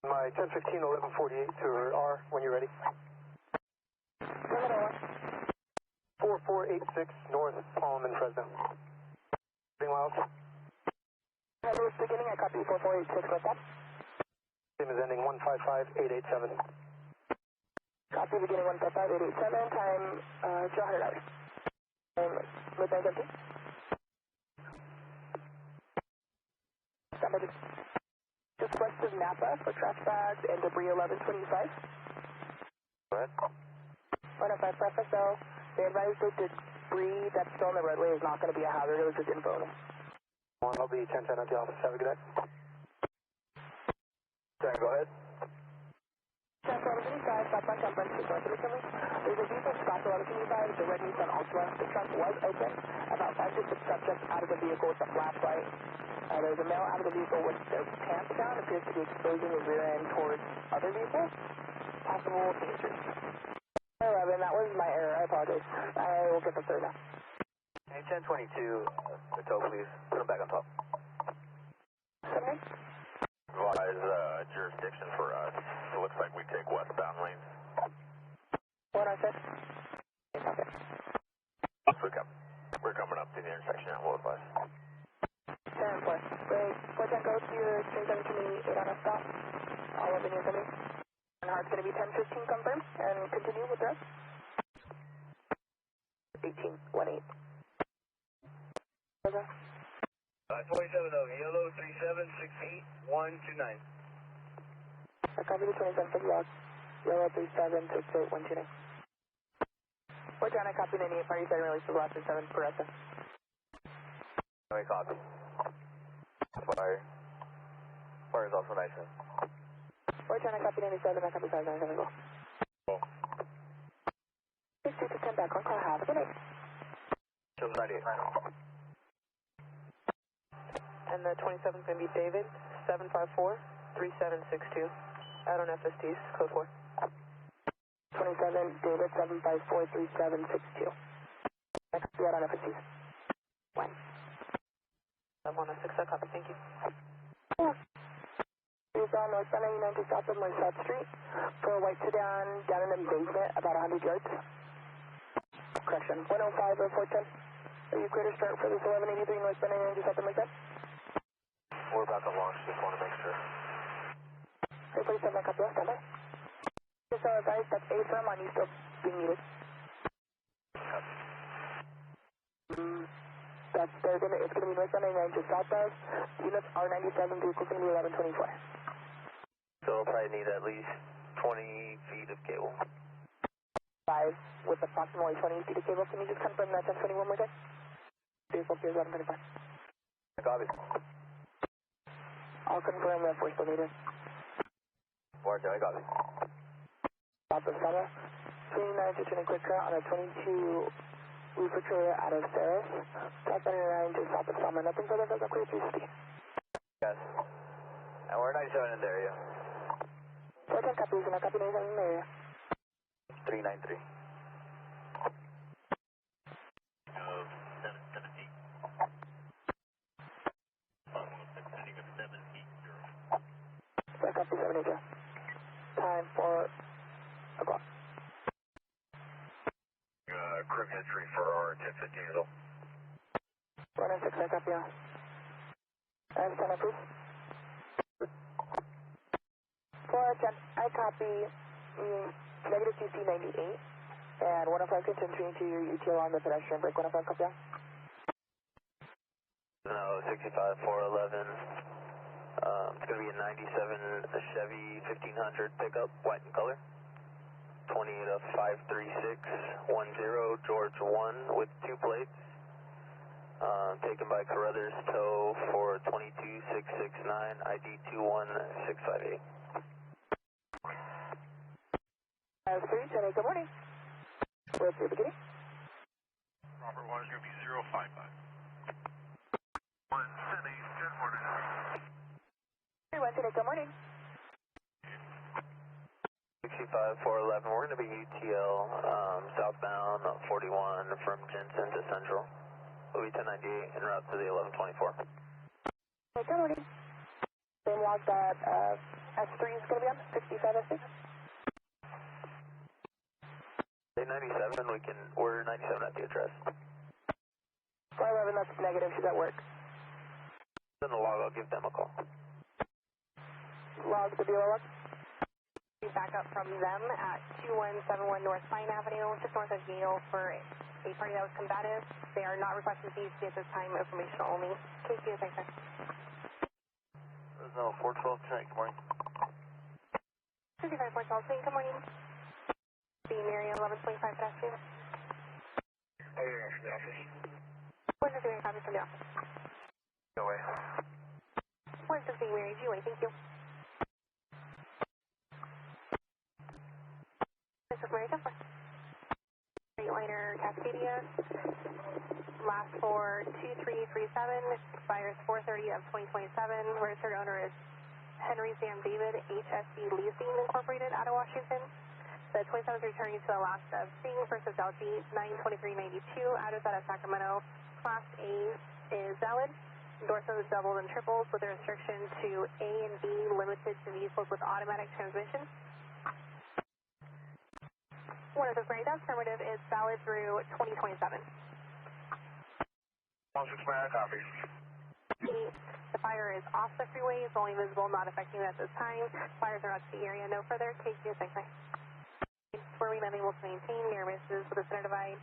My 1015, 1148 to R when you're ready. 4486 North Palm in Fresno. Miles. Headless beginning, I copy 4486, what's up? Same is ending 155887. Copy beginning 155887, time 200 hours. Midnight empty. Somebody. Just west of Napa for trash bags and debris 1125. Go ahead. 105 preface though, they advised that debris that's still on the roadway is not going to be a hazard, it was just info. I'll be 1010 at the office, have a good day. Dan, go ahead. 1125, southbound Hanford, there's a vehicle stopped 1125, it's a red Nissan Altima. The trunk was open, about 5 to 6 subjects out of the vehicle with a flashlight. There's a male out of the vehicle with their pants down, appears to be exposing his rear end towards other vehicles. Possible dangers. 11, that was my error, I apologize. I will get the third now. Hey, 1022, the tow please, put him back on top. 70? Advise jurisdiction for us. It looks like we take westbound lanes. 106. Okay. We're coming up to the intersection now, we'll advise. 10 4. Break. 410, go to your 317 8 on a stop. All 11 units, 70. And hard's going to be 1015 confirmed, and continue with the rest. 18, 1 8. Okay. 27 yellow 3768129. I copy the 27 for the log. Yellow 3768129. We're trying to copy the 98 party 7 release for last 7 per SM. No copy. Fire. Fire is also nice. We're trying to copy 97, I copy 597 go. 60 to 10 back on call, have a good night. 98. And the 27 is going to be David, 754-3762, out on FSTs, code 4. 27, David, 754-3762. Next, be out on FSTs. 1. I'm on a 6, I copy, thank you. Yeah. He's on northbound 99 just south of Merced Street for a white sedan down in the basement, about 100 yards. Correction, 105 or 410. Are you clear to start for this 1183 northbound 99 just south of Merced? We're about to launch, just want to make sure. Hey, 47, I copy, stand by. Just so advised, that's A firm on you still being needed. It's going to be northbound 99 just south of. Units R97, vehicle's going to be 1124. So we'll probably need at least 20 feet of cable. 5 with approximately 20 feet of cable. Can you just confirm that 1020 one more time? Vehicle appears 1125. Copy. I'll confirm that we're still needed. Mark, I got it. South of Summer. 29 to 20 quick cut on a 22 roofer trailer out of Saris. South 99 just south of Summer. Nothing further from the clear 350. Yes. And we're 97 in the area. 410 copies and I copy 97 in the area. 393. 717. So I copy 72. Time for o'clock. Crib entry for our 1015 diesel. 106, I copy on. And 10 approved. 410, I copy negative QC 98 and 105 continue to your UTL on the pedestrian break. 105 copy on. No, 65 411. It's going to be a 97 Chevy 1500 pickup, white in color. 20 to 53610 George 1 with 2 plates. Taken by Carruthers Tow for 22669 ID 21658. 310, good morning. What's your beginning? Robert 1 is going to be 055. 170, good morning. 310, good morning. 65 411, we're going to be UTL southbound 41 from Jensen to Central. We'll be 1098 en route to the 1124. Good morning. Same log that S3 is going to be ground, 6506. Say 97, we're 97 at the address. Flight 11, that's negative, she's at work. In the log, I'll give them a call. Log the dealer log. Back up from them at 2171 North Pine Avenue, just north of Yale, for a party that was combative. They are not requesting fees at this time, informational only. KQ, thanks, sir. Fresno 412 tonight, good morning. 55 Port Salton, good morning. The Marion 1125 pedestrian. Oh, you're from the office. Where's this being copy from the office? Go away. Where's this being Mary G-Way, thank you. This is Mary Silver. Freightliner Cascadia. Last for 2337, expires 4/30 of 2027. Registered owner is Henry Sam David, HSC Leasing Incorporated, out of Washington. The 27th returning to Alaska of Sing versus LG 92392, address out of Sacramento. Class A is valid. Endorsements doubles and triples with a restriction to A and B limited to vehicles with automatic transmission. One of the grade affirmative is valid through 2027. 16 copy. The fire is off the freeway, it's only visible, not affecting it at this time. Fires are out to the area, no further. KQ, thanks, bye. Were we unable to maintain near misses with a center divide?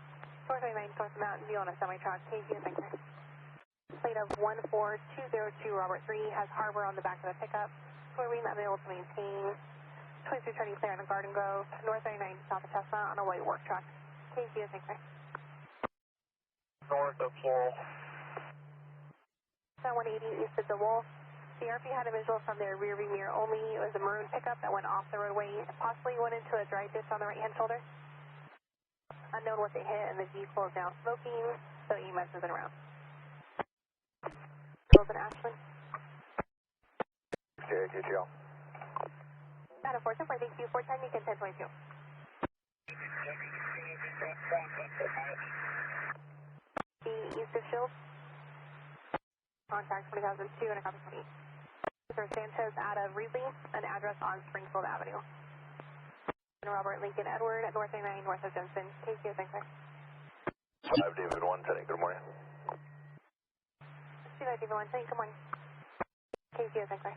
North 99 towards the mountain view on a semi-truck. KQ, thanks, bye. Plate of 14202 Robert 3 has harbor on the back of the pickup. Were we unable to maintain? 23 turning clear on a Garden Grove, North 99 south of Chestnut on a white work truck. KQ, thanks, bye. North of Floral. 180 east of the Wolf. The RP had a visual from their rear view mirror only. It was a maroon pickup that went off the roadway, possibly went into a dry ditch on the right-hand shoulder. Unknown what they hit, and the vehicle is now smoking, so EMS isn't around. Wilson Ashland. KTL. Out of 410, thank you. 410, you can 1022. The east of Shields. Contact 2002 and a copy 20. Mr. Sanchez out of Reedley, an address on Springfield Avenue. And Robert Lincoln Edward at North 99 north of Jensen. KQ, thanks, sir. 5 David 110, good morning. 2 David 110, good morning. KQ, thanks, sir.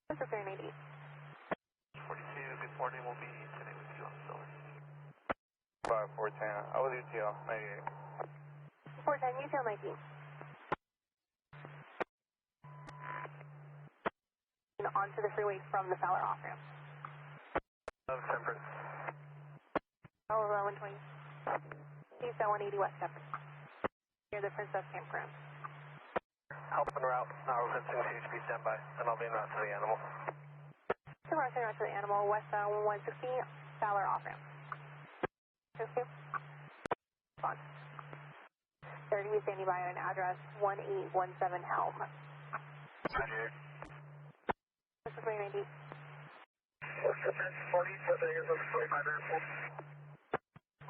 This is 380. 42, good morning, we'll be today with you on Silver. 5410, I will do TL 98. 410, UTL 19. Onto the freeway from the Fowler off ramp. Temperance. Oh, 120. East at 180 West Temperance. Near the Princess Campground. Help en route, requesting CHP standby, and I'll be en route to the animal. So we're out to the animal, westbound 160, Fowler off ramp. Okay. On. They're going to be standing by at an address 1817 Helm. Roger. This is 390.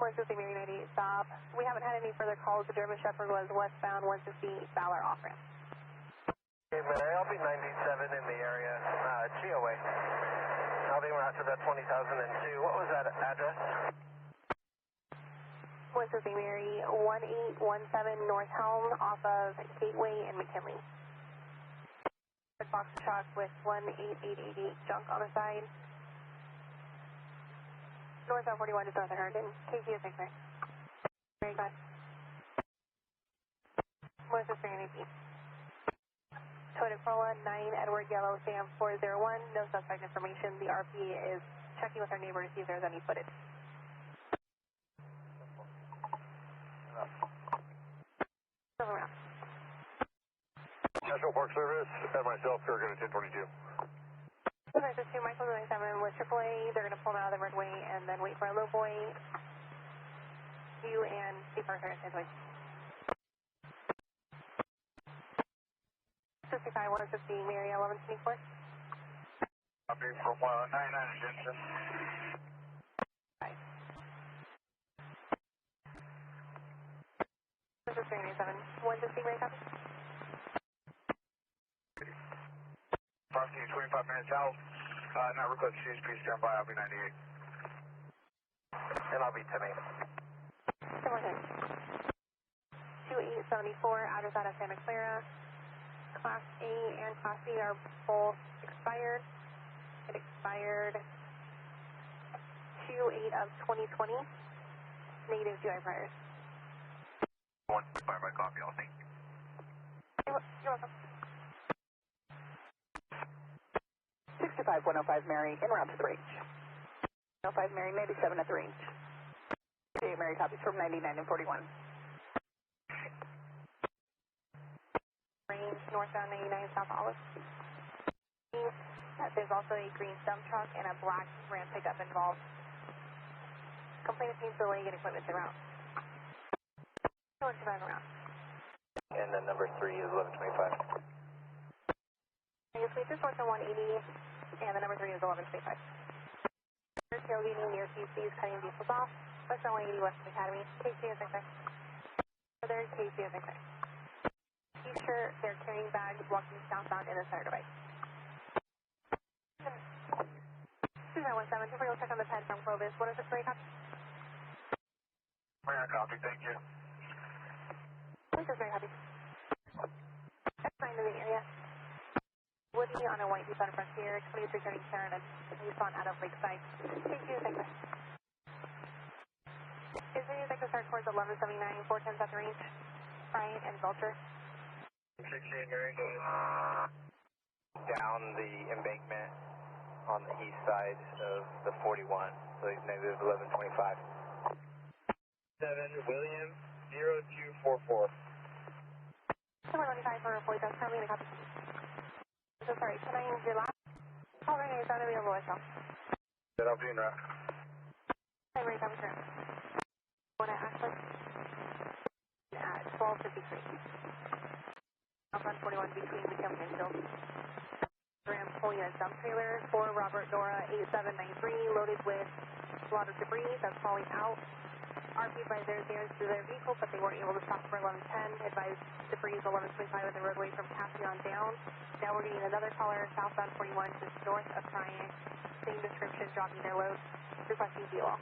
160 Mary 98, stop. We haven't had any further calls. The German Shepherd was westbound 160 Fowler off ramp. Hey, Madera, I'll be 97 in the area, GOA. I'll be en route to that 20,002. What was that address? 160 Mary 1817 North Helm off of Gateway and McKinley. Box truck with 18888 junk on the side. North of 41 is north of Herndon. KQ, thanks, sir. Very good. What's the 390? Toyota Corolla 9 Edward Yellow Sam 401. No suspect information. The RP is checking with our neighbor to see if there's any footage. Silver Mountain. National Park Service and myself are going to 1022. So there's a 2 Michael 97 with AAA. They're going to pull them out of the roadway and then wait for a low boy. You and Steve Parker at 1022. 65 150 Mary 1124. Copy for 199 Jensen. Right. This is 397. 150 Mary copy. Prosecuting 25 minutes out. Not request CHP standby, I'll be 98. And I'll be 10-8. 2874, address out of Santa Clara. Class A and Class B are both expired. It expired 2/8 of 2020. Negative GI priors. 125 by copy, I'll thank you. You're welcome. 625-105 Mary, en route to the range. 105 Mary, maybe 7 at the range. 8 Mary copies from 99 and 41. Range northbound 99 South Olive. There's also a green dump truck and a black Ram pickup involved. Complainant seems delay and equipment's en route. 125 en route. And then number 3 is 1125. Yes, we just went to 180, and the number 3 is 1125. Tailgating near QC's cutting vehicles off. Fresno 180 West Academy. KC is next. Further, KC is next. Keep sure they're carrying bags walking southbound in the center device. 2917, somebody will check on the pen from Clovis. What is this for a copy? Mary, copy, thank you. This is very happy. F9 in the area. Woody on a white Nissan Frontier, 2330 Sharon, and Nissan out of Lakeside. Thank you, thank you. Is there anything to start towards 1179, 410s at the range? Bryant and Vulture. 16, Mary. Down the embankment on the east side of the 41, so he's negative 1125. 7 William 0244. 125 for 40, that's currently in a copy. So sorry, can I use your last? All right, it's unavailable as well. Then I'll be in route. I'm ready, copy, sir. One at Ashland at 1253. Altamont 41 between McKinley and Field. Ram pulling a dump trailer for Robert Dora 8793 loaded with a lot of debris that's falling out. RP advised their adherence to their vehicle, but they weren't able to stop for 1110. Advised debris is 1125 on the roadway from Cassion down. Now we're getting another caller southbound 41 just north of Bryant. Same description, dropping their load, requesting DOL.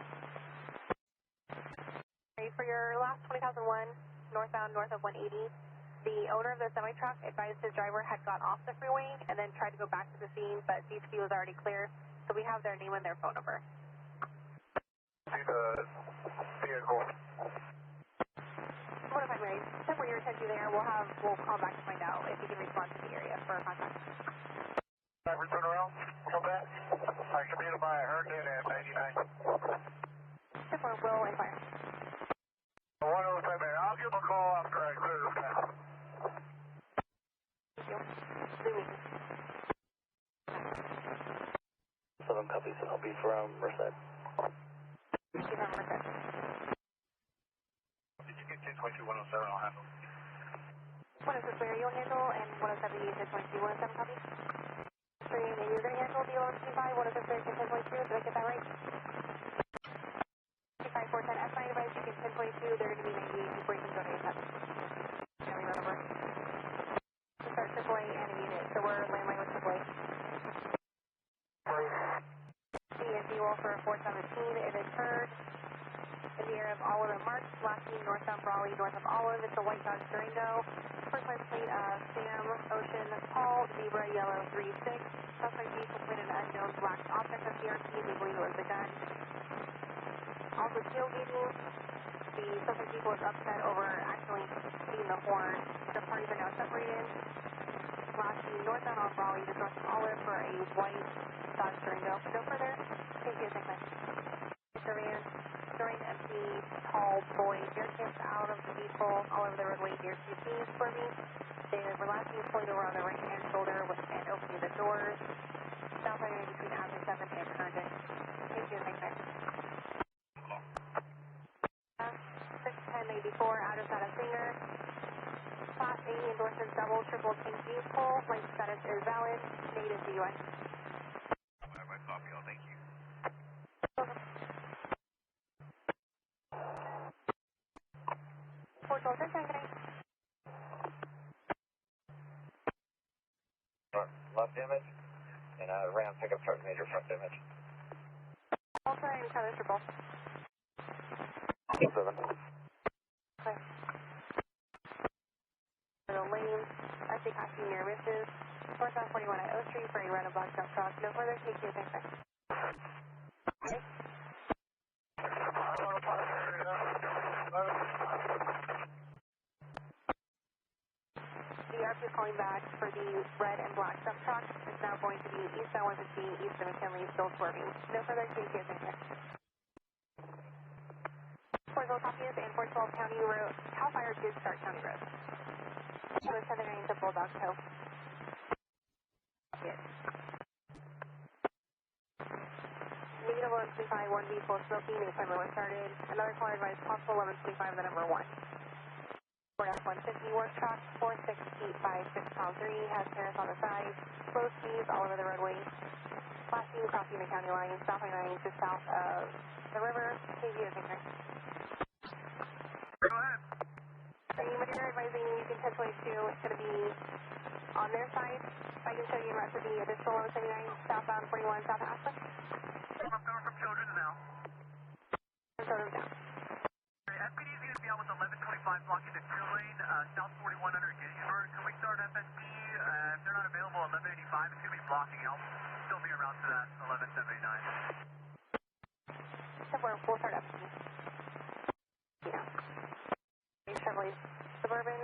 Ready for your last 20,001, northbound north of 180. The owner of the semi-truck advised his driver had got off the freeway and then tried to go back to the scene, but CHP was already clear, so we have their name and their phone number. See the vehicle. What if I Mary? Send for your attention there. We'll call back to find out if you can respond to the area for contact. Driver, turn around. Come back. I should be by Herndon at 99. Different will and fire. 107, I'll give him a call after I clear this path. Thank you. Zooming. 7 copies, and I'll be from Merced. Thank you very much. Did you get 1022 107? I'll handle. 106 Mary, you'll handle, and 107 you get 22, 107 copies. 3 and you're going to handle the 1125, 106 Mary, 1022, did I get that right? 25, 410, F9 device, you get 1022, they're going to be 98 before you can go to ASAP. Can we remember? To start AAA and a unit, so we're landline with AAA. CNG roll for 417, it is heard in the area of Olive and Marks, last seen northbound Raleigh, north of Olive, it's a white Dodge Durango, first license plate Sam, Ocean, Paul, Zebra, Yellow, 36, suspect vehicle completed an unknown black object of CRP, we believe it was a gun. Also tailgating, the suspect vehicle was upset over accidentally hitting the horn, the parties are now separated. Last seen northbound on Raleigh, just north of Olive for a white Dodge Durango. No further. Thank you, thanks, Surveillance, storing empty, tall boy staircase out of the vehicle, all over the roadway near QC's for me. They were last seen pulling over on the right hand shoulder and opening the doors. Southbound between Avenue 7 and Herndon. Thank you, thanks, 61084, address out of Singer. Class A endorses double, triple tank vehicle. Light status is valid. Negative DUI. I have my copy, I'll thank you. Fort Georgia, Saturday. Left image. and a Ram pickup truck major front damage. Ultra and Tyler for both. 7. Okay. For the lanes, I see passing near Merced. Northbound 41 at O Street for a red and black dump truck. No further KQ, thanks. Okay. The RP is calling back for the red and black dump truck. It's now going to be eastbound 115, east of McKinley, still swerving. No further KQ, thanks. Fresno copies and 412 County Road. Cal Fire did start County Road. So it's 7 to Bulldog Toe. Yes. Negative 1125, one vehicle smoking, the appointment was started. Another caller advised possible 1125, the number 1. Ford F-150 work truck, 4685 pound 3, has tires on the side, slow speeds all over the roadway, flashing, crossing the county line, stopping line just south of the river. KV is incorrect. Go ahead. Madera advising you can 1022, it's going to be on their side. I can show you the rest of the additional 1179, southbound 41, south of Aspen. I'm coming from Children's now. Children's now. SPD is going to be out with 1125 blocking the 2 lane, south 41 under Gilroy. Can we start FSD? If they're not available, 1185, it's going to be blocking. I'll still be around to that 1179. Somewhere, we'll start FSD. Yeah. Chevrolet Suburban.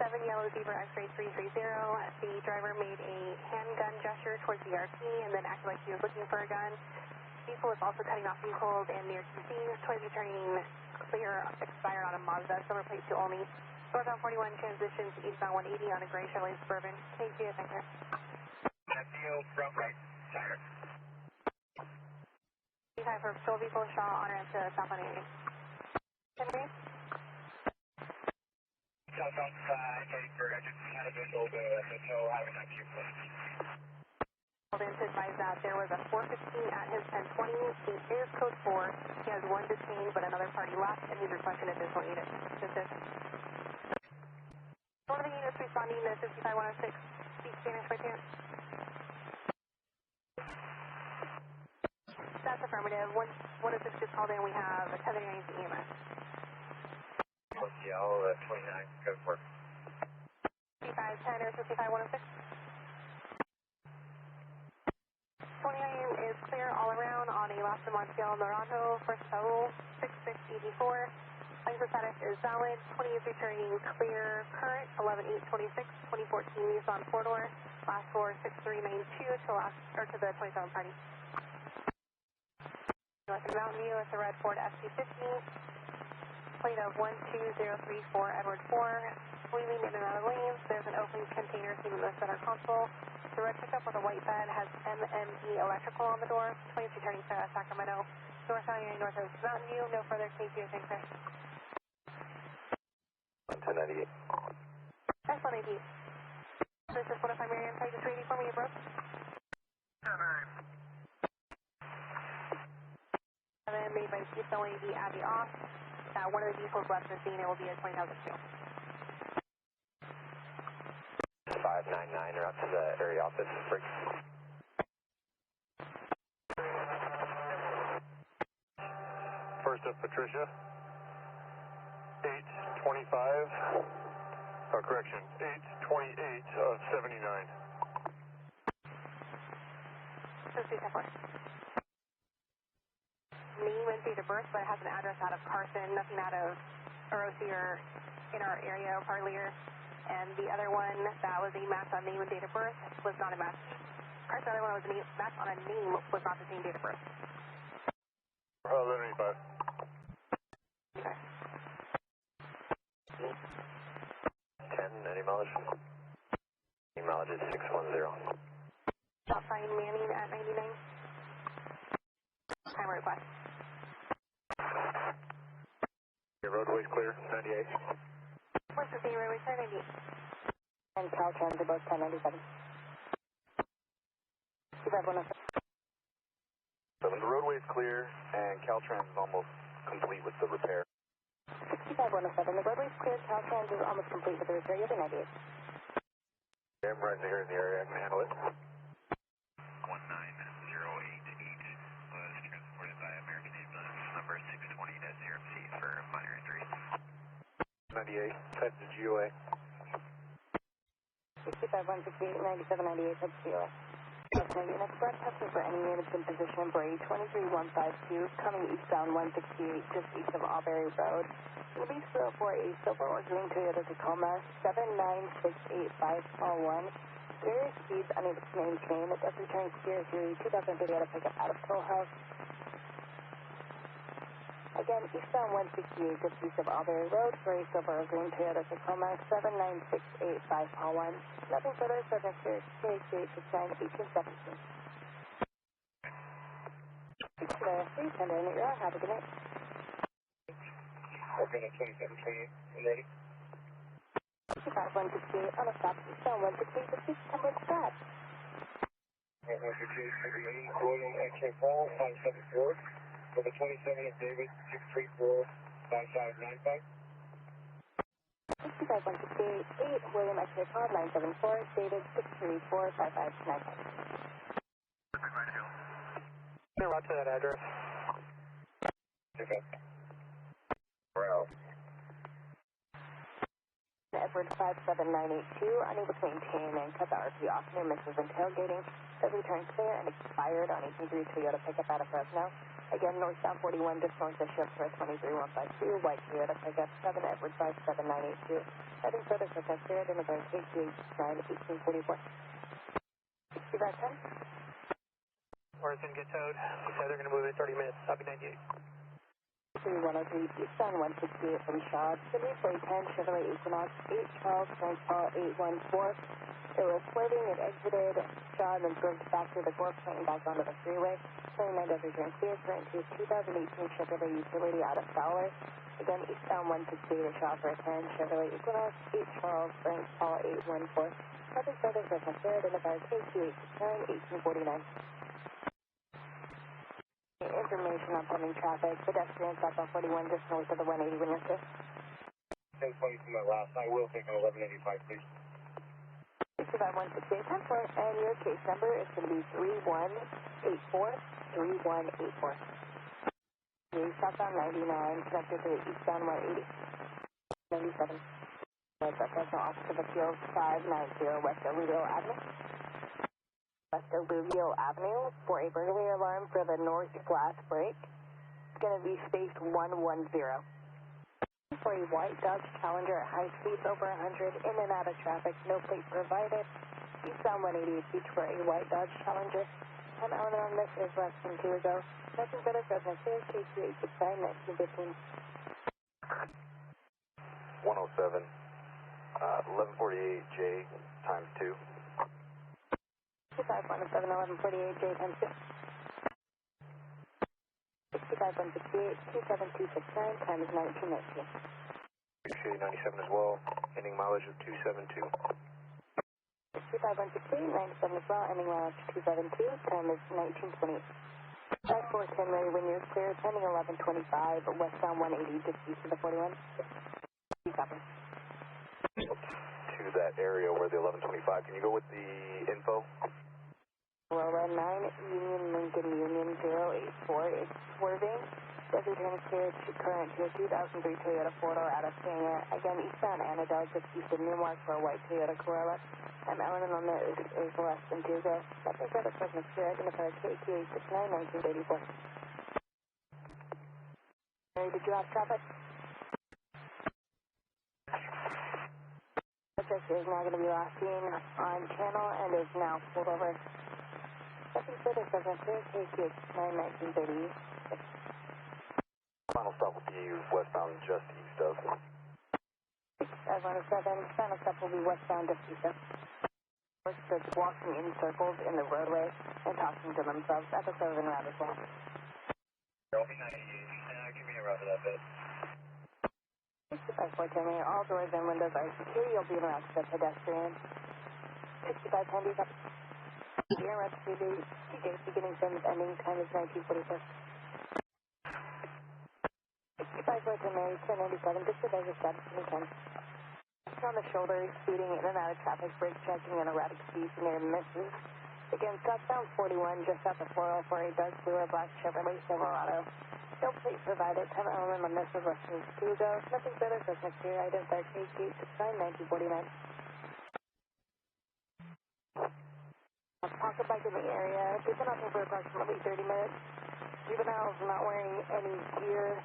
7 Yellow Zebra X-ray 330. The driver made a handgun gesture towards the RT and then acted like he was looking for a gun. Vehicle was also cutting off vehicles and near QC. Toys returning clear, expired on a Mazda, silver plate 2 only. Northbound 41 transitions eastbound 180 on a gray Chevrolet Suburban. Thank you, thank you. FDO front right tire. Time for patrol vehicle, Shaw, on ramp to South 180. Henry? Southbound Gettysburg, I just had a visual to SSO having that queue. Called in to advise that there was a 415 at his 1020. He is code 4. He has one detained, but another party left, and he's requesting additional units. One of the units responding to 55106. Speak Spanish by chance? That's affirmative. 106 just called in. We have a 1099 EMS. Yeah, 29, go for it. 5510 or 55106. 29 is clear all around on a Altamont scale Naranjo, first level 6684. License status is valid. 20 is returning clear current 11826, 2014 Nissan 4-door, last for 6392 to the 27 party. North of Mountain View, it's a red Ford F-250, plate of 12034 Edward 4, weaving in and out of lanes. There's an open container seen in the center console. The red pickup with a white bed has MME electrical on the door. 20 returning to Sacramento. North 99 north of Mountain View. No further KQ, thanks, sir. 1098. Excellent, AD. This is 105 Marion. Sorry, just reading for me, bro. 7 made by the Keystone AD, Abby off. One of the vehicles left in the scene. It will be a 20,002. 599 are up to the area office. Break. First up, Patricia. 825, correction, 828 of 79. Let's see, name and date of birth, but it has an address out of Carson, nothing out of ROC or in our area of Harlier. And the other one that was a match on name and date of birth was not a match. Carson, the other one was a match on a name, was not the same date of birth. 1185. Okay. 10, any mileage? Any mileage is 610. Stop sign Manning at 99. Time request. Your roadway's clear, 98. What's the same roadway, sir? 98. And Caltrans are both 1097. 2510. So the roadway's clear, and Caltrans is almost complete with the repair. 6517. The roadway's clear. Caltrans is almost complete with the repair. You'll be 98. I'm right here in the area. I can handle it. 19088 was transported by American ambulance number 620-0C for minor injuries. 98, head to GOA. 65-168, 9798, head to GOA. Fresno units, broadcasting for any units in position for 23152, coming eastbound 168, just east of Auberry Road. Release for a silver or green Toyota Tacoma 7968541. Various speeds unable to maintain. It does return clear through 2000 Toyota pickup out of Toll House. Again, eastbound 168, just east of Auberry Road for a silver or green Toyota Tacoma 7968541. Nothing further, subject clear, KH869 1817. Please send in your have a good night. We're going to 2728, ready? 65-168 on a stop, eastbound 168, just east of September Scott. 168, William X-ray Paul, 574. For the 27 of David, 634-5595. 65-168, William X-ray Paul, 974, David, 634-5595. Right to that address. Okay. Well. Edward 57982, unable to maintain and cut the RP off near misses and tailgating. Does return clear and expired on 18-3 Toyota pickup out of Fresno. Again, northbound 41, just north of ship for 23152, white Toyota pickup 7 Edward 57982. Heading further for cleared in the car KH9 1844. 6510. Or it's going to get towed. They said they're going to move it in 30 minutes. Copy 98. 3103, eastbound 168 from Shaw. Sydney 410, Chevrolet Equinox, 8 Charles, Frank Paul 814. It was swerving, it exited Shaw and then swerved back through the Gorp Point and back onto the freeway. 29 does return clear, current to 2018 Chevrolet Utility out of Fowler. Again, eastbound 168 at Shaw for a 10, Chevrolet Equinox, 8 Charles, Frank Paul 814. Nothing further for cleared in the car KH869 1849. Information on pending traffic. Pedestrian southbound 41 just north of the 180 when you're clear. 10 points from my last. I will take an 1185, please. 65168 Hanford, and your case number is going to be 3184. You're southbound 99, connected to the eastbound 180. 97. Fresno Office of Appeals 590 West Alluvial Avenue. West Alluvial Avenue for a burglary alarm for the north glass break. It's going to be spaced 110. For a white Dodge Challenger at high speeds over 100, in and out of traffic, no plate provided. Eastbound 188 Beach for a white Dodge Challenger. I'm out on this is less than 2 ago. Nothing better for the KH869 1915. 107, 1148J times 2. 65-107-1148J times 2. 65-168-27269 times 1919. Appreciate 97 as well. Ending mileage of 272. 65-168-97 as well. Ending mileage 272. Time is 1928. 5410 Mary when you're clear. Pending 1125 westbound 180 just east of the 41. Copy. To that area where the 1125. Can you go with the info? Corolla 9 Union Lincoln Union 084 is swerving. Does return clear to current to a 2003 Toyota 4-door out of Sanger. Again, eastbound Anadog just east of Newmark for a white Toyota Corolla. I'm Ellen on there is less than 2 ago. Nothing further present clear in the car KQ869 1984. Mary, did you have traffic? Pacheco is now going to be last seen on channel and is now pulled over. Nothing further present clear KQ869 1936. Final stop will be westbound just east of. 507, final stop will be westbound just east of. That's walking in circles in the roadway and talking to themselves. Episode and route as well. Give me a route to that bit. 65-410, all doors and windows are secure. You'll be en route to the pedestrian. 65-10, up. You're en route to the TJ, beginning Sims, ending time is 1944. 65-410, Mary, 1097, disregard your status, Person on the shoulder, speeding in and out of traffic, brake checking and erratic speeds near Merced. Again, southbound 41, just south of 404, a dark blue or black Chevrolet Silverado. No plate provided, 10 element on this is less than 2 go. Nothing further, so next to your item, dark 8869 1949. Pocket bike in the area. They've been out there for approximately 30 minutes. Juveniles not wearing any gear.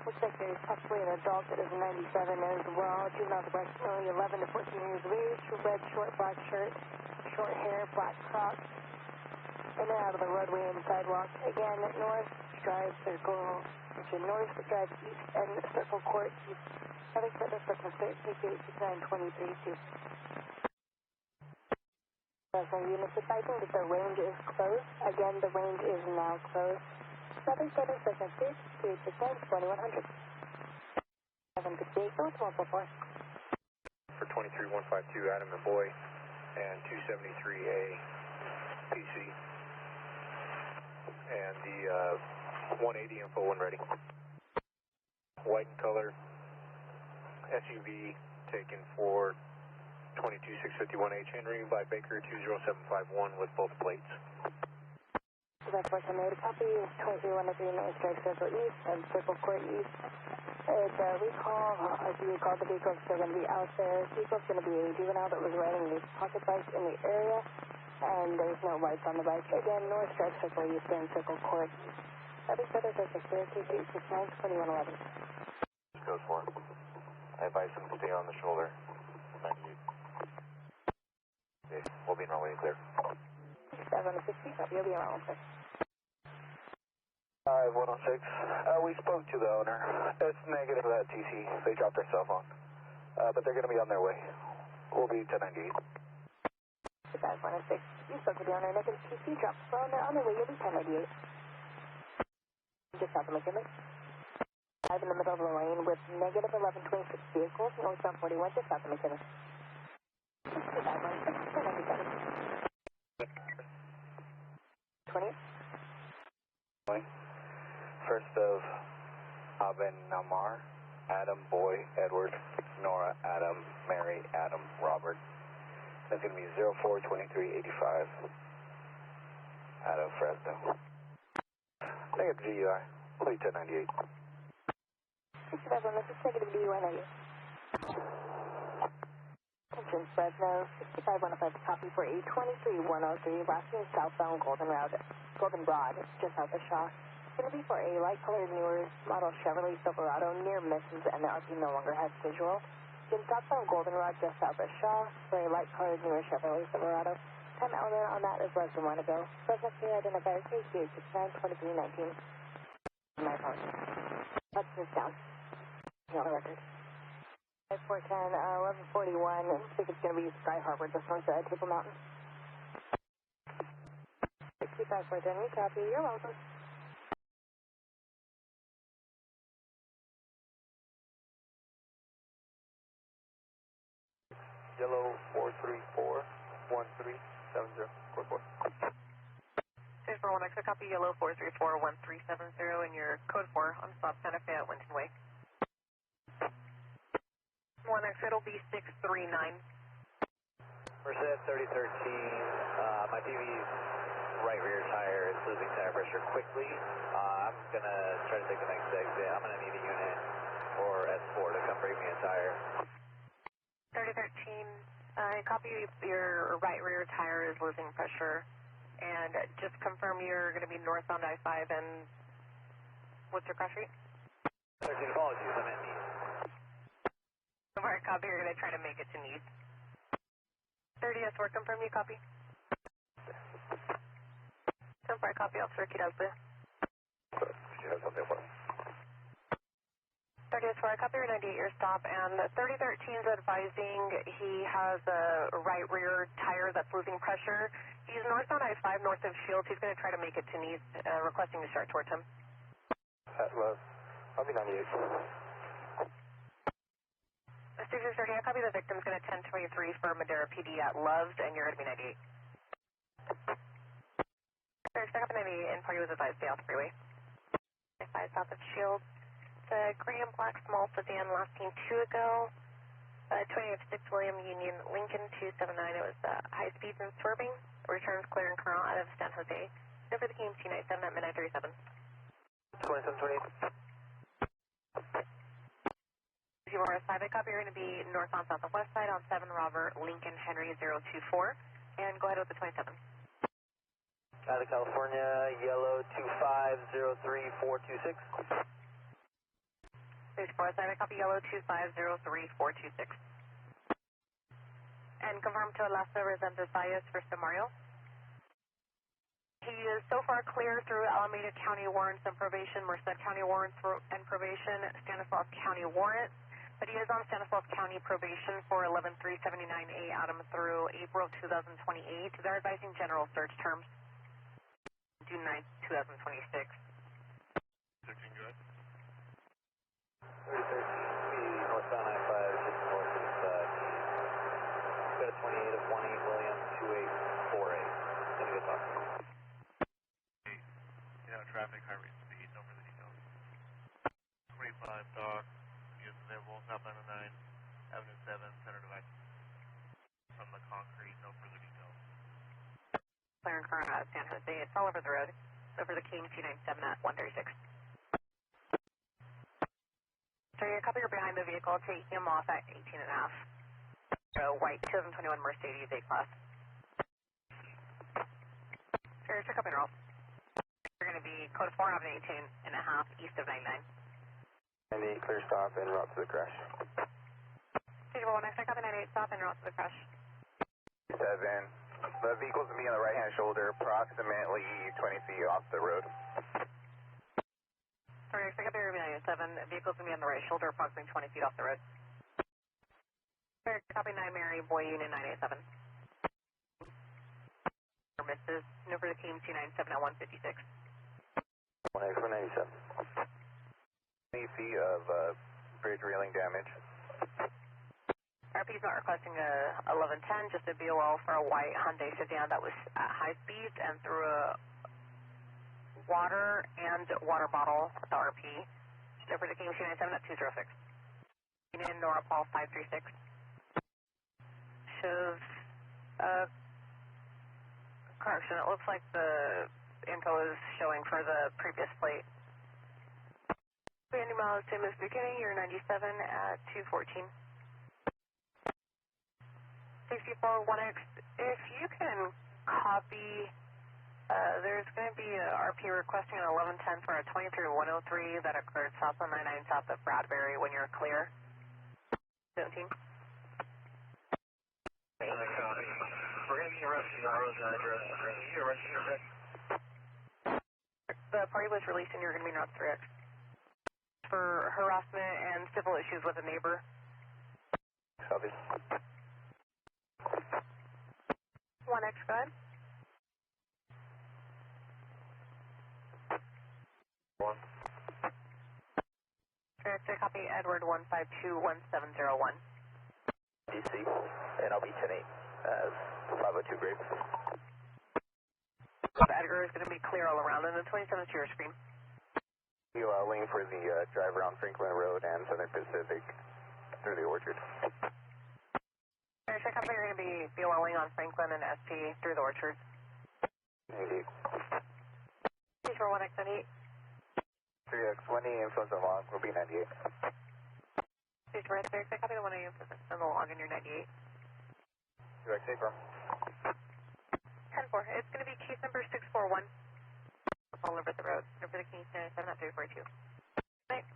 Looks like there's possibly an adult that is 97 as well. Juveniles approximately 11 to 14 years of age. Red short black shirt, short hair, black Crocs. In and out of the roadway and sidewalk. Again, north, drive, circle, north, drive, east, and circle court. Having said this, let's take 886923. Fresno units advising that the range is closed. Again, the range is now closed. 776, 2100. 758, go to 144. For 23152, Adam and Boy, and 273A PC. And the 180 info when ready. White in color, SUV taken for 22651H Henry by Baker 20751 with both plates. That's what I made a copy of 2313 North Drive Circle East and Circle Court East. It's a recall. As you recall, the vehicle's still going to be out there. The vehicle's going to be a juvenile that was riding a pocket bike in the area, and there's no lights on the bike. Again, North Drive Circle East and Circle Court East. That'll be better for 60869 2111. Goes for it. I advise him to stay on the shoulder. 98. Okay, we'll be in our way clear. 760, copy, you'll be around, sir. 106. We spoke to the owner. It's negative that TC. They dropped their cell phone. But they're going to be on their way. We'll be 1098. 106. You spoke to the owner. Negative TC dropped the phone. They're on their way. You'll be 1098. Just south of McKinley. Drive in the middle of the lane with negative 1126 vehicles. Northbound 41, just south of McKinley. 20. First of Abenamar, Adam, Boy, Edward, Nora, Adam, Mary, Adam, Robert. That's going to be 042385 out of Fresno. Negative GUI, we'll be 1098. 67, this is negative DUI. Attention Fresno, 6515 copy for a 23103, last name southbound Golden Broad, just south of Shaw. It's going to be for a light-colored newer model Chevrolet Silverado near Merced, and the RP no longer has visual. In southbound Goldenrod, just south of Shaw, for a light-colored newer Chevrolet Silverado. Time element on that is less than 1 ago. Suspect here identified CHP 2319. My apologies. Let's move down. On the record. 410, 1141. I think it's going to be Sky Harbor, just north of Table Mountain. 65410, we copy. You're welcome. Yellow 434-1370, code 4. Stage 41, extra copy, yellow 434-1370, and your code 4 on stop Santa Fe at Winton Way. 1 exit will be 639. Merced 3013, my TV's right rear tire is losing tire pressure quickly. I'm going to try to take the next exit. I'm going to need a unit or S4 to come bring me a tire. 3013, copy your right rear tire is losing pressure, and just confirm you're going to be northbound I-5, and what's your crash rate? 13, apologies, I'm at Need. Alright, copy, you're going to try to make it to Need. 30 S4, confirm you copy. 10-4, copy, Officer Kidalpe. She has something for us. 30 S4, copy your 98 your stop, and 3013 is advising he has a right rear tire that's losing pressure. He's northbound I-5 north of Shields. He's going to try to make it to Need, requesting to start towards him. At Love, I'll be 98. Station 30, I copy the victim's going to 1023 for Madera PD at Loves, and you're going to be 98. Sir, stuck up at 98, and party was advised stay off the freeway. I-5 south of Shields. The gray and black small sedan last seen 2 ago. 2806 William Union Lincoln 279. It was high speeds and swerving. Returns clear and current out of San Jose. Over the KMC 97 at midnight 37. 2728. Side copy, you're going to be north on south on west side on 7 Robert Lincoln Henry 024. And go ahead with the 27. Out of California, yellow 2503426. 64, side copy, yellow 2503426. And confirm to Alaska represented bias for Mario. He is so far clear through Alameda County warrants and probation, Merced County warrants and probation, Stanislaus County warrants. But he is on Stanislaus County probation for 11379A Adam through April 2028. They're advising general search terms. June 9th, 2026. 13 good. 3013, northbound I-5, just north of got a 28 of 18 William 2848. Any good talk? Traffic, high rate speed, no further details. 25 dock, units available, southbound 9, Avenue 7, center device. From the concrete, no further details. Clear and current out of San Jose. It's all over the road. Over the KMC 97 at 136. So you're a couple you're behind the vehicle, take him off at 18.5. White 2021 Mercedes A-Class. Sir, check up and roll. You're going to be code 4 having 18.5 east of 99. 98, clear stop and route to the crash. Stage 1, next, check up the 98 stop and route to the crash. 7, the vehicle's going to be on the right hand shoulder, approximately 20 feet off the road. Sorry, check up the 97, the vehicle's going to be on the right shoulder, approximately 20 feet off the road. Sorry, copy 9 Mary, Boy Union 987. Mrs. Over the KMC 97 at 156. 197. 20 feet of bridge railing damage. RP's not requesting a 1110, just a BOL for a white Hyundai sedan that was at high speeds and through a water and water bottle with the RP. Over the KMC 97 at 206. Union Nora Paul 536. Shows correction, it looks like the info is showing for the previous plate. 300 miles, same as beginning, you're 97 at 214. 64 1X, if you can copy, there's going to be a RP requesting an 1110 for a 23103 that occurred south on 99 south of Bradbury when you're clear. 17. We're going to be arresting the road address. Are you arresting your pick? The party was released and you're going to be not 3X. For harassment and civil issues with a neighbor. Copy. 1X, go ahead. 1. 3X, I copy Edward 1521701. DC, and I'll be 10-8. 502 Grape. Edgar is going to be clear all around, and the 27th to your screen. You lean for the drive around Franklin Road and Southern Pacific through the orchard. Check out you're going to be BOLing on Franklin and SP through the orchard. 98. Please for 1X98. 3X, 1A influence on log will be 98. Please for 3X, I copy the 1A influence on the log and you're 98. 3X, take from. 10-4. It's going to be case number 641. All over the road. Over the Kings 97 at 342. Night.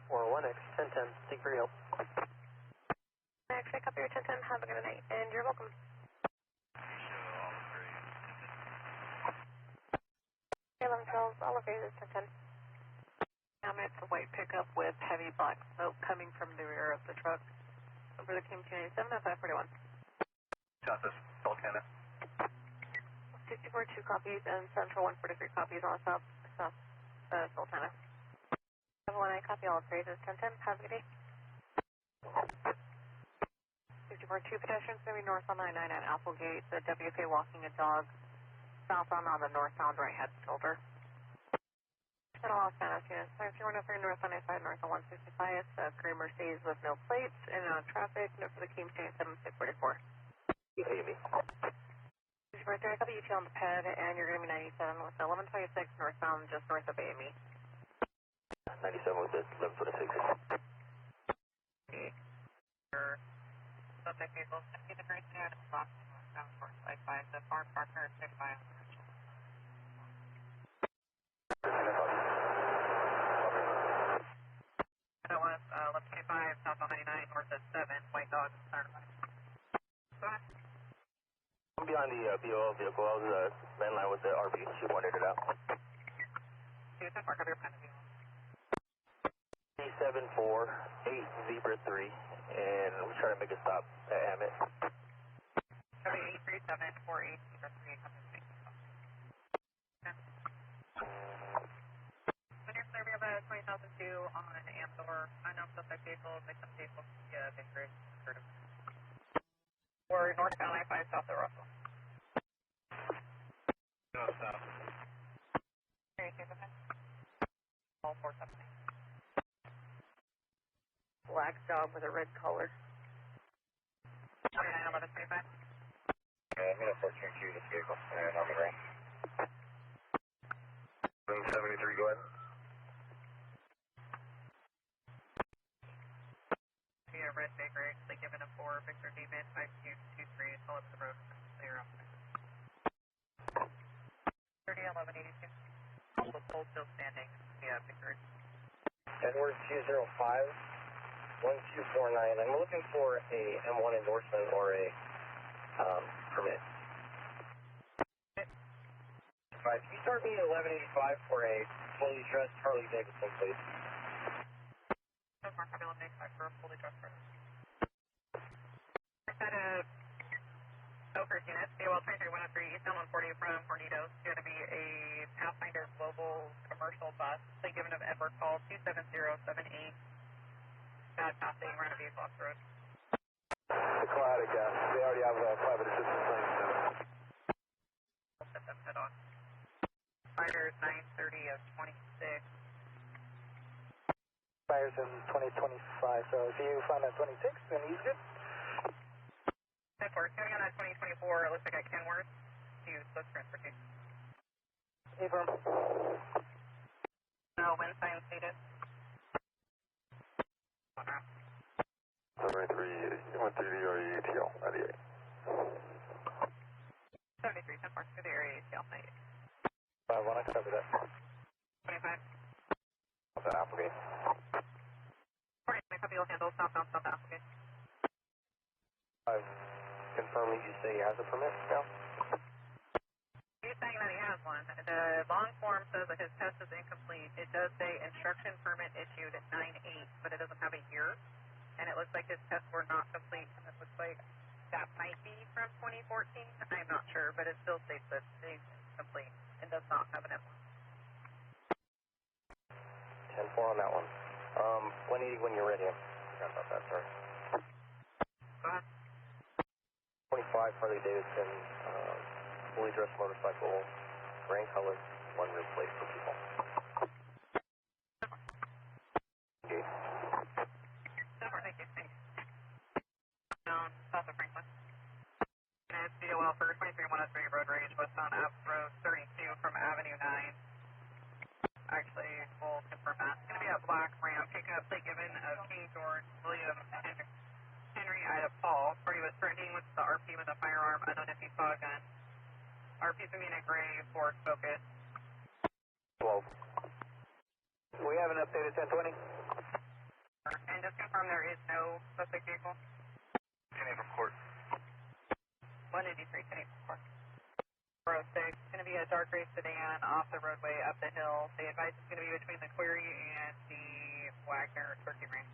401X, 1010. Take for help. Next, I copy your 1010. Have a good night. And you're welcome. Hey, 11 Charles. All of this is 1010. I'm at the white pickup with heavy black smoke coming from the rear of the truck. Over the Kings 97 at 541. Southwest Volcano. 64 2 copies and Central 143 copies on South Sultana. 719 copy all phrases 1010. Have a good day. 64 2 pedestrians going to be north on 99 at Applegate. The WFA walking a dog southbound on the northbound right hand shoulder. And Los Angeles units, 5313 north on 95 north on 165, gray Mercedes with no plates, in and out of traffic, note for the King Chain 7644. You hear me? I copy you on the pad, and you're going to be 97 with the 1126 northbound, just north of AME. 97 with the 1126. Subject vehicle, 50 degrees near the block, northbound 455, the farm partner, 6 miles. That was 1125, southbound 99, north of 7, White Dog, Saturday. Go ahead. I'm behind the BOL vehicle. I was main line with the RB. She pointed it out. 210, mark up your pen. 3748 Zebra 3, and we're trying to make a stop at Hammett. 83748 Zebra 3, when you're clear, we have a 20,002 on Amador, unknown suspect vehicle, victim vehicle, Big Ridge, or northbound I-5 south of Russell. No, south. Tracy, go ahead. All 470. Black dog with a red collar. 291125. I'm going to 14Q this vehicle, and I'm in range. 73, go ahead. Yeah, red bakery, actually given a 4, Victor David, 5223, pull up the road, clear up. 301182. Hold still standing, yeah, Victor. Edward 205, 1249. I'm looking for a M1 endorsement or a permit. Can you start me at 1185 for a fully dressed Harley Davidson, please? Mark, I'll be 1185 for a fully dressed person. I said Oakers unit, AOL 23103, eastbound 140 from Hornitos. It's going to be a Pathfinder Global commercial bus. Please given of Edward call 27078. Bad passing, run a vehicle off the road. The Claudic, they already have private assistance lanes now. We'll set them head on. Fighters 930 of 26. Fires in 2025, so if you find that 26, then he's good. Network, coming on that 2024, it looks like at Kenworth to Swift Transportation. Affirm. No wind sign stated. 73, 13 ATL, 98. 73, Network to the area ATL 98. 5-1, I can cover that. 25. What's that applicant? 49, copy, you'll handle southbound, south applicant. Confirming you say he has a permit now? He's saying that he has one. The long form says that his test is incomplete. It does say instruction permit issued at 9/8, but it doesn't have a year. And it looks like his tests were not complete. And it looks like that might be from 2014. I'm not sure, but it still states that it's complete and does not have an M1. 10-4 on that one. 180 when you're ready. I forgot about that, sorry. Go ahead. 25 Harley Davidson, fully dressed motorcycle, gray color, one rear plate for people. Okay. Thank you. Down south of Franklin. And it's DOL for 23103 road rage, westbound Ave Road 32 from Avenue 9. Actually, we'll confirm that. It's going to be a black Ram pickup, plate given of King George William Henry Ida Paul. Party was threatening with the RP with a firearm, unknown if he saw a gun. RP's going to be in a gray Ford Focus. 12. We have an updated 1020. And just confirm there is no suspect vehicle. Kenny from court. 183, Kenny from court. 406, it's going to be a dark gray sedan off the roadway up the hill. The advice is going to be between the Query and the Wagner Turkey Range.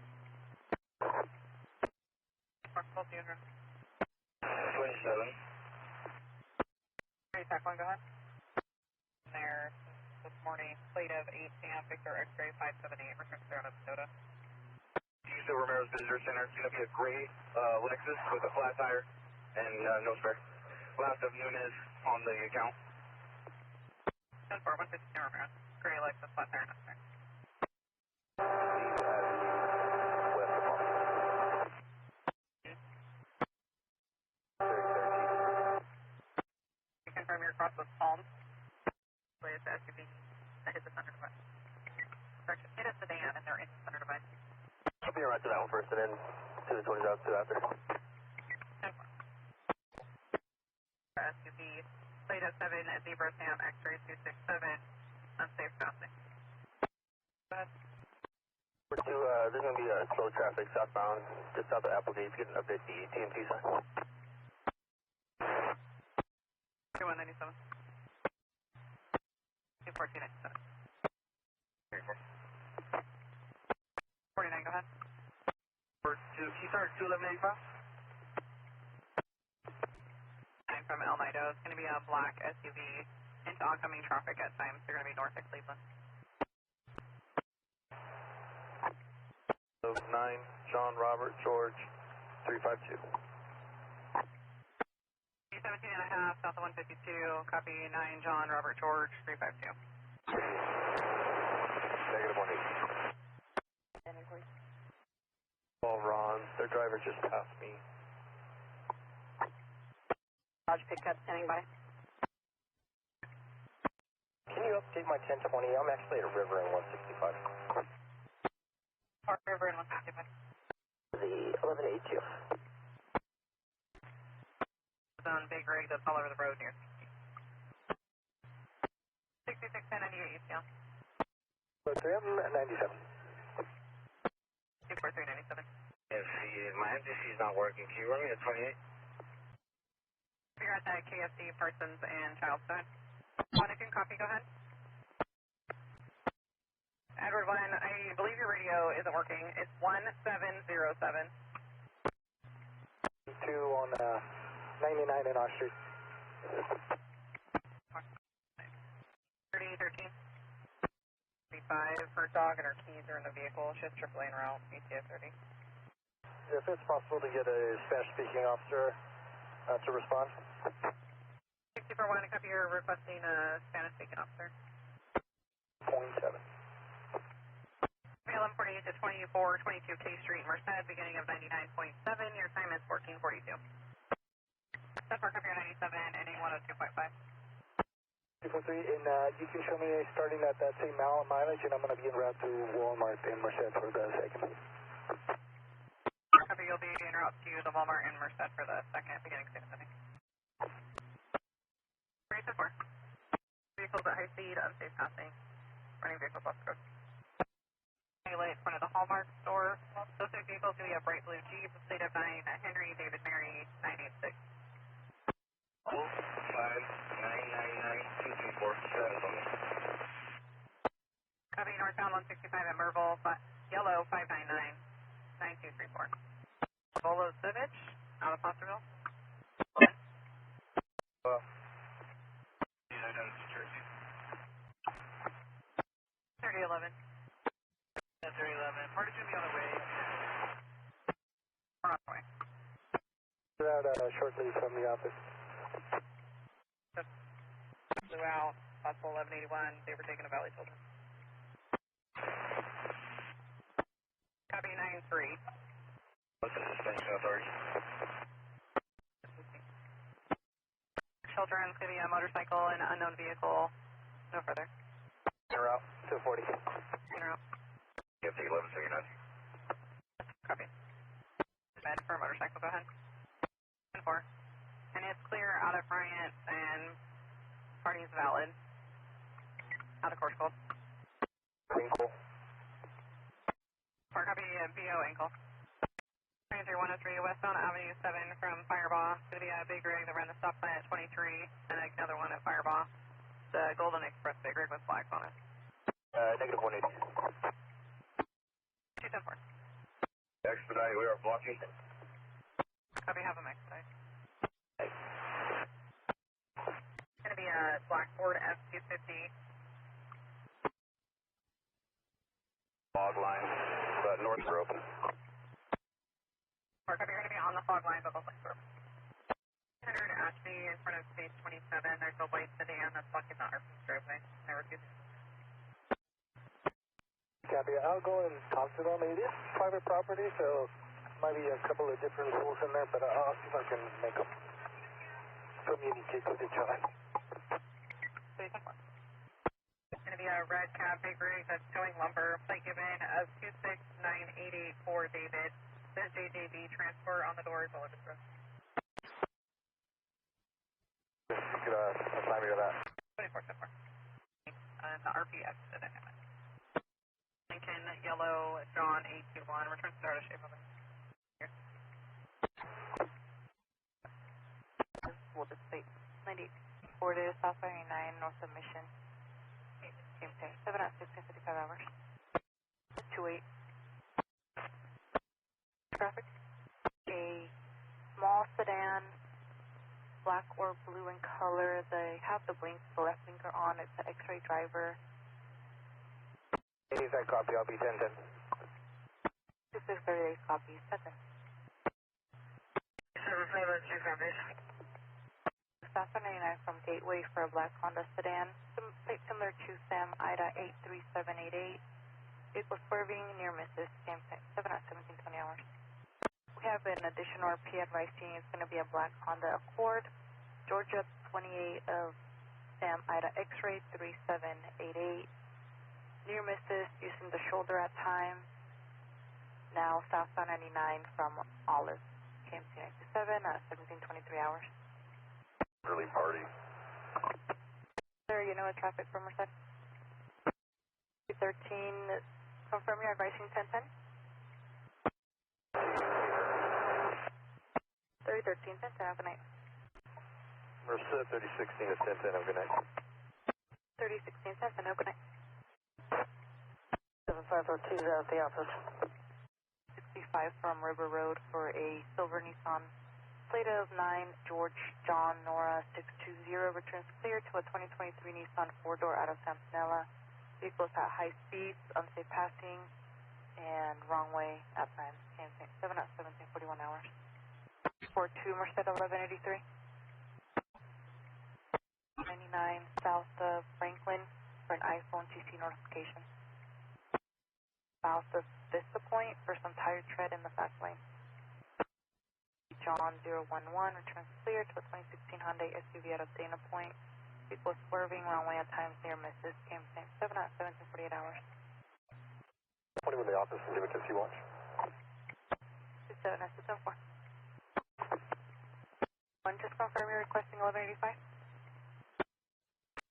Markable unit. 27. Tackle, go ahead. There this morning, plate of 8 Sam Victor X-ray 578, return to out of Minnesota. Houston Romero's Visitor Center. It's going to be a gray Lexus with a flat tire and no spare. Last of Nunez on the account. 10-4, 150 Romero. Gray lights with flat tire, sir. West of Palm. You confirm you're across with Palm. It's the SUV that hit the center device. Correction, hit a sedan and they're in the center device. I'll be right to that one first and then to the 20s out to after. SUV, plate at 7 at Zebra Sam, X-ray 267, unsafe passing. Number 2, there's going to be slow traffic southbound, just south of Applegate. Get an update the TNT sign. 2197. 1497. 49, go ahead. Number 2, can you start 21185? From El Nido, it's going to be a black SUV into oncoming traffic at times. They're going to be north of Cleveland. 9, John, Robert, George, 352. 17 and a half, south of 152, copy 9, John, Robert, George, 352. Negative 180. All Ron, their driver just passed me. Dodge pickup standing by. Can you update my 1020? I'm actually at a river in 165. Park River in 165. The 1182. Zone big rig that's all over the road near 66 1098 UCL. 397. 24397. If my MTC is not working, can you run me to 28? You're at that KFC, Parsons, and Charleston. 1, if you can copy, go ahead. Edward 1, I believe your radio isn't working. It's 1707. 2 on 99 in our street. 3013. 35 for dog and her keys are in the vehicle. Shift triple lane route, BTF 30. If it's possible to get a Spanish-speaking officer to respond. 64-1, to copy, you're requesting a Spanish-speaking officer. 0.7. 1148 to 2422 K Street, Merced, beginning of 99.7. Your time is 1442. Step for copy 97, ending 102.5. 243, and you can show me starting at that same mileage, and I'm going to be en route to Walmart in Merced for the second. Copy, you'll be en route to the Walmart in Merced for the second, beginning 670. 374. Vehicles at high speed, unsafe passing. Running vehicles off the road. Light in front of the Hallmark store. Those two vehicles will be a bright blue Jeep, state of 9, Henry David Mary 986. 5999234. Copy, northbound 165 at Merville, yellow 599-9234. Bolo Civic, out of Fosterville. 3011. 3011. Party's going to be on the way. We're on the way. We're out shortly from the office. Flew out, possible 1181. They were taking a Valley Children. Copy 93. What's the suspension authority? Children's going to be a motorcycle and unknown vehicle. No further. En route, 240. In route. You have to 1179. Copy. Med for a motorcycle, go ahead. 10-4. And it's clear out of Bryant and party's valid. Out of course code. Winkle. Or copy BO ankle. 33103 westbound Avenue 7 from Firebaugh. It's going to be a big rig that ran the stop sign at 23 and another one at Firebaugh. The Golden Express big rig with flags on it. Negative 180. 210-4. Expedite, we are blocking. Copy, have them expedite. It's going to be a black Ford F-250. Fog line, but north are open. Or copy, you're going to be on the fog line, but both lanes are open. 100 Ashby in front of space 27. There's a white sedan that's blocking the Arby's driveway. I refuse. Copy. I'll go and talk to them. It is private property, so might be a couple of different rules in there, but I'll see if I can make them communicate with each other. It's going to be a red cab, big rig that's towing lumber. Plate given of 269884 David. Says JJB transport on the door as well as address. You could assign me to that. 24 so far. And the RPX to the Hammond. Lincoln, yellow, John 821. Return to start of shape of it. Here. We'll just wait. 98. Forward is South 99, North of Mission. Same thing. 7 at 1655 hours. 28. Traffic. A small sedan, black or blue in color. They have the blink, the left blinker on. It's an X-ray driver. 85 copy. I'll be 1010. This is 38 copy. 7. 752 Foundation. South 99 from Gateway for a black Honda sedan. Similar to Sam Ida 83788. Vehicle swerving near Mrs. Same thing. 7 at 1720 hours. We have an additional RP advising it's going to be a black Honda Accord. Georgia 28 of Sam Ida X-ray 3788. Near Mrs. using the shoulder at time. Now South 99 from Olive. KMC 97 at 1723 hours. Early party. Sir, you know a traffic from Merced? 13, confirm your advising 1010. 3013, 1010, have a good night. Merced 3016 is 1010. Have a good night. 3016, 1010, have a good night. 7502 is at the office. 65 from River Road for a silver Nissan. Plate of 9, George John Nora 620, returns clear to a 2023 Nissan 4-door out of Sampanella. Vehicles at high speeds, unsafe passing, and wrong way at times. 7 at 1741 hours. 42 Merced 1183. 99 south of Franklin for an iPhone TC notification. South of Vista Point for some tire tread in the fast lane. John 011 returns clear to a 2016 Hyundai SUV out of Dana Point. People swerving wrong way at times near Mrs. Kim 7 at 1748 hours. 20 in the office and give it to C-Watch. 27 at 604. One, just confirm you're requesting 1185.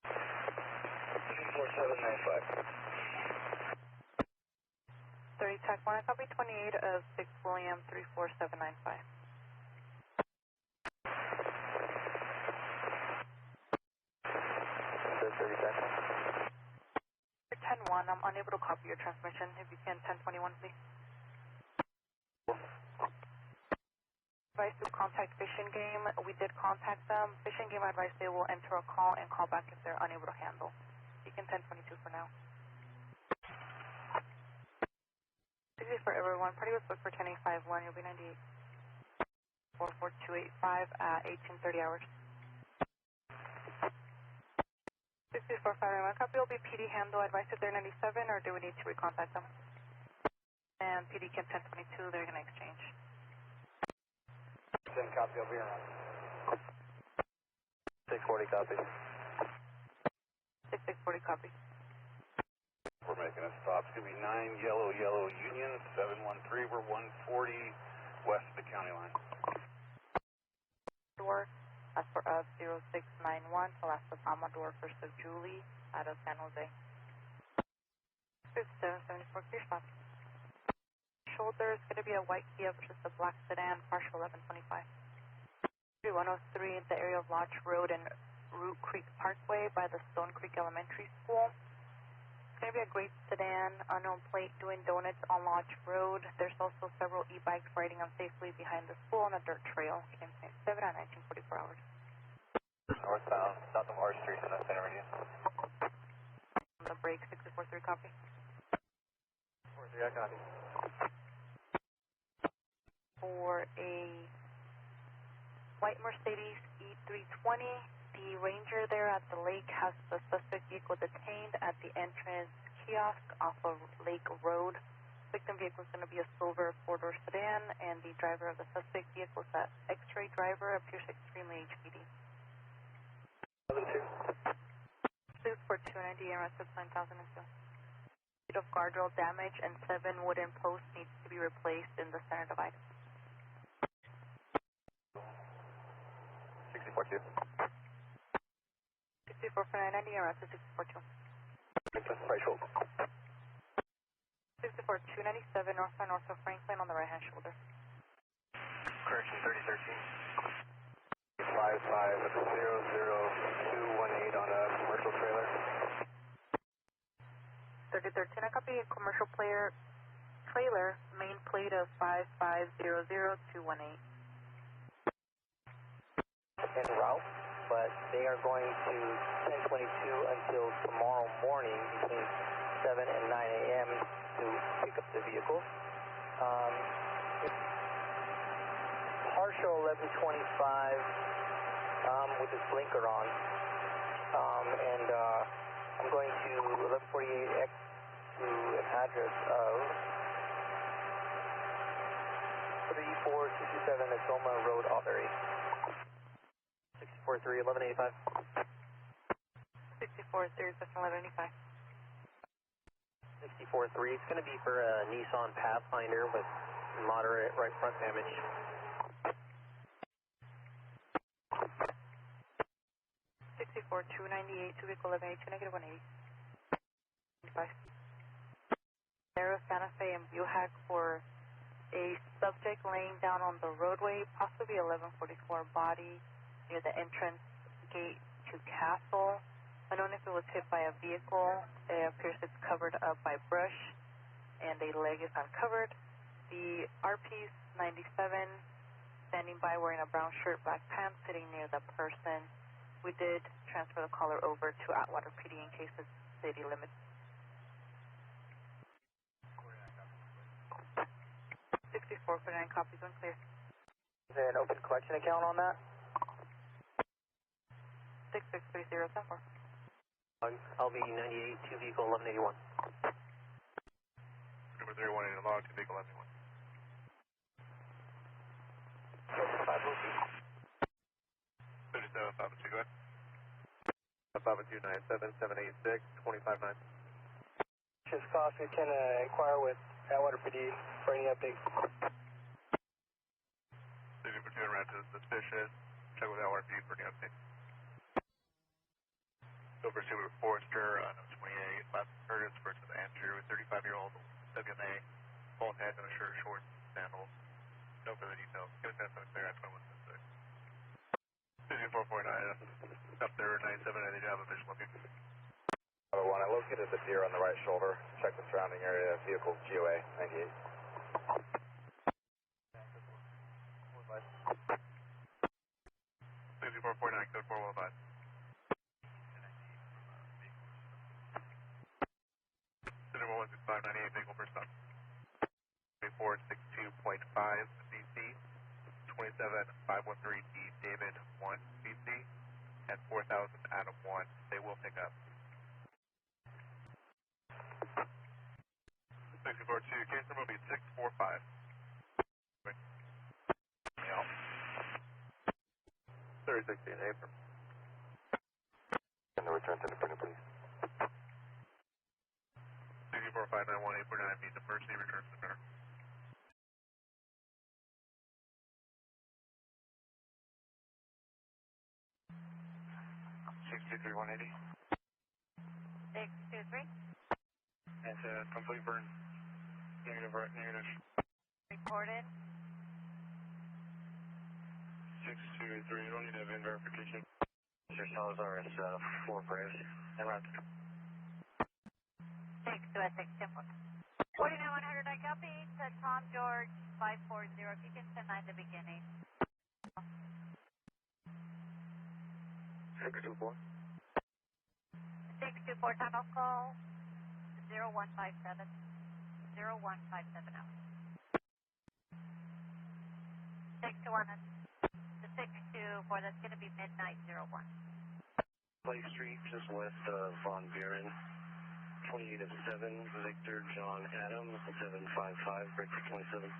4795. 30 TAC 1, copy 28 of 6 William 34795. 10-1, I'm unable to copy your transmission. If you can, 1021, please. Advice to contact Fishing Game. We did contact them. Fishing Game advice they will enter a call and call back if they're unable to handle. You can 1022 for now. This is for everyone. Party was booked for 10851. You'll be 98. 44285 at 1830 hours. 645, copy will be PD handle. Advice if they're 97, or do we need to recontact them? And PD can 1022, they're going to exchange. 10 copy over here. 640 copy. 6640 copy. We're making a stop. It's going to be 9 Yellow Union, 713. We're 140 west of the county line. Door. As for us, 0691, so last of Amador, first of Julie, out of San Jose. 5774, clear stop. Shoulder is going to be a white Kia versus a black sedan, partial 1125. 3103, the area of Lodge Road and Root Creek Parkway by the Stone Creek Elementary School. It's going to be a great sedan, unknown plate, doing donuts on Lodge Road. There's also several e-bikes riding unsafely behind the school on a dirt trail. 7 at 1944 hours. Northbound, south of R Street in the center radius. On the break, 643 copy. 43, I copy. For a white Mercedes E320, the ranger there at the lake has the suspect vehicle detained at the entrance kiosk off of Lake Road. Victim vehicle is going to be a silver four-door sedan, and the driver of the suspect vehicle is that X-ray driver, appears extremely HPD. Please for 290 and rest of 9,000 and 2. Of guardrail damage and 7 wooden posts needs to be replaced in the center divide. 64-2. 64 for 990 and rest of 64-2. Right shoulder. 64 297 northbound north of Franklin on the right hand shoulder. Correction 3013. 55-00218 on a commercial trailer. 3013, I copy a commercial trailer, main plate of 5500218. En route, but they are going to 1022 until tomorrow morning between 7 and 9 a.m. to pick up the vehicle. Partial 1125 with his blinker on, and I'm going to 1148X to an address of 3467 Acoma Road, Auberry. 643 1185. 64 3 1185. 64-3, it's going to be for a Nissan Pathfinder with moderate right front damage. 64 298 2 vehicle 1182 negative 180. 5. Madera, Santa Fe, and Buhack for a subject laying down on the roadway, possibly 1144 body near the entrance gate to Castle. Unknown if it was hit by a vehicle. It appears it's covered up by brush, and a leg is uncovered. The RP's 97, standing by wearing a brown shirt, black pants, sitting near the person. We did transfer the caller over to Atwater PD in case it's city limits. 64 for 9 copies, one clear. Is there an open collection account on that? 663074. I'll be 98, 2 vehicle 1181. Number 318 log, 2 vehicle 1181. 37 502, go ahead. 5297786 259. Just cost, we can inquire with Atwater PD for any updates. Leaving for 2 around to suspicious. Check with Atwater PD for any updates. Over to Forrester, 28, last Curtis versus Andrew, 35-year-old WMA, bald head, no shirt, shorts, sandals. No further details. Get a sense of clear at 2166. 5449, up there, 97, I need to have a visual looking. Other one, I located the deer on the right shoulder. Check the surrounding area. Vehicle GOA 98. 5449, code 415. 16598, vehicle first stop. 462.5 BC, 27513D David 1 BC, and 4000 Adam 1. They will pick up. 642, case number will be 645. Yeah. 3016, April. And the return to the printer, please. 64591 meet the Merced, return to the center. 623-180. 623. And complete burn. Negative, right, negative. Reported. 623, you don't need to have in verification. Mr. Salazar is 4 prayers. And round 6 to S6 tempo. 49100, I copy. To Tom George 540. If you can send 9 the beginning. 624. 624 tunnel call. 0157. 0157 out. 621. The 624, that's going to be midnight 01. Lake Street, just west of Von Buren. 28 of 7, Victor John Adam, 755, break for 27.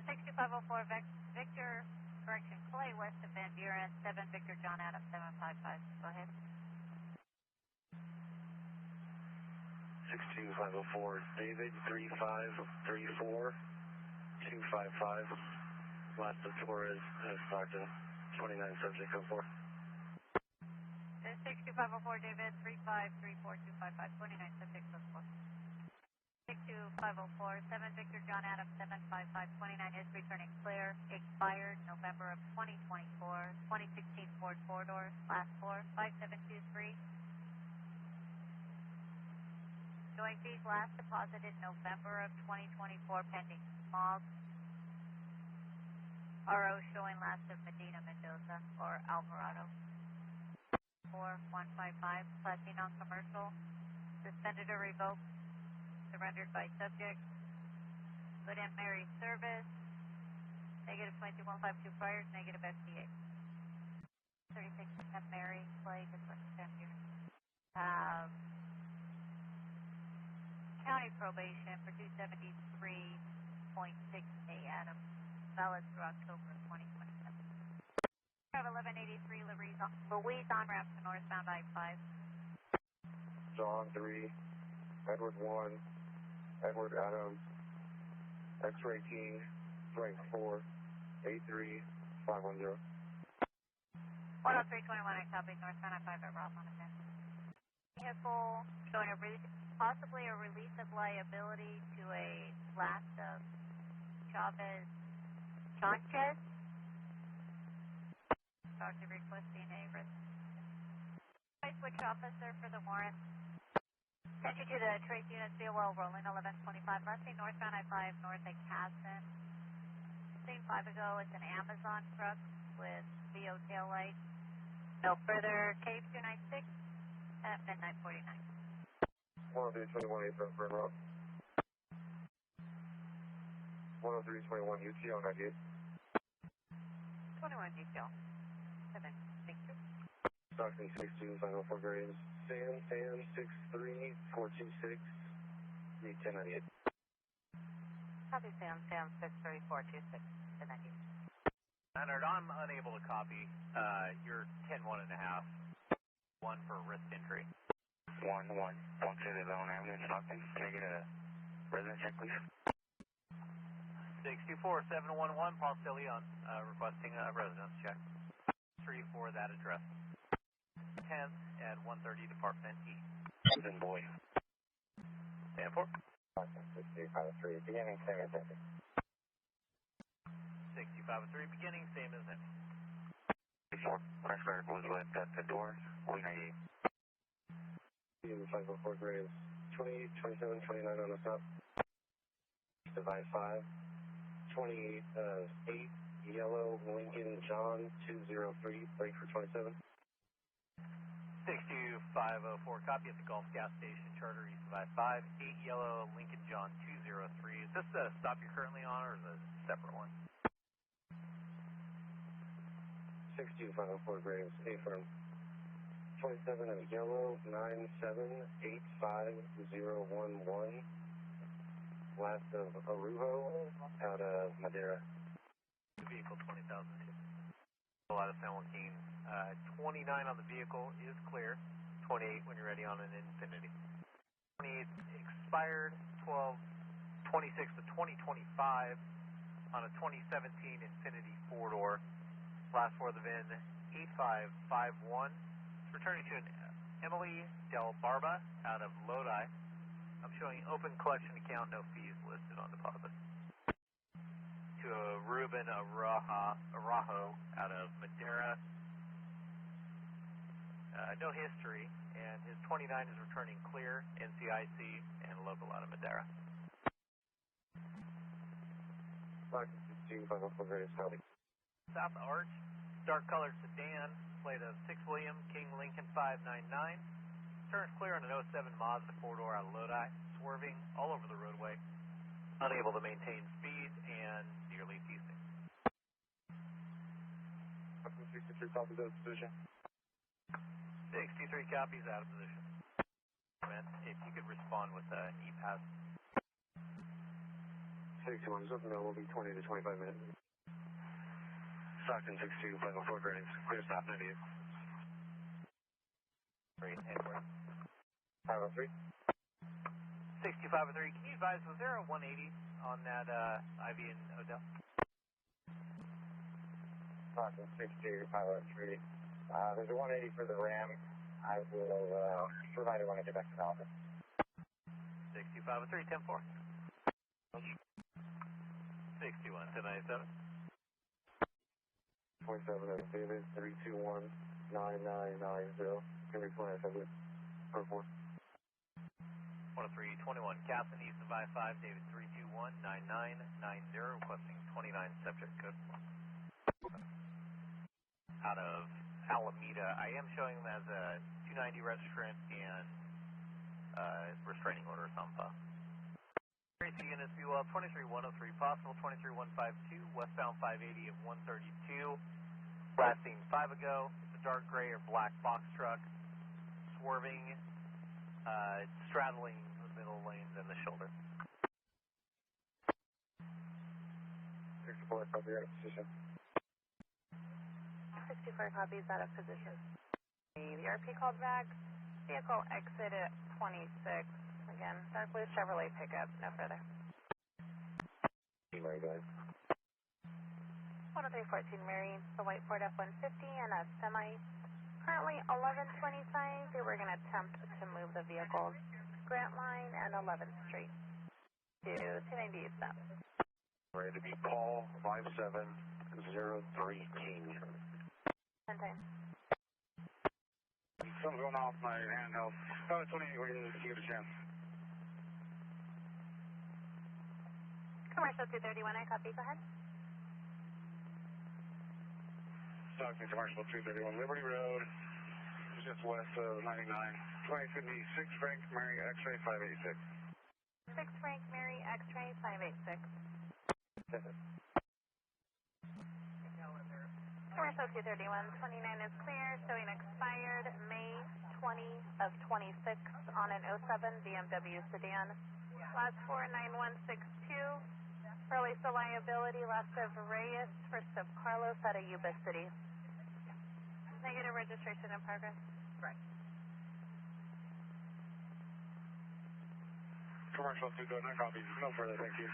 6504 Victor, correction, Clay west of Van Buren, 7 Victor John Adam, 755. Go ahead. 62504 David, 3534 255, last of Torres, Stockton, 29 subject 04. 62504 David, 3534 255, 29 subject 04. 62504 7 Victor John Adam, 755, 29 is returning clear, expired November of 2024, 2016 Ford 4-door, last 4, 5723. Showing fees last deposited November of 2024 pending smog. RO showing last of Medina Mendoza or Alvarado. 4155, Class C non-commercial, suspended or revoked, surrendered by subject, put in Mary's service, negative 22152 priors, negative FTA. 36% Mary, Clay, just let me send here. County probation for 273.6A Adam, valid through October of 2027. We have 1183 Louise on-ramp to northbound I-5. John 3, Edward 1, Edward Adam, X-ray King, rank 4, A3, 510. 10321, I copy, northbound I-5 at Ross on the vehicle showing possibly a release of liability to a last of Chavez Sanchez. Doctor requesting a switch officer for the warrant. Sent you to the Tracy unit, COL rolling 1125, left northbound I-5 north at Casson. Seen 5 ago, it's an Amazon truck with VO tail light. No further, Cave 296 at midnight 49. 10321 East Burn Road. 10321 UTL 98. 21 detail. 7, thank you. Stockton 62504 Graves. Sam 63426. 1098. Copy Sam 63426. 1098. Leonard, I'm unable to copy. You're 10-1.5. 1 for wrist injury. 1-1. 1 Zone Avenue in Stockton. Can I get a resident check, please? 624-711, Paul Stillion, requesting a residence check. 3 for that address. 10th at 130 Department E. Then boy. Stand for. 6253, beginning, same as ending. 6503, beginning, same as ending. 4, crash guard was lit at the door, 198. 504 Graves, 28, 27, 29 on the stop. Divide 5. 28, 8, yellow, Lincoln, John, 203, break for 27. 62504, copy at the Gulf gas station, charter east of I-5, 8 yellow, Lincoln, John, 203. Is this the stop you're currently on, or is it a separate one? 62504 Graves, A-firm. 27 of yellow, 9785011. Last of Arujo, out of Madera. Vehicle 20,000. A lot of San Joaquin. 29 on the vehicle is clear. 28 when you're ready on an Infinity. 28 expired. 26 to 2025 on a 2017 Infinity 4-door. Last for the VIN 8551. It's returning to an Emily Del Barba out of Lodi. I'm showing open collection account, no fees listed on deposit. To a Ruben Arajo out of Madera. No history, and his 29 is returning clear, NCIC, and local out of Madera. 552 Graves, copy. South Arch, dark colored sedan, plate of 6 William, King Lincoln 599. Turns clear on an 07 Mazda 4-door out of Lodi, swerving all over the roadway, unable to maintain speed, and nearly descending. 63 copies out of position. 63 copies out of position. If you could respond with E-Pass. 61 is up and will be 20 to 25 minutes. Stockton 62, 504 bearings. Clear stop 98. 3, Hanford. 503. 6503, can you advise, was there a 180 on that IV in Odell? Stockton 62, 503. There's a 180 for the Ram. I will provide it when I get back to the office. 6503, 10-4. 61, 1097. 27, David, 321, 9990. Can we plan it? 4. 10321, Captain, east of I-5, David 321-9990, requesting 29 subject code. Out of Alameda, I am showing them as a 290 registrant and restraining order on file. Tracy units, be well, 23103, possible 23152, westbound 580 at 132. Last seen 5 ago, it's a dark gray or black box truck, swerving, straddling the middle lanes and the shoulder. 64, copy, out of position. 64 copies out of position. The RP called back. Vehicle exit at 26. Again, dark blue Chevrolet pickup, no further. Mary, guys. 10314 Mary, the white Ford F-150 and a semi. Currently 1125. They were going to attempt to move the vehicles Grant Line and 11th Street to 290 East Stop. Ready to be Paul, 5703 King. 10 times. Something's going off my handheld. 28, we're going to give it a chance. Commercial 231, I copy, go ahead. Stockton Commercial 231, Liberty Road, just west of 99. 2056 Frank Mary X-ray 586. 6 Frank Mary X-ray 586. Commercial 231, 29 is clear, showing expired May 20 of 26 on an 07 BMW sedan. Last 49162. Release the liability, last of Reyes, first of Carlos out of Yuba City. Negative registration in progress. Right. Commercial 229, copy. No further, thank you.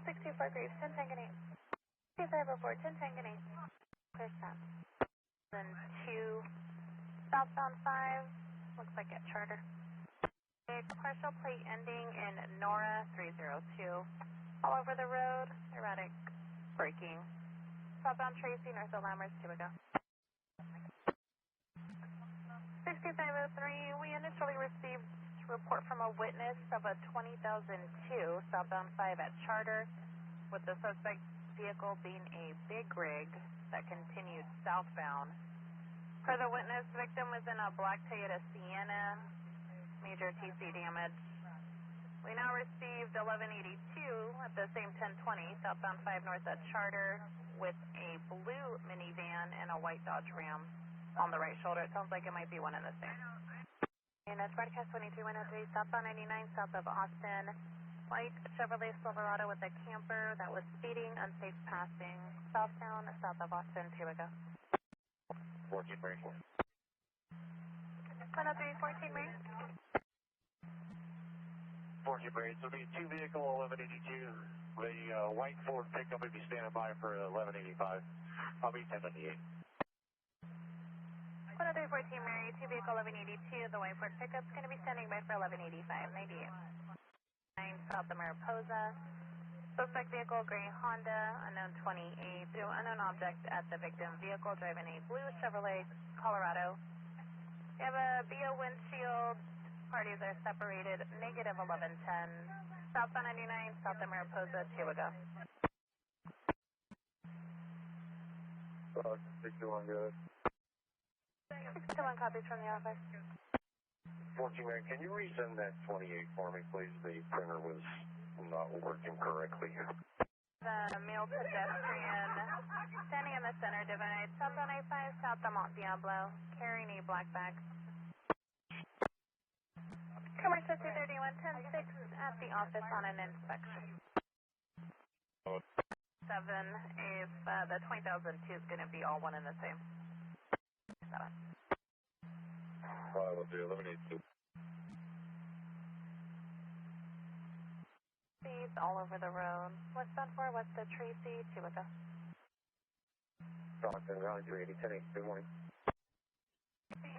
624 Graves, 10 Tangan 8. 2504, 10 Tangan 8. Clear stop. Then 2, southbound 5, looks like at Charter. A partial plate ending in Nora 302. All over the road, erratic braking. Southbound Tracy, north of Lammers, 2 ago. 6503, we initially received a report from a witness of a 20,002 southbound 5 at Charter, with the suspect vehicle being a big rig that continued southbound. Per the witness, victim was in a black Toyota Sienna, major TC damage. We now received 1182 at the same 1020, southbound 5 north at Charter, with a blue minivan and a white Dodge Ram on the right shoulder. It sounds like it might be one and the same. And that's broadcast 23103, southbound 99, south of Austin. White Chevrolet Silverado with a camper that was speeding, unsafe passing. Southbound, south of Austin, 2 ago. 14, Mary. 10314, Mary. 14, Mary. So it'll be 2 vehicle 1182. The white Ford pickup will be standing by for 1185. I'll be 1098. 10314 Mary, 2 vehicle 1182. The white Ford pickup's going to be standing by for 1185. 98. 9 south of Mariposa. Suspect vehicle, gray Honda, unknown 28. Through unknown object at the victim vehicle, driving a blue Chevrolet Colorado. You have a BO windshield. Parties are separated. Negative 1110. Southbound 99, south of Mariposa, 2 ago. 61, good. 61 copies from the office. 14, Mary, can you resend that 28 for me, please? The printer was not working correctly. The male pedestrian standing in the center divide, southbound I-5, south of Mont Diablo, carrying a black bag. Commercial 231-10-6 at the office on an inspection. 7, if the 20,002 is going to be all one and the same. 7. Will do, eliminate 2. Speeds all over the road. Westbound 4, what's the Tracy, 2 with us. Stockton, Raleigh 380, 10-8, good morning.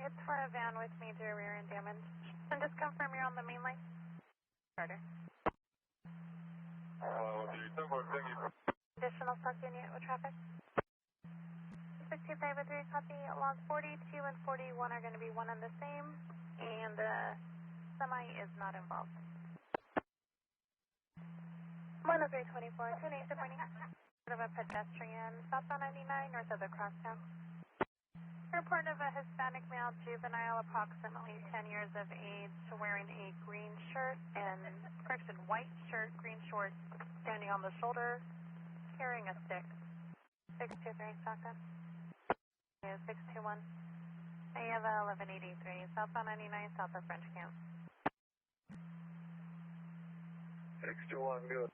It's for a van with major rear end damage. And just confirm you're on the main line. Starter. Will do, 10-4, thank you. Additional Stockton unit with traffic. 6503, copy. Lots 42 and 41 are going to be one and the same. And the semi is not involved. 10324, 2-8, good morning. Of a pedestrian, southbound 99, north of the crosstown. Report of a Hispanic male juvenile, approximately 10 years of age, wearing a green shirt and, white shirt, green shorts, standing on the shoulder, carrying a stick. 623, Stockton. 621. I have 1183, southbound 99, south of French Camp. 621, good.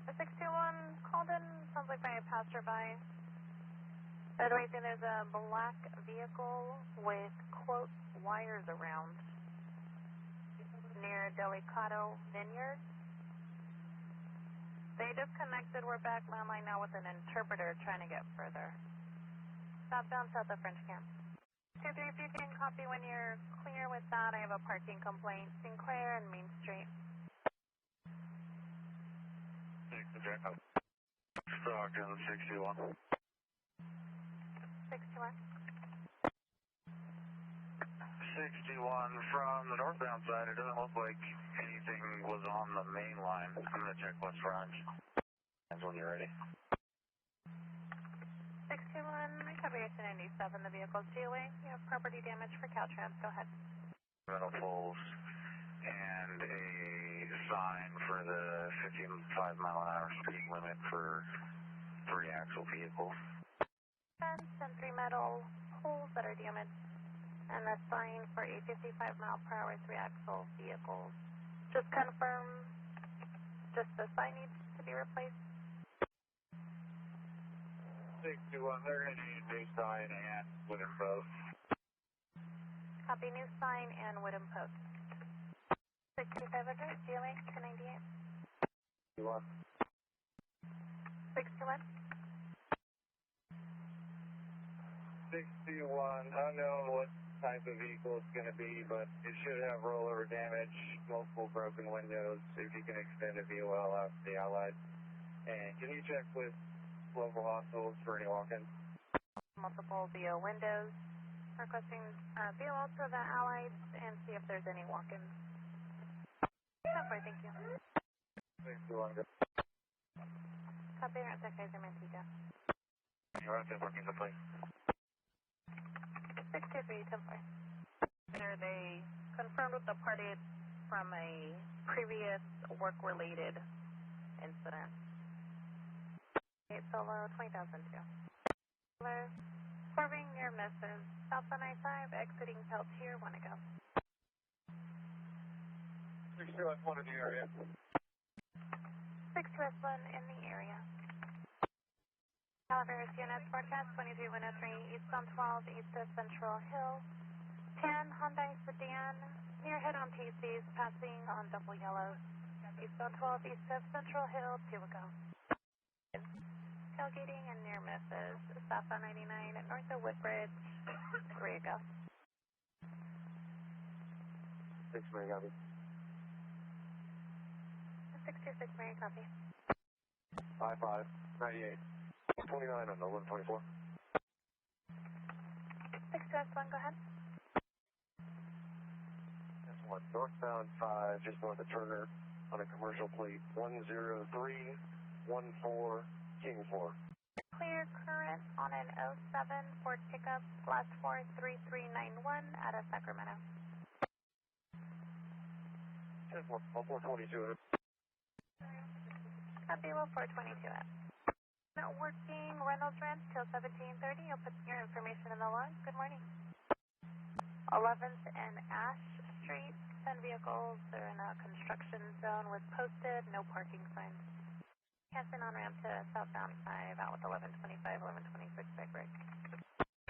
The 621 called in, sounds like by a passerby. By the way, there's a black vehicle with, quote, wires around near Delicado Vineyard. They disconnected. We're back landline now with an interpreter trying to get further. Southbound, south of French Camp. 23, if you can copy when you're clear with that. I have a parking complaint, Sinclair and Main Street. Stockton, 621. 621. 61 from the northbound side, it doesn't look like anything was on the main line. I'm going to check West Ranch. That's when you're ready. 621, cover your 297, the vehicle's GOA. You have property damage for Caltrans, go ahead. Metal poles and a sign for the 55-mile-an-hour speed limit for 3-axle vehicles. Fence and 3 metal poles that are damaged, and a sign for a 55-mile-per-hour 3-axle vehicle. Just confirm, just the sign needs to be replaced. 621, they're going to need a new sign and wooden post. Copy, new sign and wooden post. 65 address, GOA, 298. 61. 621. 621, unknown what type of vehicle it's going to be, but it should have rollover damage, multiple broken windows, if you can extend a VOL out to the Allied. And can you check with local hospitals for any walk-ins? Multiple VO windows. Requesting VOL to the Allied and see if there's any walk-ins. Thank you. 621, good. Copy, our Kaiser Manteca. You're out there working the place. 623, 10-4. They confirmed with the party from a previous work-related incident. 8 Solo, 20,002. Forming your misses. Southbound I-5, exiting Peltier, 1 to go. 621 in the area. 621 in the area. Calaveras units forecast 23-103, eastbound 12, east of Central Hill. 10 Hyundai sedan, near head-on TCs, passing on double yellows. Eastbound 12, east of Central Hill, 2 ago. Tailgating and near misses. Southbound 99, north of Woodbridge, 3 ago. 6 Mary, copy. 626 Mary, copy. 55, 98. 29 on the 124. 621, go ahead. That's one. Northbound 5, just north of Turner, on a commercial plate, 10314 King 4. Clear current on an 07 Ford pickup, last 43391 out of Sacramento. 422. Copy, well, 422 at. Not working, Reynolds Ranch till 1730. You'll put your information in the log. Good morning. 11th and Ash street. 10 vehicles. They're in a construction zone with posted no parking signs. Passing on ramp to southbound 5 out with 1125, 1126 big break.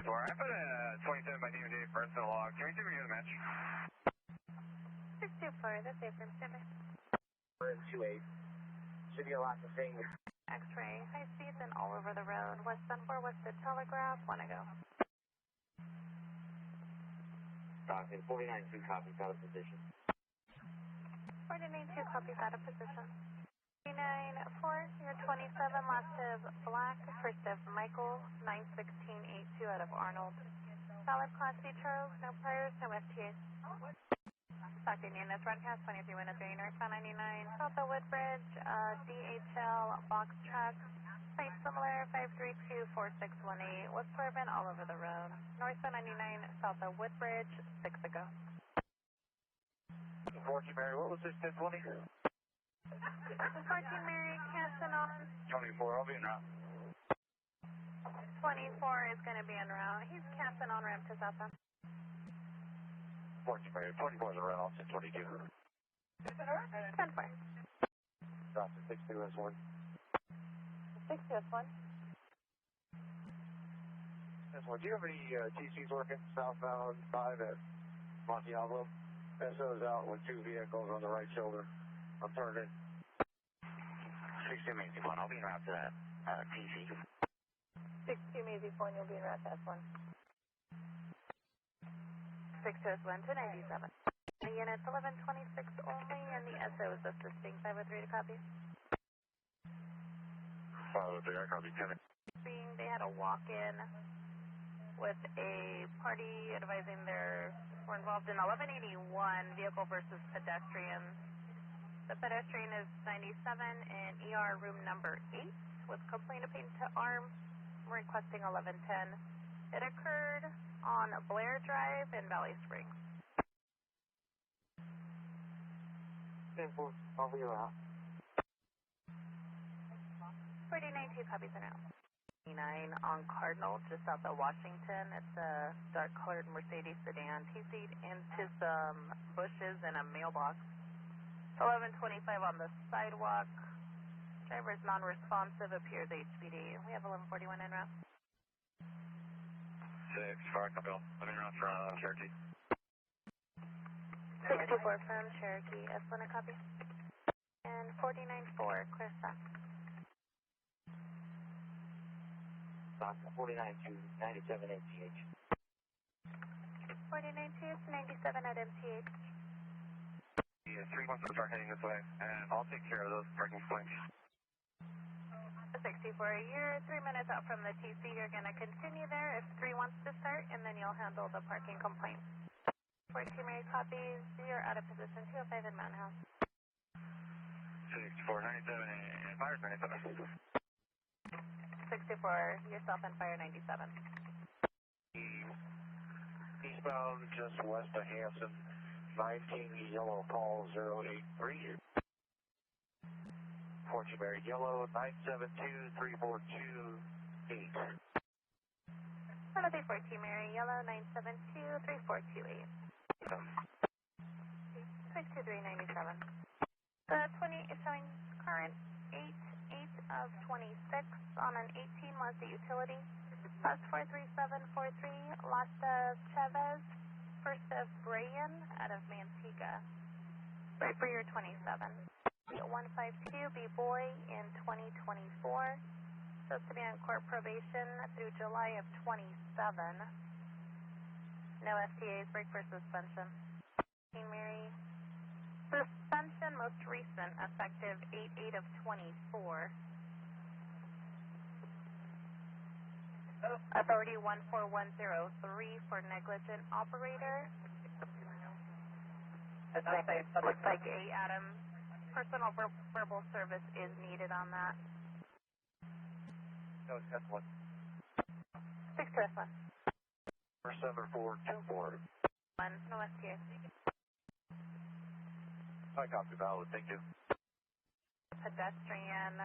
I put a 27 by name Dave Fresno log. Can we see if we get a match? 624, that's safe from Timber. 28. Should be a lot to sing. X-ray, high speeds and all over the road. West Sun 4, west to Telegraph, want to go. Stockton, 49-2 copies out of position. 49-2 copies out of position. 39-4, you're 27, last of Black, first of Michael, 916-82 out of Arnold. Solid Class C Charles, no priors, no FTAs. Stockton units, broadcast 23 minutes, rain, northbound 99, south of Woodbridge, DHL, box truck, site similar, 532-4618, West Suburban, all over the road. Northbound 99, south of Woodbridge, 6 ago. 14 Mary, what was this 1020? 14 Mary, Canton on. 24, I'll be in route. 24 is going to be en route. He's Canton on ramp to southbound. 14 Mary, 24 is around, 1022. 10-4. Drop to 62S1. 6-1. Do you have any TCs working southbound 5 at Monte Alvo? SO's out with 2 vehicles on the right shoulder. I'm turning in. 62 Mazy 1, I'll be in route to that TC. 62 Mazy 4, and you'll be en route to S1. 6-1 to 97. The unit's 1126 only, and the SO is assisting 503 to copy. 503, I copy 10. They had a walk-in with a party advising were involved in 1181 vehicle versus pedestrian. The pedestrian is 97 in ER room number 8 with complaint of pain to arm. We're requesting 1110. It occurred on Blair Drive in Valley Springs. 10-4, I'll be around. 49-2 copies are now. 9 on Cardinal, just south of Washington. It's a dark-colored Mercedes sedan. TC'd into some bushes and a mailbox. 1125 on the sidewalk. Driver's non-responsive, appears HPD. We have 1141 en route. 6-4, copy. I'm in route from Cherokee. 64 from Cherokee. S1 a copy. And 49-4, clear stock. Stockton, 49-2, 97 MTH. 49-2, 97 at MTH. Yeah, 3 months to start heading this way, and I'll take care of those parking complaints. 64, you're 3 minutes out from the TC. You're going to continue there if 3 wants to start, and then you'll handle the parking complaint. 42 Mary copies. You're out of position 205 in Mountain House. 64, 97, and fire 97. 64, yourself and fire 97. Eastbound just west of Hanson, 19 yellow call 083. 14 Mary yellow 972-3428. 14 Mary yellow 972-3428. 62397. The 20 is showing current 8 of 26 on an 18 Mazda utility. Plus 43743, lost of Chavez, first of Brayan out of Manteca. Right for your 27. 152, B-Boy in 2024. Supposed to be on court probation through July of 27. No FTAs, break for suspension. Mary. Suspension most recent, effective 8/8 of 24. Authority 14103 for negligent operator. Looks like a Adam personal verbal service is needed on that. No, it's S1. 6 to S1. 7424. 1, no STA. I copy valid, thank you. Pedestrian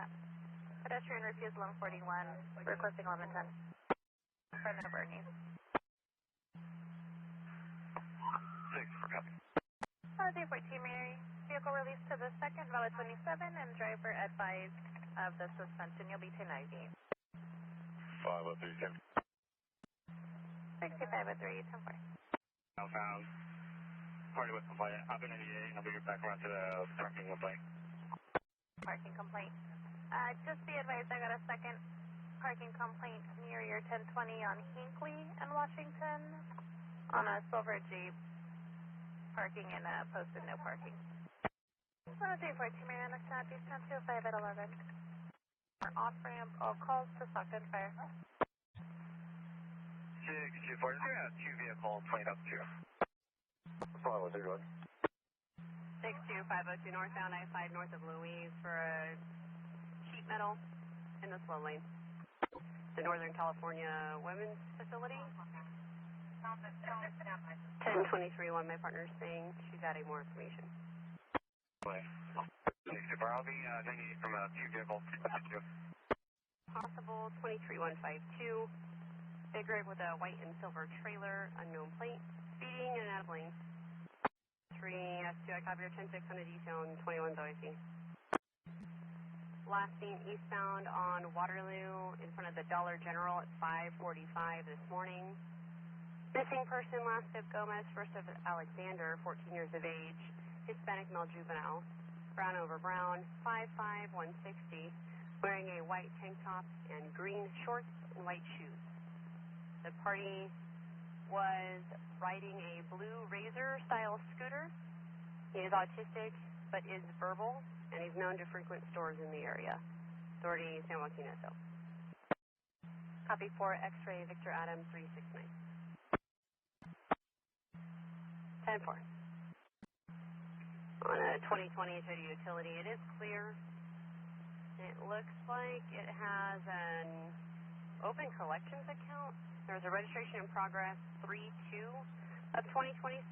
refused 141, requesting 1110. For number needs. 6 for copy. 314 Mary, vehicle released to the second, valid 27, and driver advised of the suspension. You'll be 1090. 503, 6503, 10-4. Southbound. Party with complaint. I've been in EA. I'll be back around to the parking complaint. Parking complaint. Just be advised, I got a second parking complaint near your 1020 on Hinckley and Washington on a silver Jeep. Parking and posted no parking. 314 Mariana, Southeast 1025 at 11. Off ramp, all calls to Stockton Fire. 624, is there two vehicles playing up to? 503, 62502 northbound I-5 north of Louise for a sheet metal in the slow lane. The Northern California Women's Facility. 1023, one of my partners saying she's adding more information. 624, I'll be taking from two vehicles. Possible 23152. Big rig with a white and silver trailer, unknown plate, speeding and out of lane. 3S2, I copy your 106 on a detail in 21 OIC. Last seen eastbound on Waterloo in front of the Dollar General at 5:45 this morning. Missing person, last of Gomez, first of Alexander, 14 years of age, Hispanic male juvenile, brown over brown, 5'5", 160, wearing a white tank top and green shorts and white shoes. The party was riding a blue Razor-style scooter. He is autistic, but is verbal, and he's known to frequent stores in the area. Authority San Joaquin SO. Copy for X-ray Victor Adam 369. 10-4. On a 2020 Toyota Utility, it is clear. It looks like it has an open collections account. There's a registration in progress 3-2 of 2026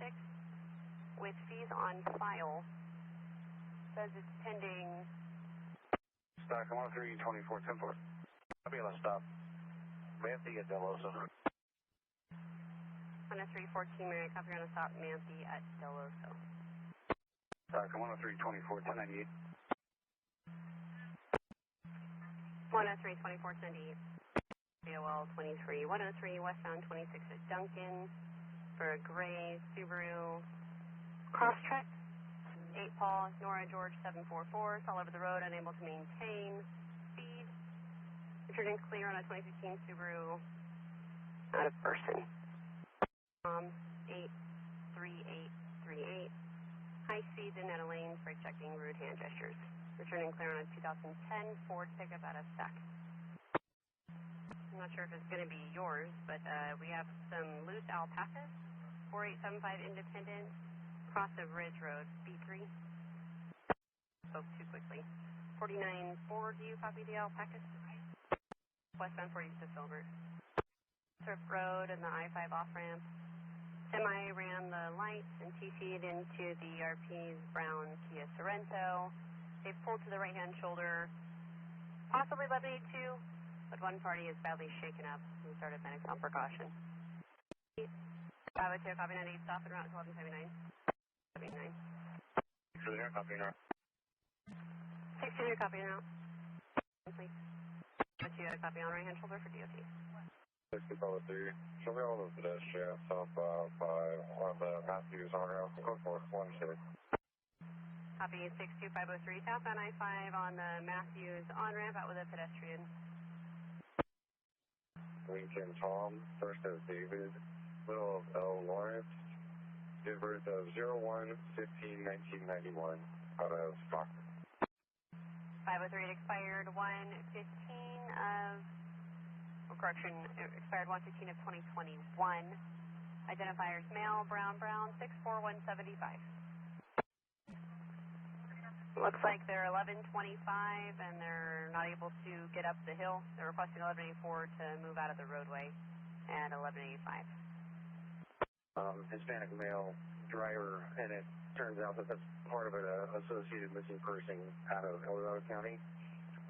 with fees on file. Says it's pending. Stockton 103, 24, 10-4. I'll be able to stop. Manthi at Del Oso. 10314 Mary, copy on a stop, Manthi at Del Oso. Stockton 103, 24, 1098. 103, 24, 1098. BOL 23, 103, westbound 26 at Duncan for a gray Subaru Crosstrek. 8 Paul, Nora George 744, all over the road, unable to maintain speed. Returning clear on a 2015 Subaru out of person. 83838. High speeds in out of lanes, brake checking, rude hand gestures. Returning clear on a 2010 Ford pickup out of Stack. I'm not sure if it's going to be yours, but we have some loose alpacas. 4875 Independent, cross of Ridge Road, B3. Spoke too quickly. 49 Ford, do you copy the alpacas? Westbound 46 Silver. Surf Road and the I-5 off-ramp. Semi ran the lights and TC'd into the RP's brown Kia Sorento. They pulled to the right-hand shoulder, possibly 1182, but one party is badly shaken up. We started panic on precaution. 502, copy 98, stop and route 1179. 79. 6-2, copy now. 6-2, copy now. Please. 2, copy on right-hand shoulder for DOT. 6-3. Show me all the pedestrians southbound by one of the Matthews on rail. Go for 1-6. Copy 62503, southbound I-5 on the Matthews on-ramp out with a pedestrian. Lincoln Tom, first of David, middle of L. Lawrence, date birth of 01-15-1991, out of Stockton. 503, it expired 115 of, correction, it expired 115 of 2021. Identifiers male, brown, 64175. Looks like they're 1125 and they're not able to get up the hill. They're requesting 1184 to move out of the roadway at 1185. Hispanic male driver, and it turns out that that's part of an associated missing person out of El Dorado County.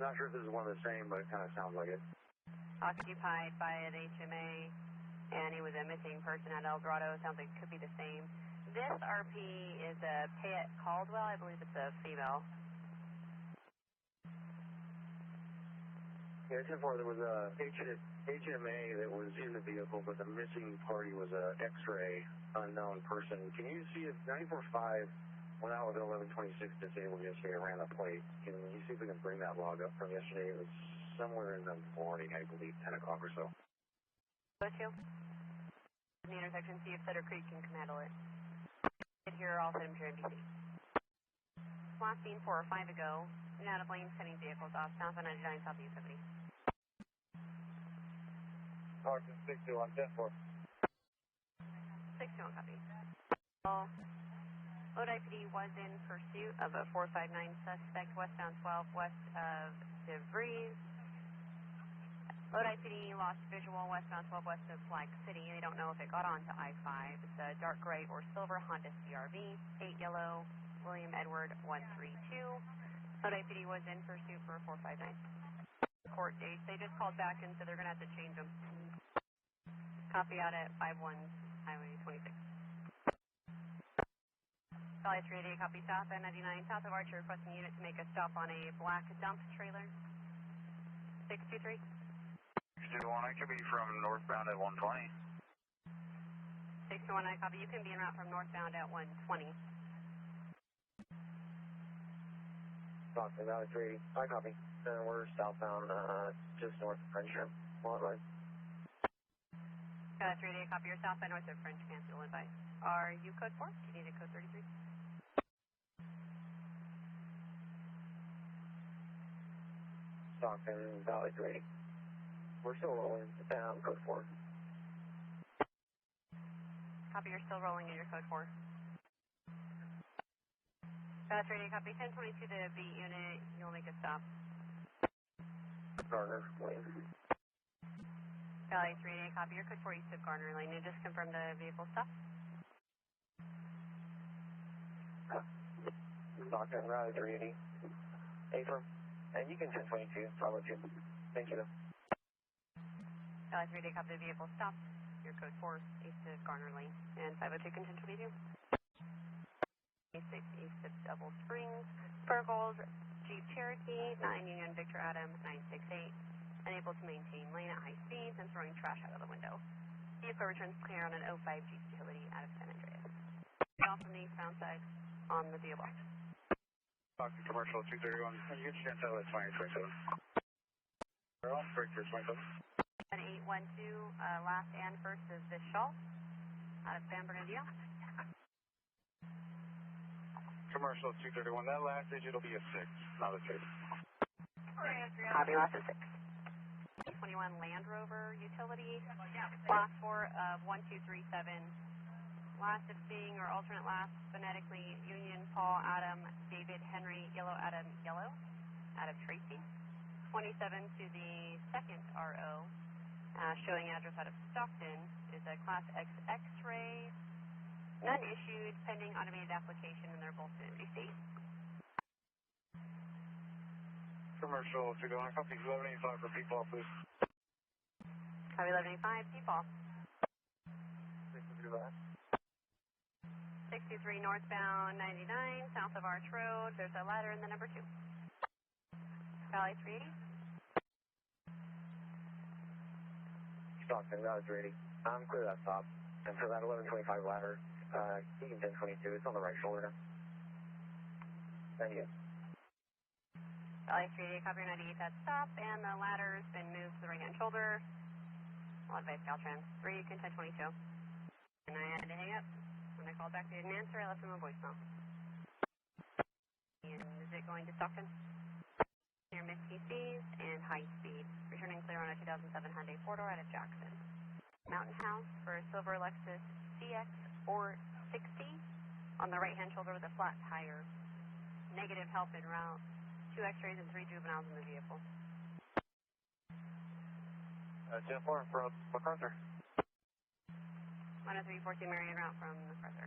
Not sure if this is one of the same, but it kind of sounds like it. Occupied by an HMA, and he was a missing person at El Dorado. Sounds like it could be the same. This RP is a Payette Caldwell. I believe it's a female. Yeah, 10-4, there was a HMA that was in the vehicle, but the missing party was a X-ray unknown person. Can you see if 94.5 went out with 1126 disabled yesterday, ran the plate? Can you see if we can bring that log up from yesterday? It was somewhere in the morning, I believe, 10 o'clock or so. Go to the intersection, see if Sutter Creek can handle it. Get here, I'll set him to NBC. Last seen 4 or 5 ago, in and out of lanes, sending vehicles off, south of 99, southeast 70. Parking 621, 10-4. 621, copy. Lodi PD was in pursuit of a 459 suspect westbound 12 west of DeVries. Lodi PD lost visual westbound 12 west of Flag City. They don't know if it got onto I-5. It's a dark gray or silver Honda CRV, 8 yellow, William Edward 132. Lodi PD was in pursuit for a 459. Court dates. They just called back and said they're going to have to change them. Copy out at 51 Highway 26. Valley 388, copy south at 99, south of Archer, requesting unit to make a stop on a black dump trailer. 623. 621, I could be from northbound at 120. 621, I copy. You can be en route from northbound at 120. Stockton, Valley 380, I copy. We're southbound, just north of Friendship. Right. 388, copy. You're southbound north of French Cancel advice. Are you code 4? Do you need a code 33? Stockton, Valley 380. We're still rolling down code 4. Copy, you're still rolling in your code 4. 388, copy. 1022 to B unit. You'll make a stop. Garner Lane. Valley 388, copy. Your code 4 east of Garner Lane. And just confirm the vehicle stop. Stockton, Valley 380. Affirm. And you can 1022, follow you. Thank you, though. Valley 388, copy. The vehicle stop. Your code 4 east of Garner Lane. And 502 can 1022. 6 east of Double Springs. Burgles, Jeep Cherokee, 9 Union Victor Adams, 968. Unable to maintain lane at high speeds and throwing trash out of the window. Vehicle returns clear on an 05 Jeep utility out of San Andreas. Off from the eastbound side on the VO box. Stockton Commercial 231, and you can tell it's 2027. We're on breaker 27. An 812, last and first is this Shaw out of San Bernardino. Commercial 231, that last digit will be a 6, not a 3. Copy, last is 6. 21 Land Rover utility, last 4 of 1237. Last of seeing or alternate last phonetically Union, Paul, Adam, David, Henry, Yellow, Adam, Yellow, out of Tracy. 27 to the second RO, showing address out of Stockton, is a Class X X-ray. None issued, pending automated application, and they're both in NBC. Commercial 221, copy 1185 for people, please. Copy 1185, P-Paul. 63 northbound 99, south of Arch Road. There's a ladder in the number 2. Valley 380. Stockton, Valley 380. I'm clear that stop. And for that 1125 ladder, you can 1022. It's on the right shoulder now. Thank you. Valley 380, copy 98, that stop. And the ladder's been moved to the right-hand shoulder. I'll advise Caltrans 3, you can 1022. And I had to hang up. When I called back, they didn't answer. I left them a voicemail. And is it going to Stockton? Near Miss PCs and high speed. Returning clear on a 2007 Hyundai 4-door out of Jackson. Mountain House for a silver Lexus CX or 60 on the right-hand shoulder with a flat tire. Negative help en route. 2 X-rays and 3 juveniles in the vehicle. 10-4 from MacArthur. 10314 Marion route from MacArthur.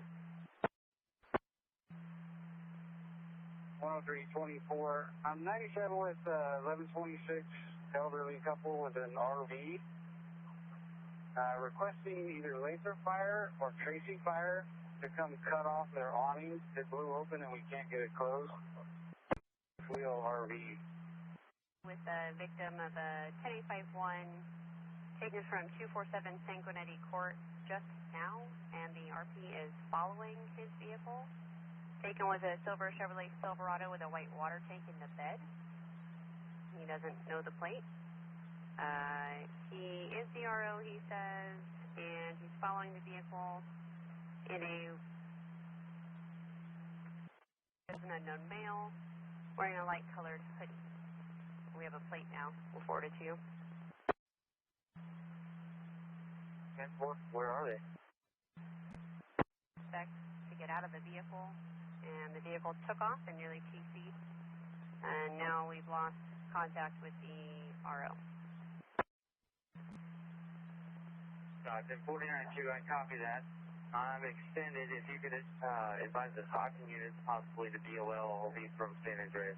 10324. I'm 97 with 1126 elderly couple with an RV. Requesting either laser fire or Tracy fire to come cut off their awning. It blew open and we can't get it closed. Wheel RV. With the victim of a 10851 taken from 247 Sanguinetti Court just now, and the RP is following his vehicle. Taken was a silver Chevrolet Silverado with a white water tank in the bed. He doesn't know the plate. He is DRO, he says, and he's following the vehicle in an unknown male wearing a light colored hoodie. We have a plate now. We'll forward it to you. Where are they? Expect to get out of the vehicle, and the vehicle took off and nearly PC'd, and now we've lost contact with the RO. It's 49-2, I copy that. I'm extended. If you could advise the Stockton units, possibly the DOL will be from San Andreas.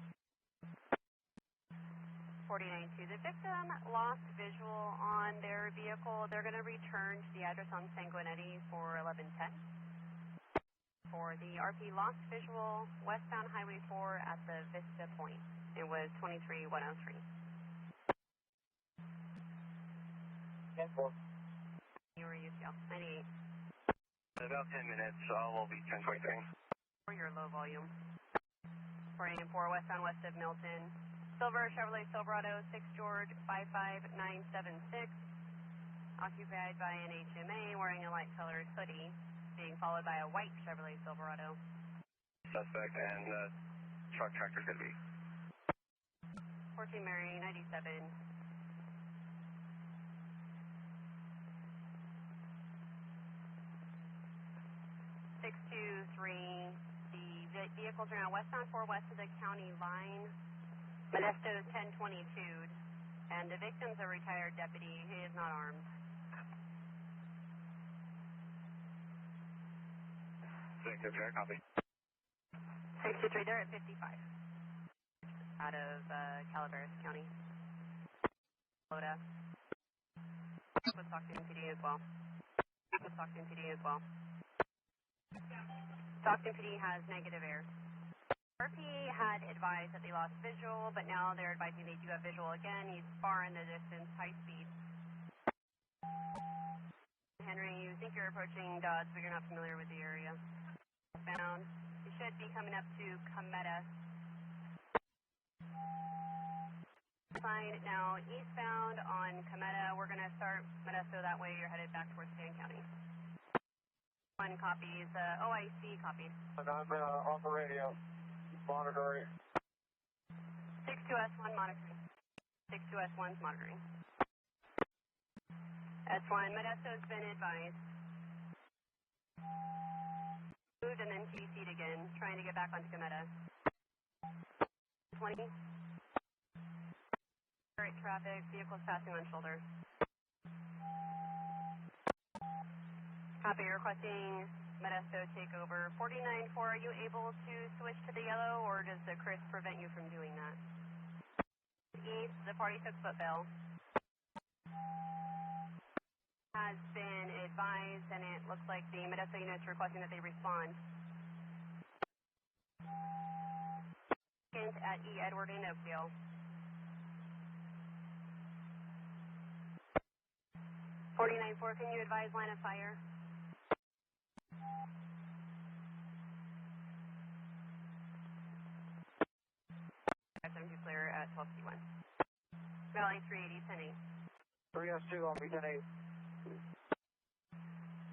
49-2. The victim lost visual on their vehicle. They're going to return to the address on Sanguinetti for 1110. For the RP lost visual, westbound Highway 4 at the Vista Point. It was 23103. You were UCL. 98. In about 10 minutes, we'll be 1023. For your low volume. 484 westbound west of Milton. Silver Chevrolet Silverado 6 George 55976. Occupied by an HMA wearing a light colored hoodie, being followed by a white Chevrolet Silverado. Suspect and truck tractor's going to be 14 Mary 97. 623. The vehicles are now westbound 4 west of the county line. Modesto is 1022'd, and the victim's a retired deputy. He is not armed. 623, copy. 623, they're at 55. Out of Calaveras County. Florida. With Stockton PD as well. Stockton PD as well. Stockton PD has negative air. RP had advised that they lost visual, but now they're advising they do have visual again. He's far in the distance, high speed. Henry, you think you're approaching Dodge, but you're not familiar with the area. Found. You should be coming up to Cometa. Sign now eastbound on Cometa. We're going to start Modesto that way. You're headed back towards San County. One copies. OIC copies. And I'm off the radio. Monitoring. 62S1 monitoring. 62S1's monitoring. S1, Modesto's been advised. Moved and then TC'd again, trying to get back onto Cometa. 20. Current traffic, vehicles passing on shoulder. Copy, requesting Modesto take over. 49-4, are you able to switch to the yellow, or does the Chris prevent you from doing that? East, the party took footbell. Has been advised, and it looks like the Modesto units requesting that they respond. Second at E. Edward in Oakdale. .49-4, can you advise line of fire? Clear at 12C1. Valley 380, 10-8. 3S2 on B10-8.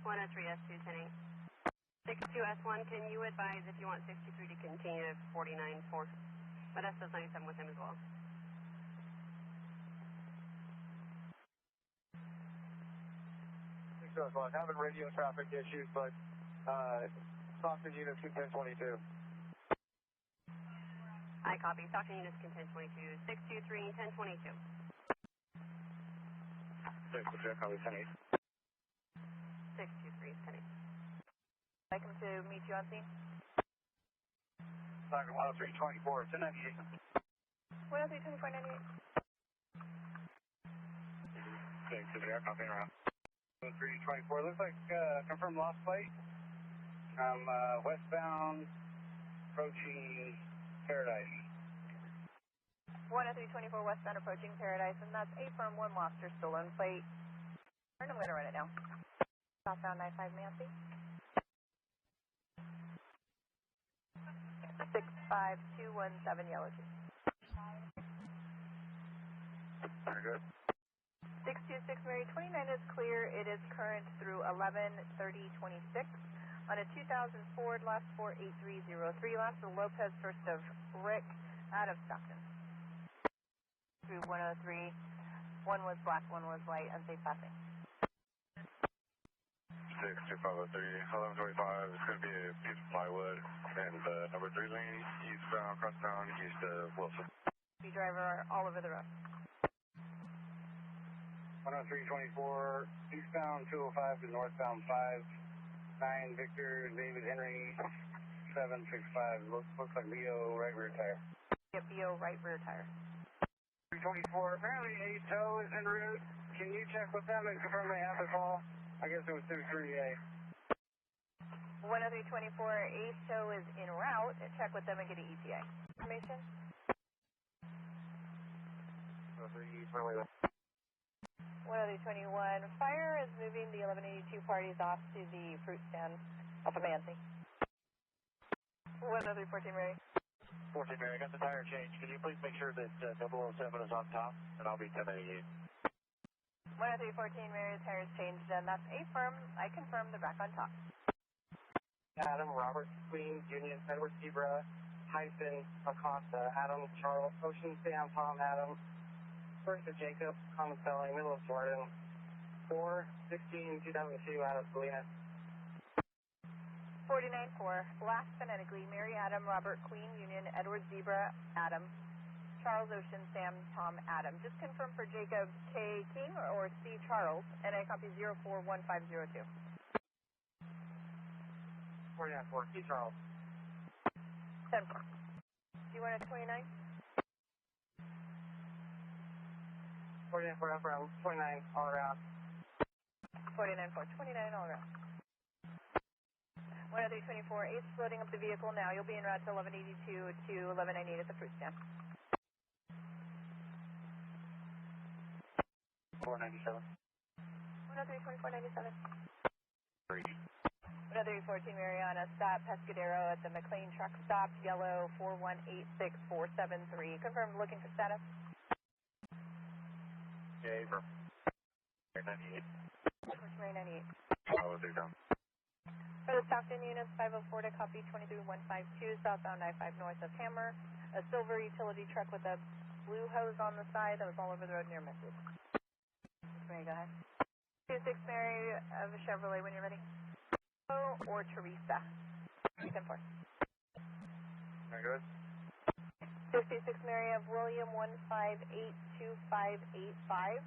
103S2, 10-8. 62S1, can you advise if you want 63 to continue to 49-4? Modesto's 97 with him as well. I'm having radio traffic issues, but Stockton units can 1022. I copy. Stockton units can 1022. 623, 1022. 623, copy 10-8. 623, 10-8. I'd like him to meet you on scene. Stockton 10324, 1098. 1032498. 623, copy around. 10324, looks like confirmed lost plate. I'm westbound, approaching Paradise. 10324 westbound approaching Paradise, and that's A firm 1 Lobster still on plate. And I'm going to run it now. Southbound 95 Nancy. 65217 Yellow Jeep. Very good. 626 Mary 29 is clear. It is current through 11:30:26 on a 2000 Ford, last 48303. Last of Lopez, first of Rick, out of Stockton. Through 103. One was black, one was white, unsafe passing. 62503, 1125. It's going to be a piece of plywood and number 3 lane, eastbound, crossbound, east of Wilson. Speed driver all over the road. 10324, eastbound 205 to northbound 59, Victor, David Henry, 765. Looks like Leo, right rear tire. Yep, BO, right rear tire. 324, apparently a tow is en route. Can you check with them and confirm they have the call? I guess it was through 3A. 10324, Ace tow is en route. Check with them and get an ETA. Information? 10321, fire is moving the 1182 parties off to the fruit stand off of Mancy. 10314 Mary. 14 Mary, I got the tire change. Can you please make sure that 007 is on top? And I'll be 1088. 10314 Mary, the tires changed, and that's A firm. I confirm they're back on top. Adam, Robert, Queen, Union, Edward, Zebra, Hyphen, Acosta, Adam, Charles, Ocean, Sam, Tom, Adam, first of Jacob, common spelling, middle of Jordan, 4/16/2002 out of Salinas. 494, last phonetically, Mary, Adam, Robert, Queen, Union, Edward, Zebra, Adam, Charles, Ocean, Sam, Tom, Adam. Just confirm for Jacob K. King or C. Charles, and I copy 041502. 494, C. Charles. 10-4. Do you want a 29? 494, F-Round, 29, all around. 494, 29 all around. 10324, Ace loading up the vehicle now. You'll be en route to 1182 to 1198 at the fruit stand. 497. 1032497. 3. 10314 Mariana, stop Pescadero at the McLean truck stop, yellow 4186473. Confirm looking for status. Yeah, Abram. 98. Mary 98. Oh, they're down. For the Stockton units, 504 to copy 23152, southbound I-5 north of Hammer. A silver utility truck with a blue hose on the side that was all over the road near Merced. Mary, go ahead. 26 Mary of a Chevrolet when you're ready. Or Teresa. 10-4. Very good. 56 Mary of William 1582585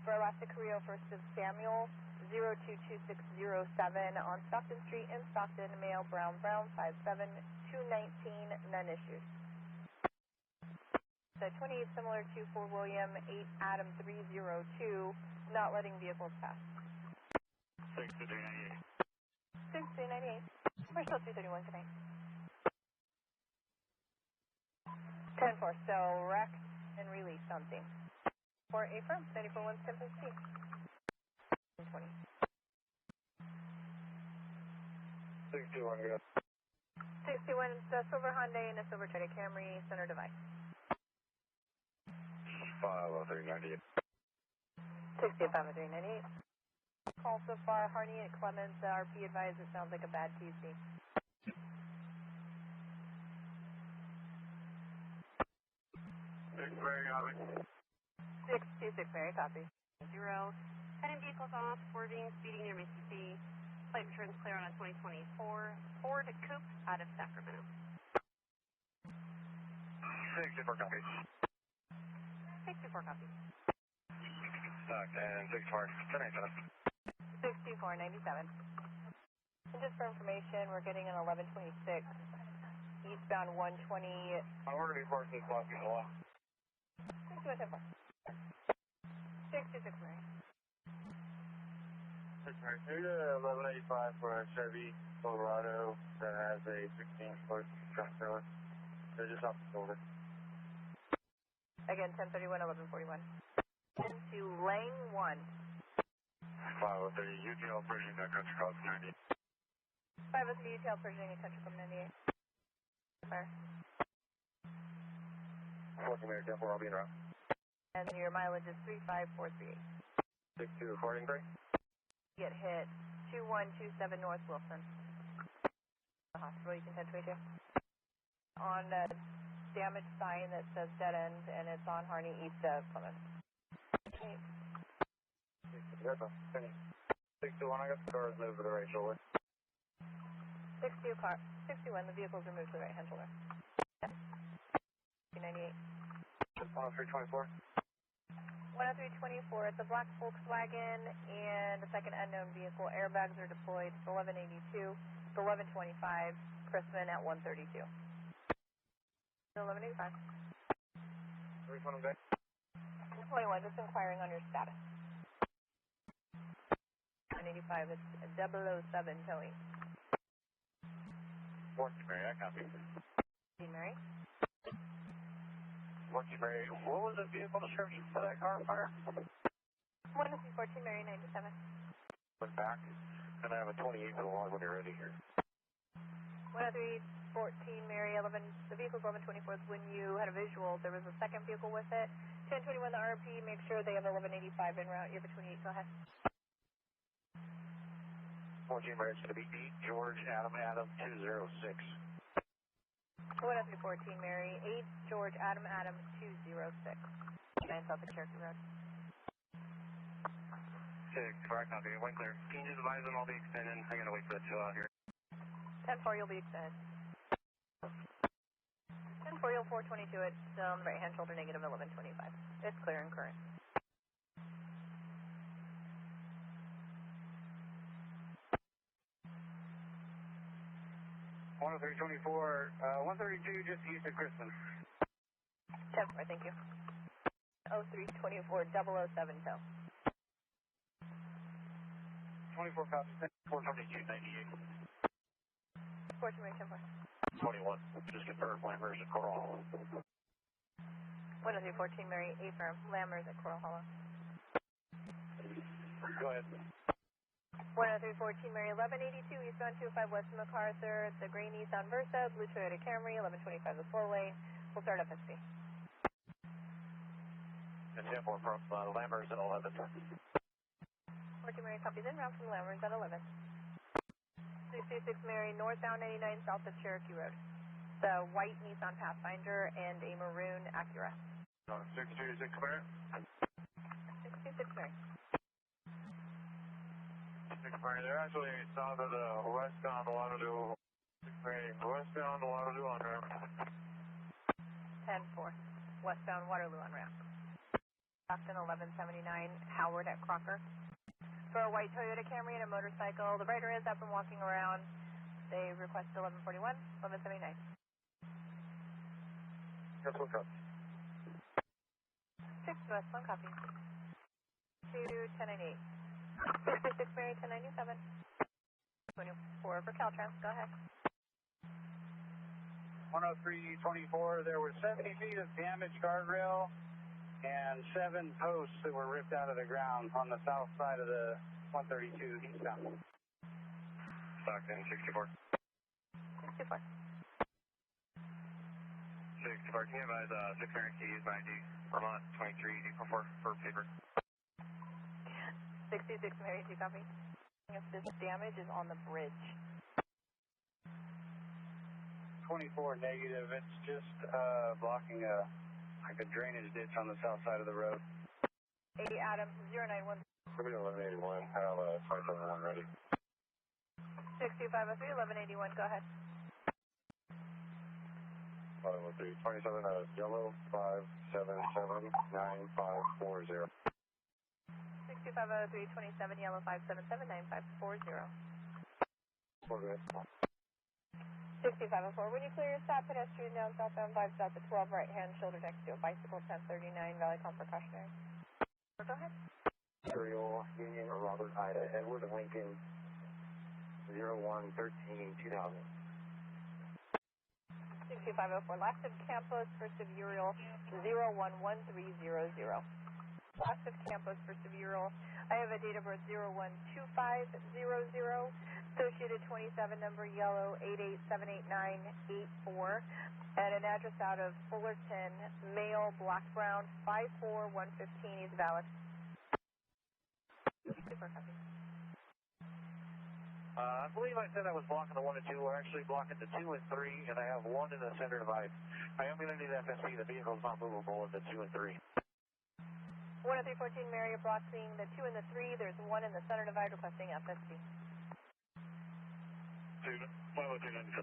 for Elastic Carrillo, first of Samuel 022607 on Stockton Street in Stockton, male, brown, 57219, none issued. The 28 similar to for William 8 Adam 302, not letting vehicles pass. 6398. 6398. We're still 231 tonight. 10-4, so wreck and release something. For A firm, 941 20. 61, good. 61, the silver Hyundai and a silver Toyota Camry, center device. 50398. 650398. Call so far, Harney and Clemens, RP advisor, sounds like a bad TC. 6 Mary, copy. 626 Mary, copy. 0. Heading vehicles on, swerving, speeding near Mississippi. Plate returns clear on a 2024 Ford Coupe out of Sacramento. 64 copy. 64 copy. Stockton, 64, 1097. 6497. And just for information, we're getting an 1126 eastbound 120. I'm going to be parking this last piece of law. 626 Mary. Here's a 1185 for a Chevy Colorado that has a 16-foot truck trailer. They're just off the shoulder. Again, 1031, 1141. Into lane 1. 503, UTL Pershing, Country Club 98. 503, UTL Pershing, Country Club 98. Fire. 14 minutes, 10-4, I'll be in route. And your mileage is 35438. 62, reporting break. Get hit 2127 North Wilson. The hospital, you can 1022. On a damaged sign that says dead end, and it's on Harney east of Plymouth. Okay. 61, I got the cars moved to the right shoulder. 61, the vehicles are moved to the right hand shoulder. 98. 10324. 10324, it's a black Volkswagen and a second unknown vehicle. Airbags are deployed. It's 1182. It's 1125. Chrisman at 132. 1185. 320 back. 21, just inquiring on your status. 185, it's 007 towing. 14 Mary, I copy. Mary? 14 Mary, what was the vehicle description for that car fire? 114 Mary, 97. Went back, and I have a 28 for the log when you're ready here. 10314 Mary, 11, the vehicle's 1124. When you had a visual, there was a second vehicle with it. 1021, the RP, make sure they have 1185 en route. You have a 28, go ahead. 14 Mary, it's going to be 8 George Adam 206. 10314 Mary, 8 George Adam 206. 9 South of Cherokee Road. 6, correct, copy. One clear. Can you just advise them I'll be extending? I gotta wait for the chill out here. 10-4, you'll be extended. 10-4, you'll 422 it, on the right hand shoulder, negative 1125. It's clear and current. One 132, just east of Crispin. 10-4, thank you. 0324, 007 tow. 24 copies, 422, 98. 14 Mary, 10-4. 21, just confirm Lammers at Coral Hollow. 10314 Mary, A firm, Lammers at Coral Hollow. Go ahead. 10314 Mary, 1182 eastbound 25 west of MacArthur, the gray Nissan Versa, blue Toyota Camry, 1125 the slow lane. We'll start FSB. And 10-4 from Lammers at 11. 14 Mary, copies in route from Lammers at 11. 626 Mary, northbound 99 south of Cherokee Road. The white Nissan Pathfinder and a maroon Acura. 626 Mary. 626 Mary. 6 Mary, they're actually south of the westbound Waterloo. 6 Mary, westbound Waterloo on ramp. 10-4, westbound Waterloo on ramp. Stockton 1179, Howard at Crocker. For a white Toyota Camry and a motorcycle, the rider is up and walking around. They request 1141, 1179. That's one copy. 6 West, 1 copy. 21098. 666 Mary, 1097. 24 for Caltrans, go ahead. 10324, there were 70 feet of damaged guardrail and 7 posts that were ripped out of the ground on the south side of the 132 eastbound. Stockton, 64. 64. 64, can you advise 6 Mary keys by ID, Vermont 23 for paper? 66 Mary, 2 copy. If this damage is on the bridge. 24 negative, it's just blocking a drainage ditch on the south side of the road. 80 Adam, 091. We're going to 1181, have a 571 ready. 62503, 1181, go ahead. 513, 27, yellow, 5779540. 62503, 27, yellow, 5779540. 4 good. 6504, when you clear your stop, pedestrian down southbound 5 south at 12, right hand shoulder next to a bicycle, 1039, Valley Comfort cautionary. Go ahead. Serial, Union, or Robert Edward Ida, Edward Lincoln 0113 2000. 62504, last of Campos for Several 011300. Last of Campos for Several. I have a date of birth 012500, associated 27 number yellow 8878984, and an address out of Fullerton, male, black brown, 54115 is valid. Super copy. I believe I said I was blocking the 1 and 2. We're actually blocking the 2 and 3, and I have 1 in the center device. I am going to need FSC. The vehicle's not movable in the 2 and 3. 1 and 314 Mary, blocking the 2 and the 3. There's 1 in the center divide requesting FSC. 50297.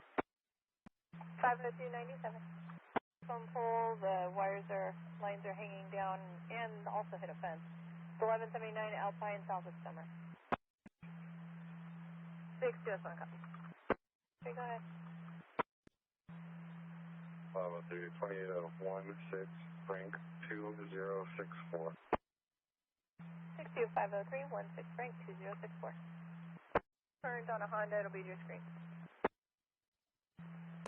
50297. Phone pole, the lines are hanging down and also hit a fence. 1179 Alpine, south of Summer. 621 copy. Okay, go ahead. 503 28016 Frank 2064. 6250316 Frank 2064. Turned on a Honda, it'll be your screen.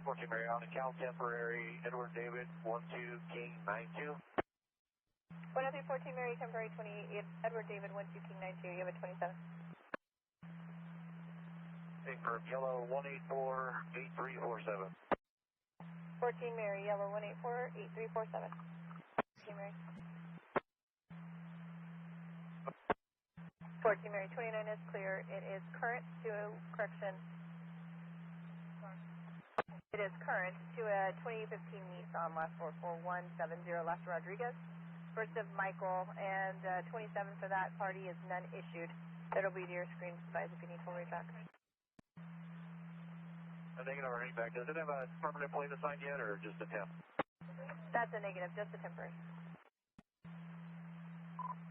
14 Mary on the Cal temporary, Edward David 12 King 92. 10314 Mary, temporary 28, Edward David 12 King 92. You have a 27. For yellow 1848347. 14 Mary, yellow 1848347. 14 Mary. 14 Mary, 29 is clear. It is current to correction. It is current to a 2015 Nissan, last 44170, last Rodriguez. First of Michael, and 27 for that party is none issued. That'll be to your screen size if you need full read back. A negative or back. Does it have a permanent plate assigned yet, or just a temp? That's a negative, just a temporary.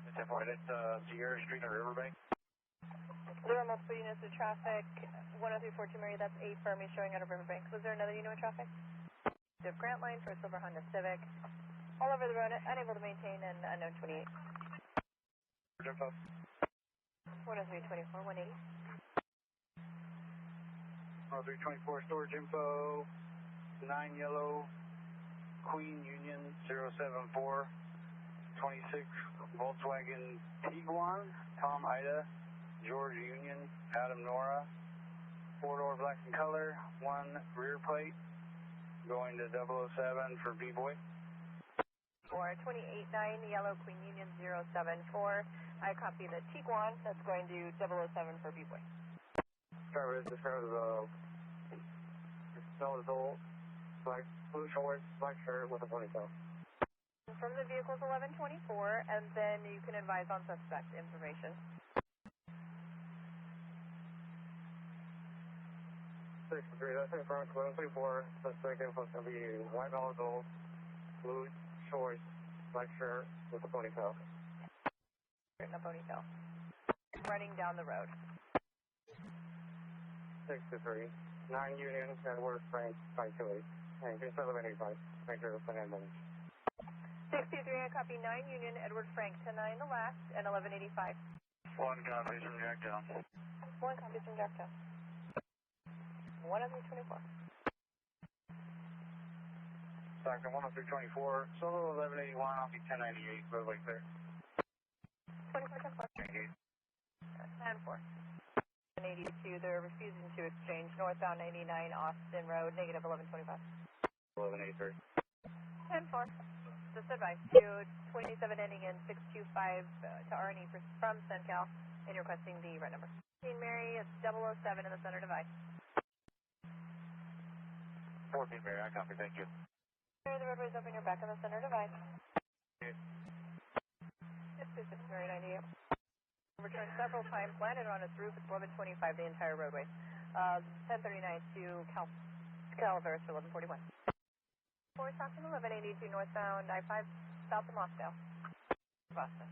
A temporary. That's Sierra Street or Riverbank? There are multiple units of traffic. 10342 Mary, that's a firm is showing out of Riverbank. Was there another unit of traffic? The Grant line for a silver Honda Civic. All over the road, unable to maintain an unknown 28. 10324, 180. 324 storage info, 9 yellow, Queen Union 074, 26 Volkswagen Tiguan, Tom Ida, George Union, Adam Nora, 4-door black in color, 1 rear plate, going to 007 for B-Boy. 428-9, yellow Queen Union 074. I copy the Tiguan, that's going to 007 for B-Boy. Driver is described as a old, black, blue shorts, black shirt with a ponytail. From the vehicle's 1124, and then you can advise on suspect information. 63, that's in front, 1124, suspect info is going to be white olive gold, blue shorts, black shirt with a ponytail. In a ponytail. Running down the road. 63, 9 Union, Edward Frank 528, and just 1185, make sure to put in them. 63, I copy 9 Union, Edward Frank to 9 the last, and 1185. 1 copy from Jacktown. 1 copy from Jacktown. 1 of 324. Stockton 10324, solo 1181, I'll be 1098, roadway clear. 24, 10 4. 182, they're refusing to exchange northbound 89 Austin Road, negative 1125. 1183. 10-4. Just advice to 27 ending in 625 to RNE from SunCal, and you're requesting the red number. Mary, it's 007 in the center device. 14 Mary, I copy, thank you. The roadway's open, you're back on the center device. Okay. 626 Mary 98. Returned several times, landed on its roof, it's 1125 the entire roadway. 1039 to Calaveras for 1141. 4 Stockton 1182 northbound I-5 south of Moscow. Boston.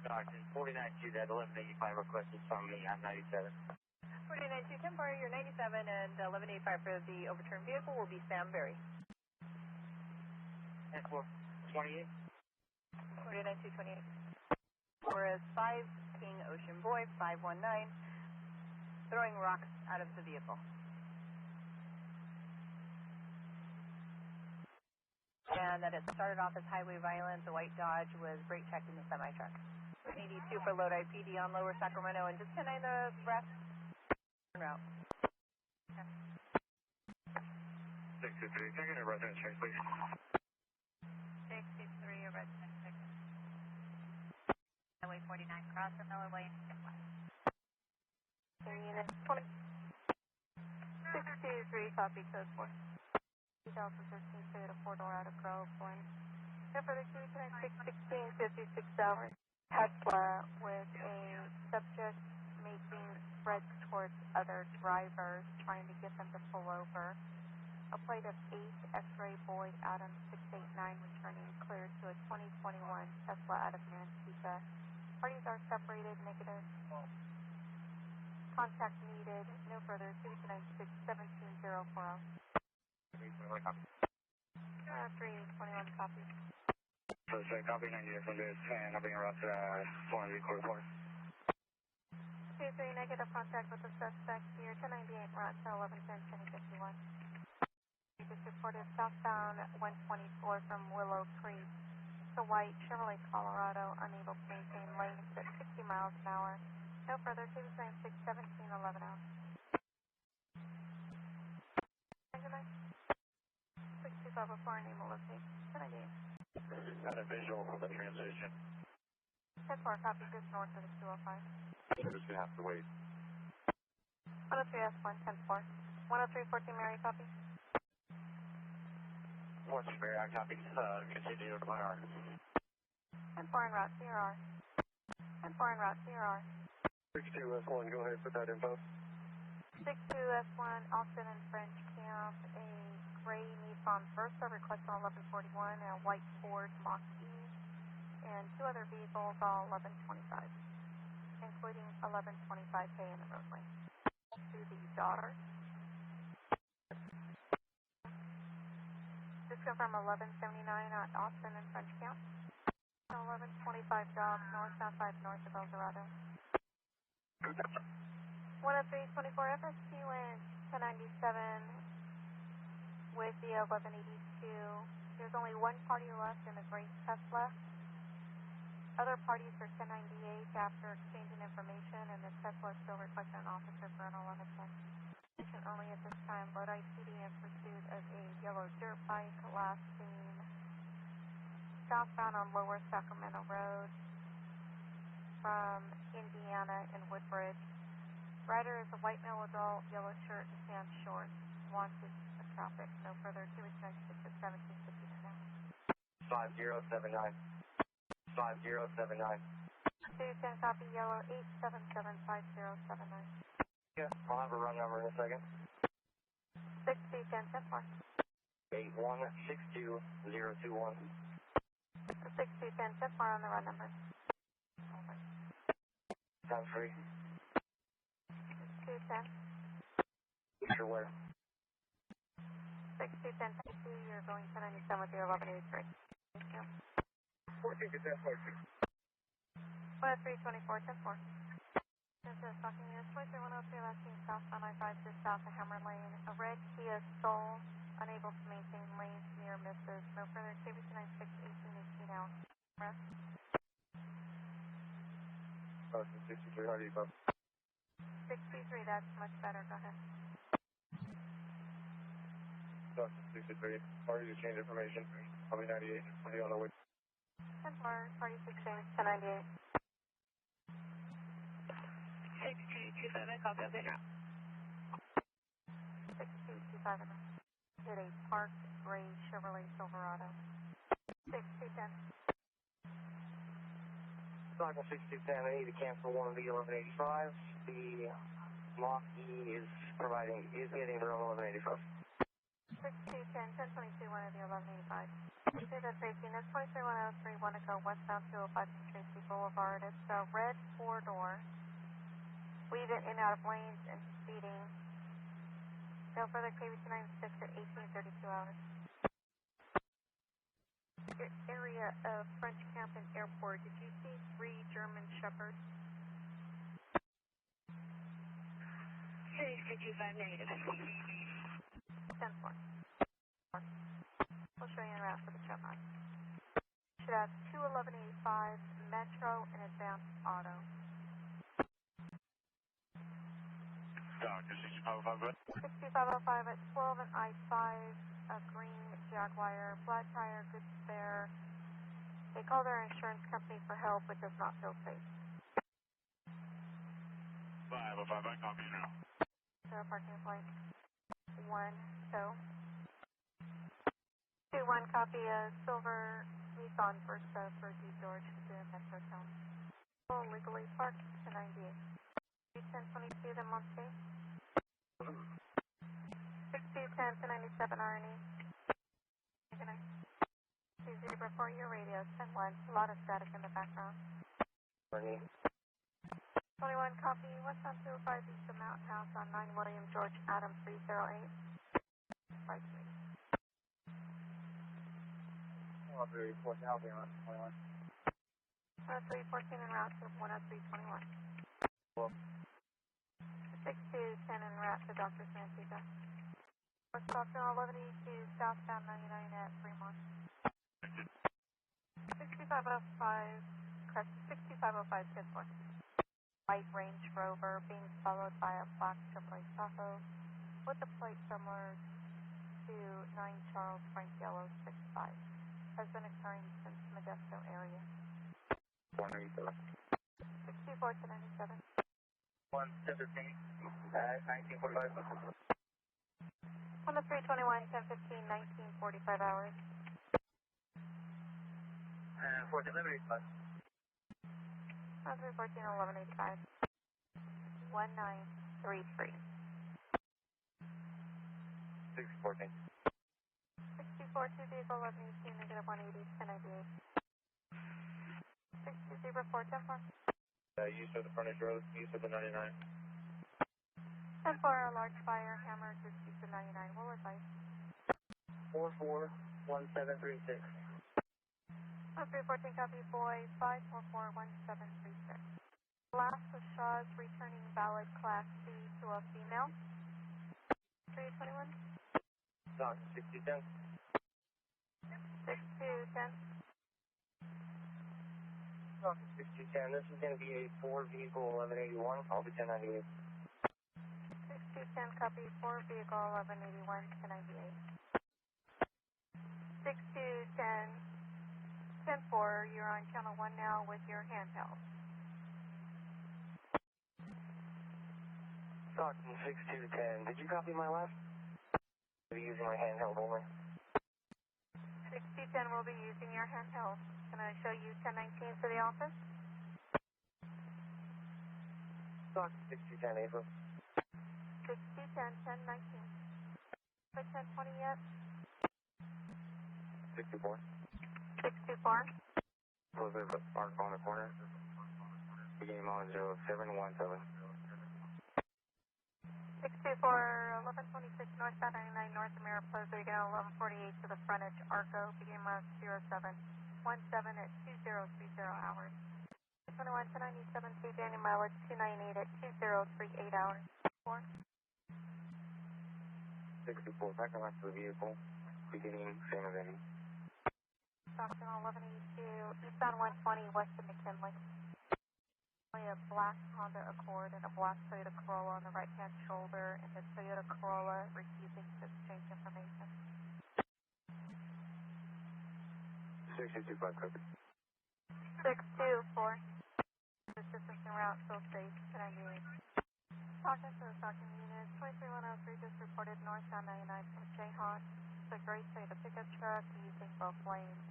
Stockton 492, that 1185 requested from me, I'm 97. 492 temporary, you're 97, and 1185 for the overturned vehicle will be Sam Berry. 10-4, 28. 492 28. Whereas 5 King Ocean Boy 519 throwing rocks out of the vehicle. And that it started off as highway violence. The white Dodge was brake checking the semi-truck. 82 for Lodi PD on Lower Sacramento and just 10-9 the rest route. Okay. 623, can I get a resident check, please? 623, a resident check. Highway 49, cross the Miller Lane, get left. Unit 20. 623, copy code 4. 2013 Toyota 4-door out of Grove Lane. No further Q, 616, 56 hours. Tesla with a subject making threats towards other drivers, trying to get them to pull over. A plate of 8 X-ray Boyd Adam 689 returning cleared to a 2021 Tesla out of Manteca. Parties are separated, negative. Contact needed, no further, 296-17040. 321 copy. 321 copy. So, copy 90 from this, and I'll be en route to 404. 23 negative contact with the suspect here, 1098 route to 1110, 1051. You just reported southbound 124 from Willow Creek to White, Chevrolet, Colorado, unable to maintain lanes at 60 miles an hour. No further, 296-1711 out. 625 before name will locate. 1098. Got a visual of the transition. 10-4, copy, just north of the 205. We're just going to have to wait. 103 S1, 10-4. 103-14 Mary, copy. 1 Mary, I copy. Continue to my R. 10-4 en route, CRR. 10-4 en route, CRR. 62 S1, go ahead, put that info. 62 S1, Austin and French Camp, a gray Nissan Versa requesting 1141, and a white Ford Mach-E, and 2 other vehicles, all 1125, including 1125K in the roadway. To the daughter. Just confirm 1179 at Austin and French Camp. 1125 job, north, south 5 north of El Dorado. 10324 FST wind 1097 with the 1182. There's only one party left in the gray Tesla. Other parties are 1098 after exchanging information, and the Tesla is still requesting an officer for an 1110. Only at this time, Lodi PD in pursuit of a yellow dirt bike, last seen southbound on Lower Sacramento Road from Indiana in Woodbridge. Rider is a white male adult, yellow shirt and tan shorts. Wanted for traffic. No further. 296 at 1759. 5079. 5079. 210 copy yellow 8775079. Yeah, I'll have a run number in a second. 6210 10-4. 8162021. 6210 10-4 on the run number. Over. Time free. 210. Sure where? 6210 you're going 1097 with your 1183. Thank you. 14 to 10, 14. 10324 10-4. This is Stockton, US 23103, last seen southbound I-5 just south of Hammer Lane. A red Kia Soul, unable to maintain lanes near misses. No further. KBC 96 18 out. Rest. 63, how do you go? 63, that's much better. Go ahead. 63, parties exchange information. I'll be 98, I'll be on the way. 10-4, parties exchange 1098. 6227, copy update now. 6225 hit a parked gray Chevrolet Silverado. 6210. Cycle 6210, I need to cancel one of the 1185s. The Mach-E is getting their own 1185. 6210, 1022, one of the 1185. Okay, that's Tracy. That's 23103, want to go westbound 205 to Tracy Boulevard. It's a red 4-door. Weaving in and out of lanes and speeding. No further. KBC 96 at 1832 hours. area of French Camp and Airport, did you see 3 German Shepherds? 625 negative. 10-4. We'll show you en route for the Chevron. Should have 21185 Metro and Advanced Auto. Doctor, 6505, 6505 at 12 and I-5, a green Jaguar, flat tire, good spare. They call their insurance company for help, but does not feel safe. 505, I copy you now. So parking plate 1, so 2-1 copy Silver Nissan Versa for D George to Metro Town. Full legally parked to 98. 1022 then Monterey. 6210 to 97 RNE. Good night. 20 report your radio 10-1. A lot of static in the background. RNE. 21 copy. What's on 205 East of Mountain House on 9 William George Adam 308. 53. 10314 I'll be on 21. 10314 en route to 10321. Well. 6210 en route to Dr. Santika. Stockton 1182 southbound 99 at Fremont. 6505 crest 6505 10-4. White Range Rover being followed by a black Chevrolet Tahoe with a plate similar to 9 Charles Frank Yellow 65. Has been occurring since Modesto area. 187. 64 to 97. 115, 1945. On the 321, 1015, 1945 hours. For delivery plus. On 314, 1185. 1933. 614. 64 to vehicle 1118, negative 180, 1098. 60 report 10-4. Use of the frontage road, use of the 99. 10-4, a large fire, hammer, just use the 99. We'll advise. 441736. On 314, copy boy, 5441736. Last was Shaw's returning valid class C to a female. 321. Doctor, 6010. 6210. Doctor, 6010. This is going to be a 4 vehicle 1181. I'll be 1098. 6210, copy 4 vehicle 1181, 1098. 6210, 10-4, you're on channel 1 now with your handheld. Stockton 6210. Did you copy my last? I'll be using my handheld only. 6210 will be using your handheld. Can I show you 1019 for the office? Stockton 6210, April. 6210, 1019. For 1020 yet? 64. 64. Elizabeth Park on the corner. Beginning on 0717. 624, 1126 northbound 99 north of Mariposa, you go 1148 to the frontage, Arco, beginning miles 0717 at 2030 hours. 21 to 97, to Daniel mileage 298 at 2038 hours. 4. 64, back on to the vehicle. Beginning same event. Stockton 1182, eastbound 120 west of McKinley. A black Honda Accord and a black Toyota Corolla on the right-hand shoulder, and the Toyota Corolla refusing to exchange information. 625, copy. 624. Assistance en route, still safe. Can I use? Talking to the Stockton unit, 23103 just reported northbound 99 from Jayhawk. It's a gray Toyota pickup truck using both lanes,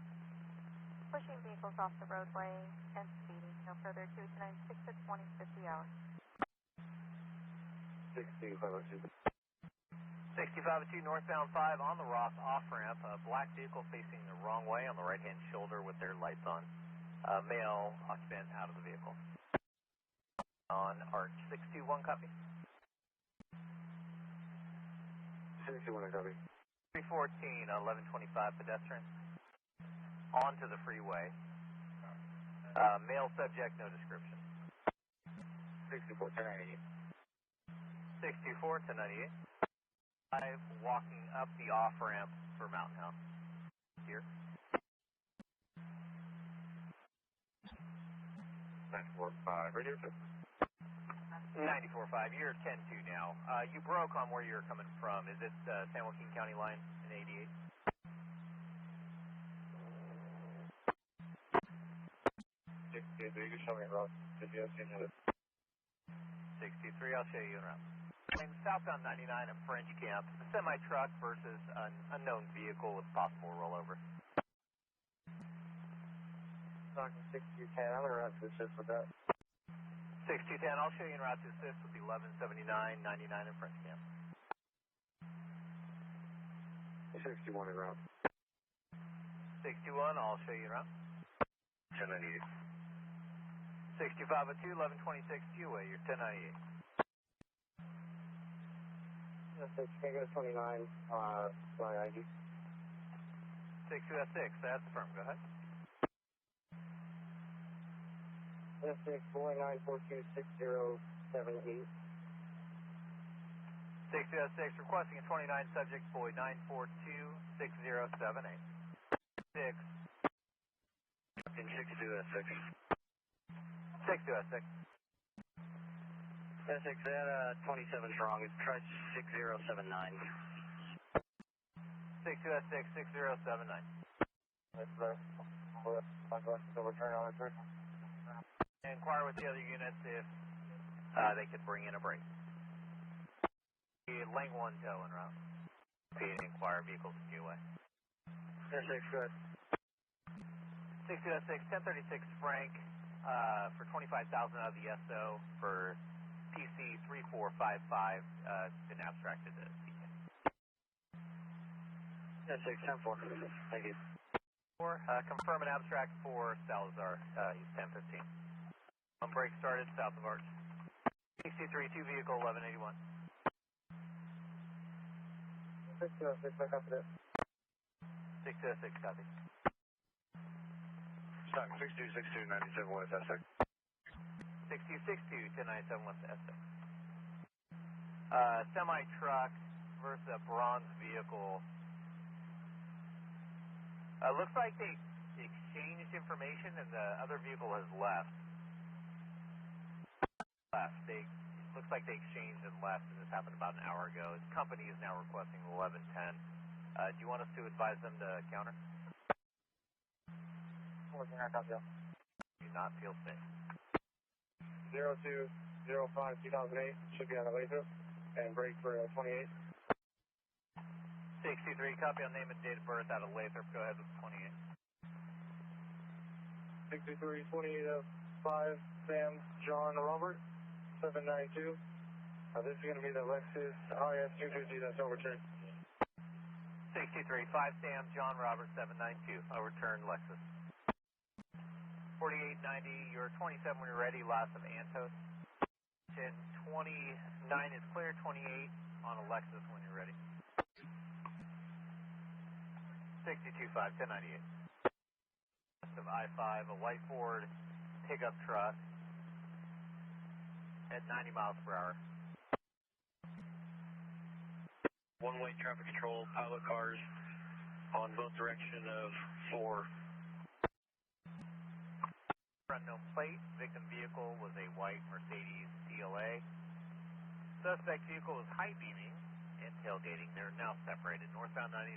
pushing vehicles off the roadway and speeding. No further to 296 at 2050 hours. 6502. 6502 northbound 5 on the Ross off-ramp. A black vehicle facing the wrong way on the right-hand shoulder with their lights on. Male occupant out of the vehicle. On arch 621, copy. 621, copy. 314, 1125 pedestrian. onto the freeway. Male subject, no description. 64, 1098. 624 to 98. I'm walking up the off-ramp for Mountain House. Here. 945, radio 2. 94.5, you're 10-2 now. You broke on where you're coming from. Is it San Joaquin County line in 88? You can show me a route. Did you have seen it? 63, I'll show you around. Southbound 99 at French Camp, a semi-truck versus an unknown vehicle with possible rollover. Talking 6210, I'm going to run to assist with that. 6210, I'll show you en route to assist with 1179, 99 at French Camp. 61 en route. 61, I'll show you around. 1098. 6502, 1126 QA, you're 1098. Can I go to 29, by ID? 6206, that's the firm, go ahead. 649426078. 6206, requesting a 29 subject, Boy 9426078. 6. 6206. 6206. S6, that 27's wrong. It's try 6079. 6206, 6079. That's the return on return. Inquire with the other units if they could bring in a brake. Lane 1 tow en route. Inquire vehicles QA. S6, good. 6206, 1036 Frank for 25,000 out of the SO for PC 3455, been abstracted to CK. S6, 10-4. Thank you. Confirm an abstract for Salazar, he's 1015. On brake started, south of Arch. 63, 2 vehicle, 1181. 606, back up to that. 606, copy. Stock 6262, 97 West Essex. 6262 to 97 West Essex. Semi-truck versus a bronze vehicle. Looks like they exchanged information and the other vehicle has left. Looks like they exchanged and left, and this happened about an hour ago. His company is now requesting 1110. Do you want us to advise them to counter? 14, I copy. Do not feel safe. 0205 2008 should be on the way through and brake for 28. 63, copy on name and date of birth out of Lathrop. Go ahead with 28. 63, 28 of 5, Sam, John, Robert, 792. This is going to be the Lexus IS 250 that's overturned. 63, 5 Sam, John, Robert, 792. Overturned Lexus. 4890, you're 27 when you're ready, last of Antos. 29 is clear, 28 on a Lexus when you're ready. 62.5, 1098. Last of I-5, a white Ford pickup truck at 90 miles per hour. One-way traffic control, pilot cars on both direction of 4. Unknown plate, victim vehicle was a white Mercedes CLA. Suspect vehicle was high beaming and tailgating. They're now separated. Northbound 99,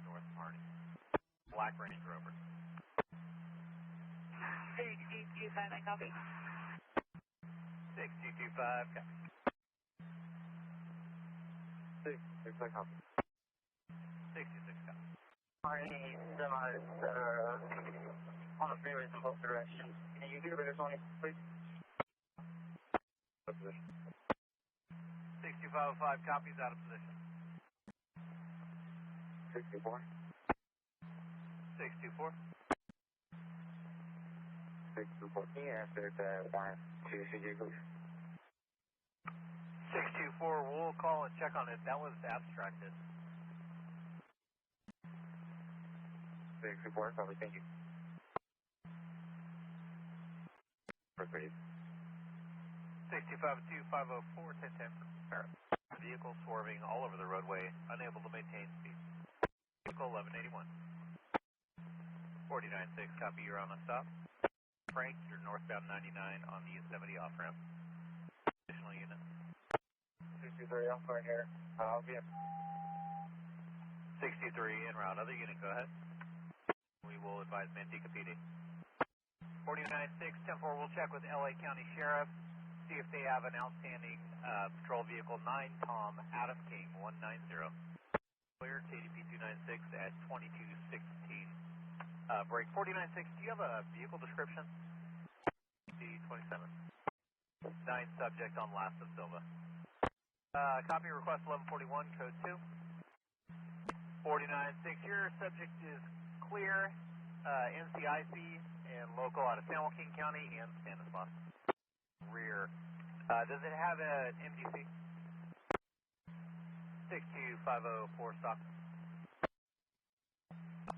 North Marnie. Black Range Rover. 6225, I copy. 6225, copy. 66, I copy. 66, copy. Marnie, semis on the freeway in both directions. Can you give it a 20, please? 6505, copies out of position. 64. 624. 624. Can you answer the warrant to CJ, please? 624, we'll call and check on it. That was abstracted. 624, copy, thank you. Proceed. 6252504, 1010, Merced. Vehicle swerving all over the roadway, unable to maintain speed. Vehicle 1181. 496, copy, you're on the stop. Frank, you're northbound 99 on the 70 off ramp. Additional unit. 223, I'm fine here. I'll be in. 63 en route. Other unit, go ahead. We will advise Manteca PD. 496, 10-4, we'll check with LA County Sheriff, see if they have an outstanding patrol vehicle 9 Tom Adam King 190. Clear KDP 296 at 2216. Break 496, do you have a vehicle description? D27. 9 subject on last of Silva. Copy request 1141, code 2. 496, your subject is clear, NCIC and local out of San Joaquin County and Stanislaus. Rear. Does it have an MDC? 62504 Stockton.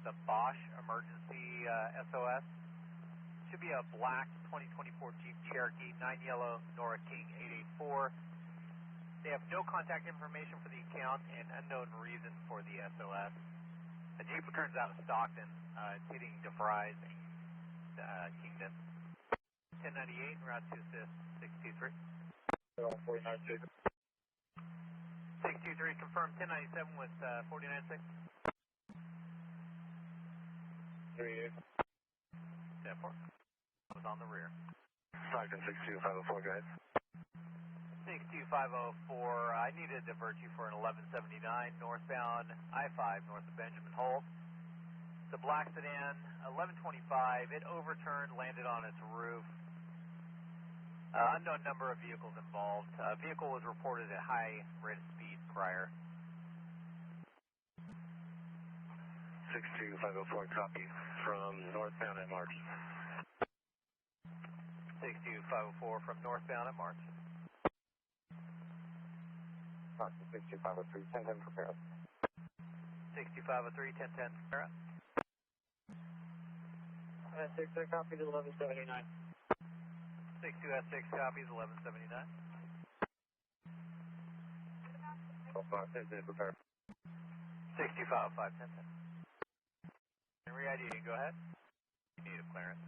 The Bosch emergency SOS. Should be a black 2024 Jeep Cherokee, 9 yellow, Nora King 884. They have no contact information for the account and unknown reason for the SOS. The Jeep returns out of Stockton. It's hitting DeVries and Kingdom. 1098, route to assist 623. 496. 623, confirm 1097 with 496. 38. 10-4. Was on the rear. Stockton 62504, guys. 62504, I need to divert you for an 1179 northbound I-5 north of Benjamin Holt. It's a black sedan, 1125, it overturned, landed on its roof. Unknown number of vehicles involved. Vehicle was reported at high rate of speed prior. 62504, copy, from northbound at March. 62504 from northbound at March. 62503, 1010, prepare. 62503, 1010, prepare. 6, I copied 1179. 62S6 copies, 1179. 1010, prepare. 62505, 1010. And re-ID, go ahead. You need a clearance.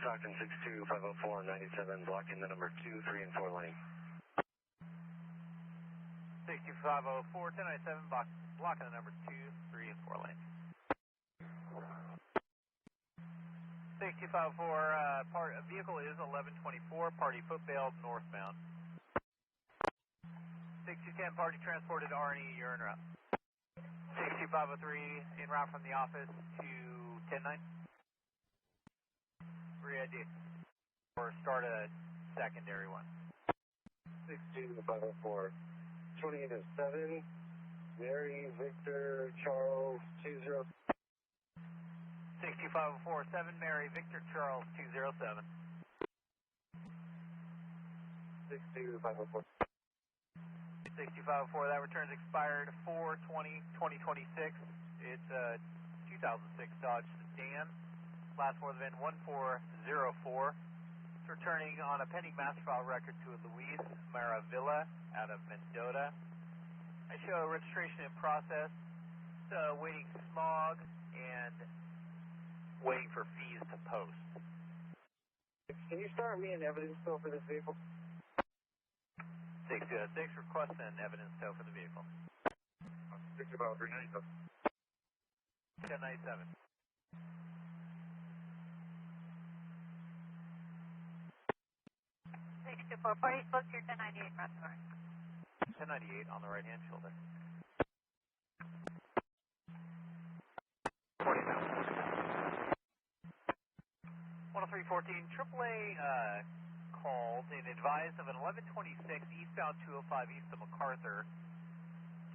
Stockton 62504, 97, blocking the number 2, 3, and 4 lane. 62504, 1097, blocking the number 2, 3, and 4 lane. 62504, vehicle is 1124, party footbailed northbound. 6210, party transported R&E, you're en route. 62503, en route from the office to 109. Re-ID. Or start a secondary one. 62504, 2807, Mary, Victor, Charles, 20. 62504, 7 Mary, Victor, Charles, 207. 62504. 62504, that return's expired 4/20/2026. It's a 2006 Dodge Sedan. Last four of the VIN 1404. It's returning on a pending master file record to a Luis Maravilla out of Mendota. I show registration in process. It's waiting smog and waiting for fees to post. Can you start me an evidence tow for this vehicle? 626, request an evidence tow for the vehicle. 62503, 1097. 624, party spoke to your 1098, Russell. 1098 on the right hand shoulder. 10314, AAA called and advised of an 1126 eastbound 205 east of MacArthur.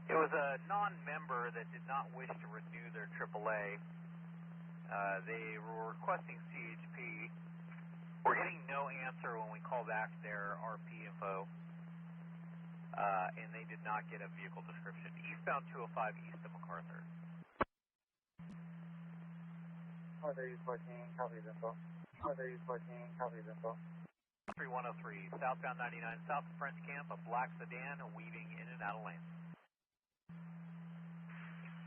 It was a non-member that did not wish to renew their AAA. They were requesting CHP. We're getting no answer when we call back their RP info. and they did not get a vehicle description. Eastbound 205 east of MacArthur. Monterey 14, copy info. Monterey 14, copy info. 3103, southbound 99 south of French Camp, a black sedan weaving in and out of lanes.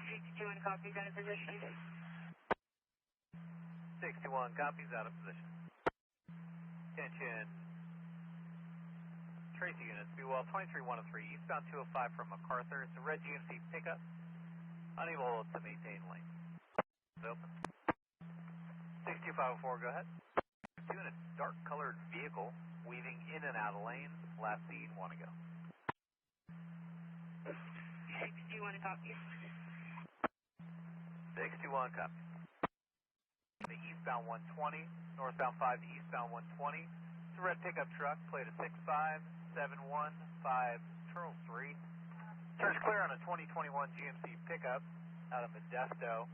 61 copies out of position. 61 copies out of position. Attention. Tracy units, be well 23103, eastbound 205 from MacArthur. It's a red GMC pickup, unable to maintain lane. It's open. 62504, go ahead. Two in a dark colored vehicle, weaving in and out of lanes. Last seen, 1 ago. 61 copies. 61 copies. The eastbound 120, northbound 5 to eastbound 120. It's a red pickup truck, plate of 65715 Turtle 3. Turns clear on a 2021 GMC pickup out of Modesto.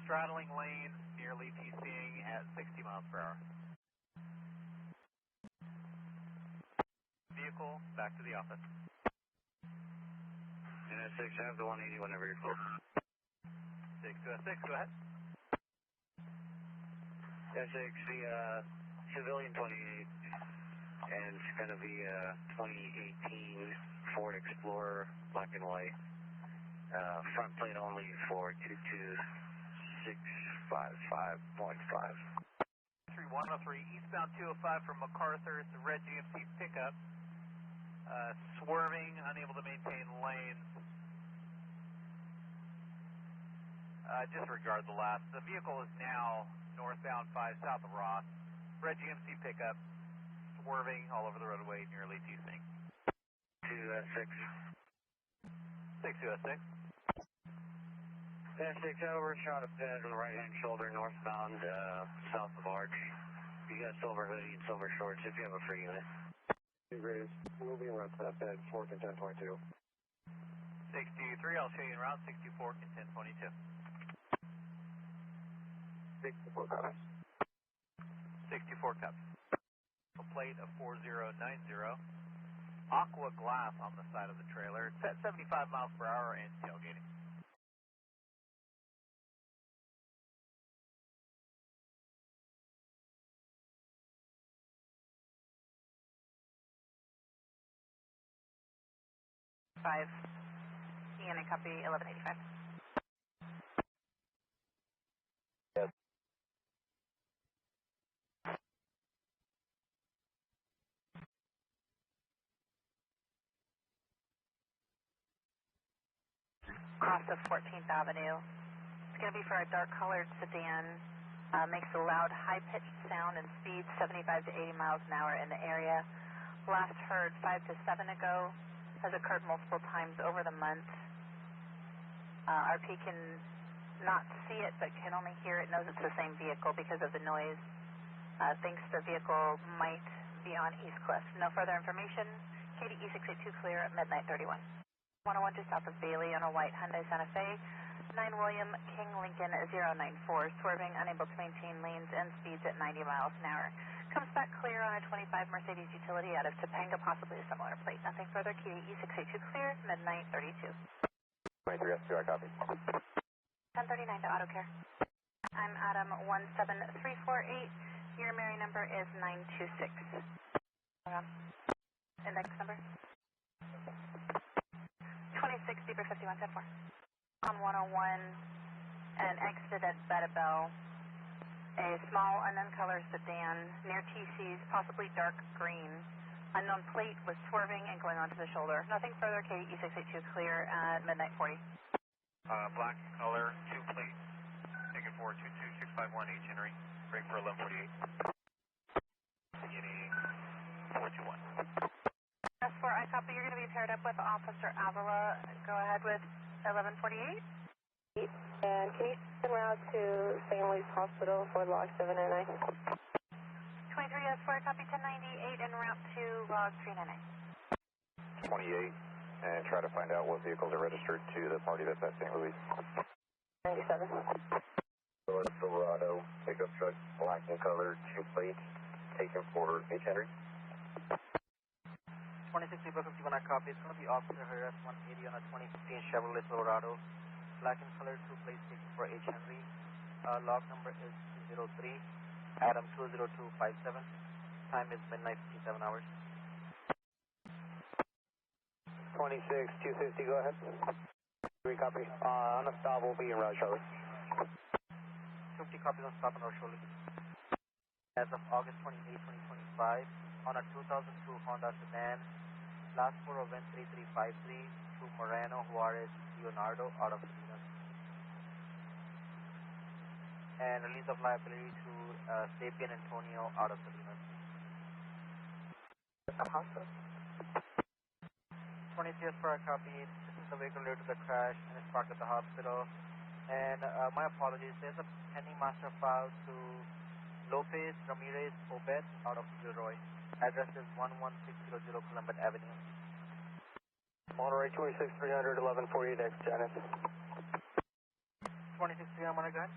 Straddling lanes, nearly TCing at 60 miles per hour. Vehicle, back to the office. Unit 6, have the 180 whenever you're clear. 626, go ahead. Unit 6, the civilian 28, and it's going to be a 2018 Ford Explorer, black and white. Front plate only for 22655.5. 3103, eastbound 205 from MacArthur. It's a red GMC pickup. Swerving, unable to maintain lanes. Disregard the last. The vehicle is now northbound 5 south of Ross. Red GMC pickup, swerving all over the roadway, nearly T-Sync. 206. 6206. 6 over, shot of ped on the right hand shoulder, northbound, south of Arch. You got silver hoodie and silver shorts if you have a free unit. Raise, moving around to that bed, 4 can 1022. 63, I'll show you en route, 64 can 1022. 64 copies. 64 copies. A plate of 4090. Aqua glass on the side of the trailer. It's at 75 miles per hour and tailgating. Five. Unit copy 1185. Yes. Cross of 14th Avenue. It's going to be for a dark colored sedan. Makes a loud, high-pitched sound and speeds 75 to 80 miles an hour in the area. Last heard 5 to 7 ago. Has occurred multiple times over the month. RP can not see it, but can only hear it. Knows it's the same vehicle because of the noise. Thinks the vehicle might be on East Cliff. No further information. KDE 682 clear at midnight 31. 101 just south of Bailey on a white Hyundai Santa Fe. 9 William King Lincoln 094. Swerving, unable to maintain lanes and speeds at 90 miles an hour. Comes back clear on a 25 Mercedes utility out of Topanga, possibly a similar plate. Nothing further. KDE 682 clear, midnight 32. 23 S2, I copy. 1039 to auto care. I'm Adam 17348. Your Mary number is 926. Index number? 2060 for 5110-4. On 101 and exited at Bettabell. A small unknown color sedan near TC's, possibly dark green. Unknown plate was swerving and going onto the shoulder. Nothing further. KDE 682 clear at midnight 40. Black color, 2 plate, taking forward 22651 H Henry, break for 1148. Beginning 421. S4, I copy. You're going to be paired up with Officer Avila. Go ahead with 1148. And can you send route to St. Luke's Hospital for log 799? 23 S4, copy 1098 en route to log 398. 28, and try to find out what vehicles are registered to the party that's at St. Louis. 97. Silverado, pickup truck, black in color, 2 plates, taken for H Henry. 26 April 51, I copy. It's going to be Officer Harass 180 on a 2015 Chevrolet Silverado. Black and color, 2 plates taken for H. Henry. Log number is 203, Adam 20257. Time is midnight, 57 hours. 26-250, go ahead. Copy. On the stop, we'll be in route shortly. 50 copies on stop and route shortly. As of August 28, 2025, on a 2002 Honda sedan, last 4 of event 3353 to Moreno Juarez Leonardo out of Salinas. And release of liability to Sapien Antonio out of Salinas. 20th for our copy. This is the vehicle related to the crash and it's parked at the hospital. And my apologies, there's a pending master file to Lopez Ramirez Obed out of Gilroy. Address is 11600 Columbus Avenue. Monterey 26300 1148X Janice. 26300, Monterey, go ahead.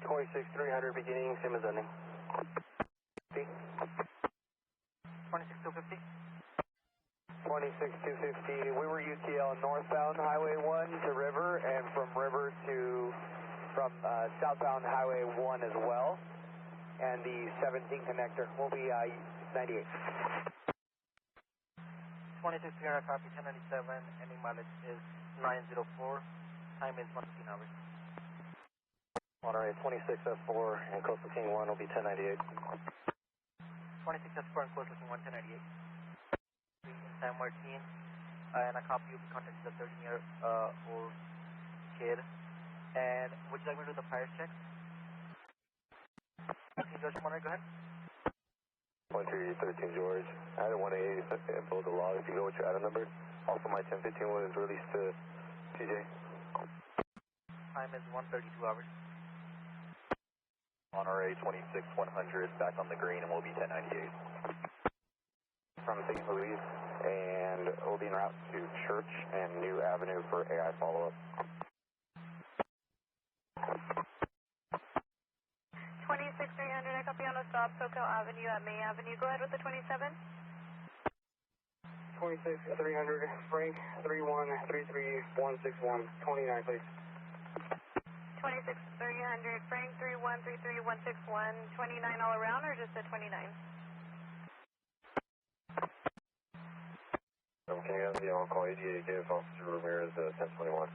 26300 beginning, same as ending. 26250. 26250, we were UTL northbound Highway 1 to River, and from southbound Highway 1 as well, and the 17 connector will be 98. 26300, copy 1097, ending mileage is 904, time is 115 hours. Monterey 26S4 and coastal king 1 will be 1098. 26S4 and coastal king 1, 1098. San Martin, and a copy will be contacted the 13-year-old kid. And would you like me to do the fire check? George, Monterey, go ahead. 13 George. I had a 180 below the log. If you go with your item number, also my 1015 was released to TJ. Time is 1:32 hours. Monterey 26100 back on the green, and we'll be 1098. From St. Louis, and we'll be en route to Church and New Avenue for AI follow-up. 26300, I copy on a stop, SoCal Avenue at May Avenue. Go ahead with the 27. 26300, Frank 3133161, 29 please. 26300, Frank 3133161, 29 all around or just the 29? Can you guys be on call 88, give Officer Ramirez 1021.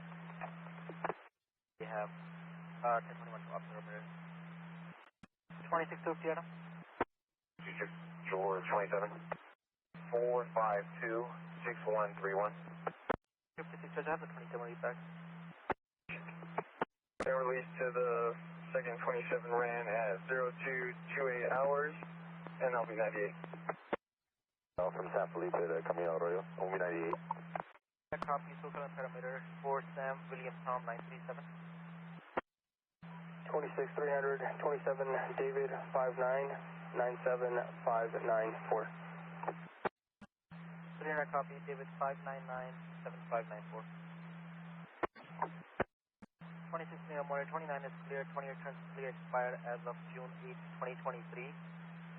We have 1021 to Officer Ramirez. 2650, Adam. George 27. 452 6131. 56, I have the 27 read back. They released to the second 27 ran at 0228 hours, and I'll be 98. From San Felipe to Camino Arroyo, only 98. Copy, SoCal and parameter for Sam William Tom 937. 26300, 27 David 5997594. 300 copy, David 5997594. 26 Monterey 29 is clear, 20-year terms clear, expired as of June 8, 2023.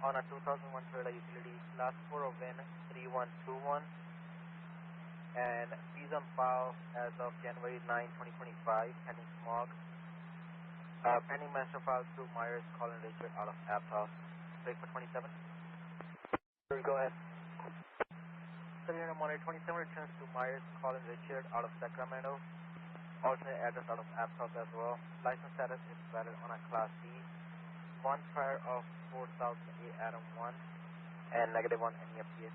On a 2001 Toyota utility, last 4 of VIN 3121, and fees on file as of January 9, 2025, pending smog. Pending master files to Myers, Colin Richard out of Aptos. Break for 27. Go ahead. 300 Monterey 27 returns to Myers, Colin Richard out of Sacramento. Alternate address out of Aptos as well. License status is valid on a Class C. 1 prior of 4008 Adam 1 and -1 NEFTA.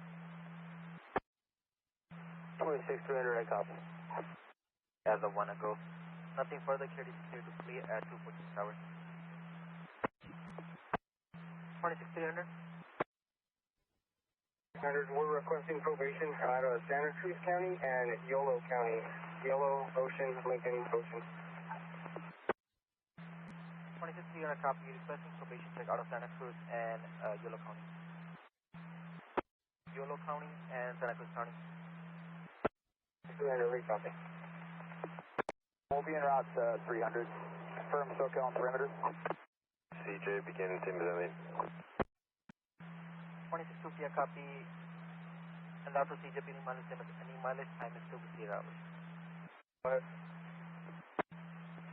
26300, I copy. As of 1 ago. Nothing further, clear to clear at 214 hours. 26300. 100, we're requesting probation out of Santa Cruz County and Yolo County. Yolo, Ocean, Lincoln, Ocean. 26300 copy, requesting probation check out of Santa Cruz and Yolo County. Yolo County and Santa Cruz County. 300, recopy. We'll be en route to 300. Confirm SoCal on perimeter. CJ, begin Tim Zillion. 2650 copy. And also CHP mileage limit, any mileage time is 258 hours. Go ahead.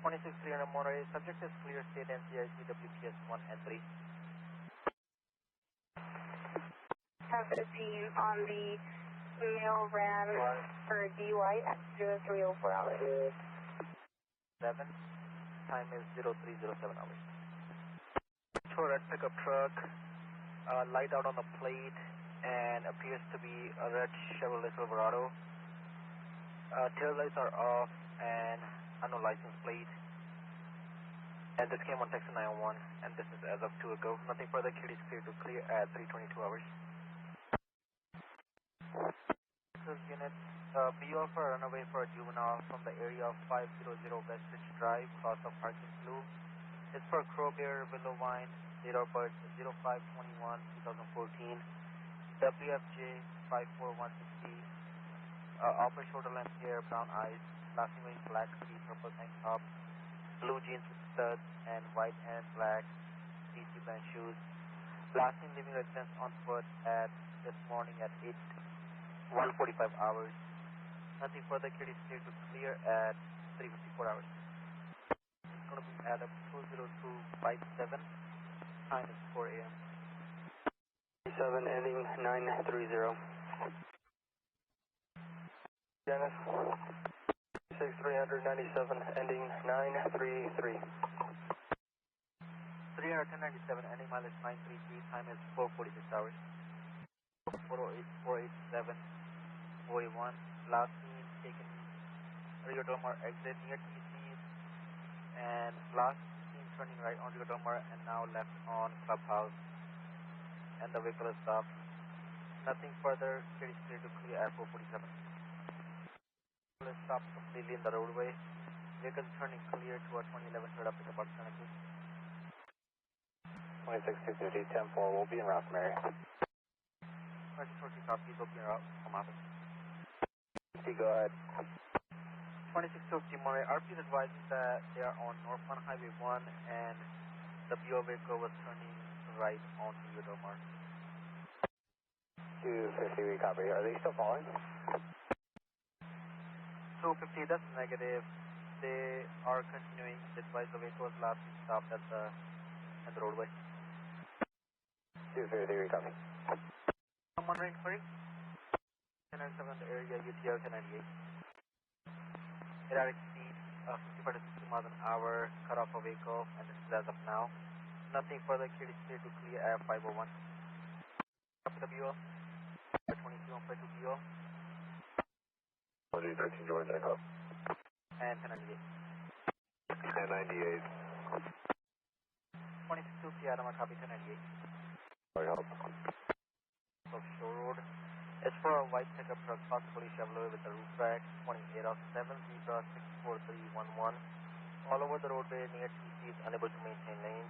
26-300 Monterey, subject is clear state NCIC WPS 1 and 3. Have a team on the male ran for DUI at 0304 hours. 7, time is 0307 hours. For red pickup truck, light out on the plate and appears to be a red Chevrolet Silverado. Tail lights are off and no license plate. And this came on Texas 901, and this is as of 2 ago. Nothing further. Cuties clear to clear at 3:22 hours. This unit, BO for a runaway for a juvenile from the area of 500 West Ridge Drive, cause of parking blue. It's for Crowbear, Willow Vine, date of birth 05/21/2014, WFJ 54160, upper shoulder length hair, brown eyes, last name wearing black hoodie, purple tank top, blue jeans with studs, and white and black DC brand shoes. Last name leaving residence on foot at this morning at 1:45 hours. Nothing further. Cuties clear to clear at 3:54 hours. It's going to be at 20257. Time is 4 a.m. 7 ending 930. Dennis. 6397 ending 933. 397 ending mileage 933. Time is 4:46 hours. 408 487 481. Last seen taken Rio Del Mar exit near TC's, and last seen turning right on Rio Del Mar and now left on Clubhouse, and the vehicle is stopped. Nothing further. Cuties clear to clear at 4:47. Vehicle is stopped completely in the roadway. Vehicle is turning clear to a 2011 Toyota pickup alternative. 26-250, 10-4, we'll be en route from area. 26-40 copies, will be en route from office. Go ahead. 2650 Monterey, RP is advising that they are on northbound Highway 1 and the BO vehicle was turning right onto Rio Del Mar. 250, we copy. Are they still following? 250, that's negative. They are continuing. They advise the vehicle was last stopped at the roadway. 250, we copy. I'm wondering, sorry? 1097 in the area, UTR 1098. Erratic speed, 55 to 60 miles an hour, cut off a vehicle, and this is as of now. Nothing further. Cuties clear to clear at 501. Up to the BO. 22 on 52 BO. 13 George, echo. And 1098. 1098. 2650 Adam, I copy 1098. Sorry, help. Shore Road. It's for a white pickup truck, possibly Chevrolet with a roof rack, 2807 Zebra 64311. All over the roadway near TC is unable to maintain lanes.